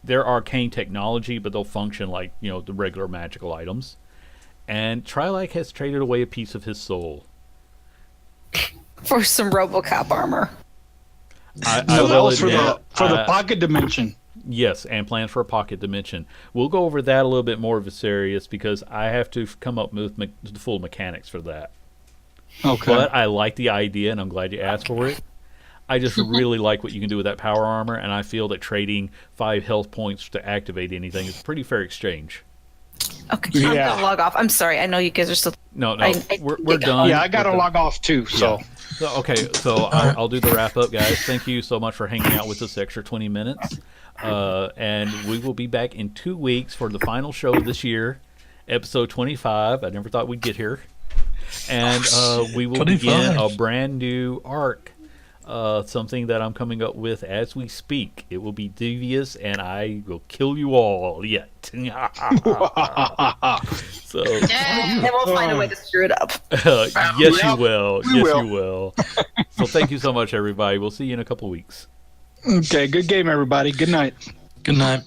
arcane technology, but they'll function like the regular magical items. And Trilike has traded away a piece of his soul. For some RoboCop armor. I No, that will was for admit, the pocket dimension. yes, and plans for a pocket dimension. We'll go over that a little bit more, Viserius, because I have to come up with the full mechanics for that. Okay. But I like the idea, and I'm glad you asked for it. I just really like what you can do with that power armor, and I feel that trading 5 health points to activate anything is a pretty fair exchange. Okay, I'm Yeah. gonna log off. I'm sorry. I know you guys are still. No, we're think done. Yeah, I got to with the- log off too. So. Yeah. So I'll do the wrap up, guys. Thank you so much for hanging out with us extra 20 minutes. And we will be back in 2 weeks for the final show of this year, episode 25. I never thought we'd get here. And we will begin 25. a brand new arc, something that I'm coming up with as we speak. It will be devious, and I will kill you all yet. So And we'll find a way to screw it up. yes, you will. we Yes, will. you will. So thank you so much, everybody. We'll see you in a couple weeks. Okay. Good game, everybody. Good night. Good night.